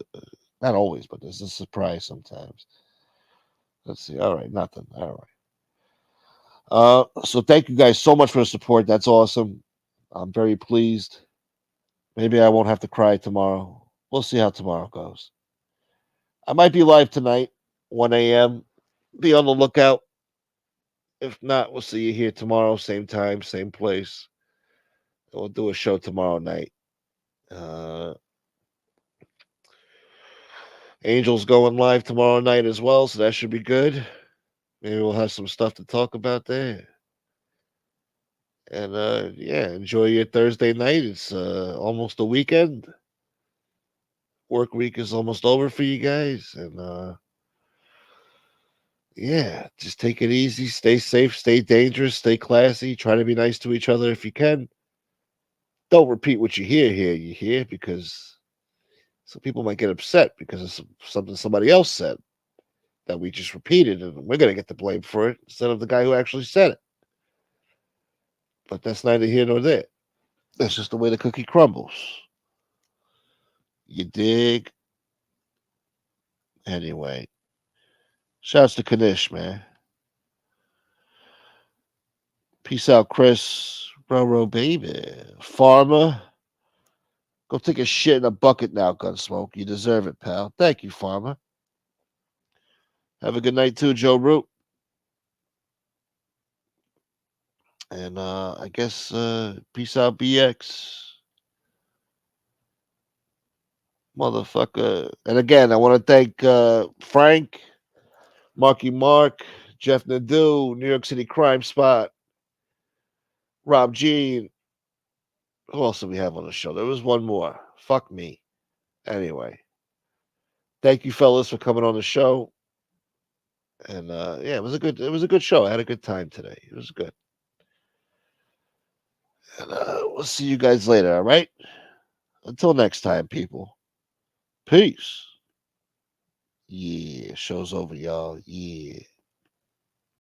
not always, but there's a surprise sometimes. Let's see. All right, nothing. All right. So thank you guys so much for the support. That's awesome. I'm very pleased. Maybe I won't have to cry tomorrow. We'll see how tomorrow goes. I might be live tonight, 1 a.m. Be on the lookout. If not, we'll see you here tomorrow, same time, same place. We'll do a show tomorrow night. Angel's going live tomorrow night as well, so that should be good. Maybe we'll have some stuff to talk about there. And yeah, enjoy your Thursday night. It's almost a weekend. Work week is almost over for you guys. And yeah, just take it easy, stay safe, stay dangerous, stay classy, try to be nice to each other if you can. Don't repeat what you hear because some people might get upset because of something somebody else said that we just repeated, and we're going to get the blame for it instead of the guy who actually said it. But that's neither here nor there. That's just the way the cookie crumbles. You dig? Anyway, shouts to Kanish, man. Peace out, Chris. Roro, baby. Farmer. Go take a shit in a bucket now, Gunsmoke. You deserve it, pal. Thank you, Farmer. Have a good night, too, Joe Root. And I guess peace out, BX. Motherfucker. And again, I want to thank Frank, Marky Marc, Jeff Nadu, New York City Crime Spot, Rob Jean. Who else do we have on the show? There was one more. Fuck me. Anyway. thank you, fellas, for coming on the show. And yeah, it was a good show. I had a good time today. It was good. And we'll see you guys later. All right. Until next time, people. Peace. Yeah, show's over, y'all. Yeah.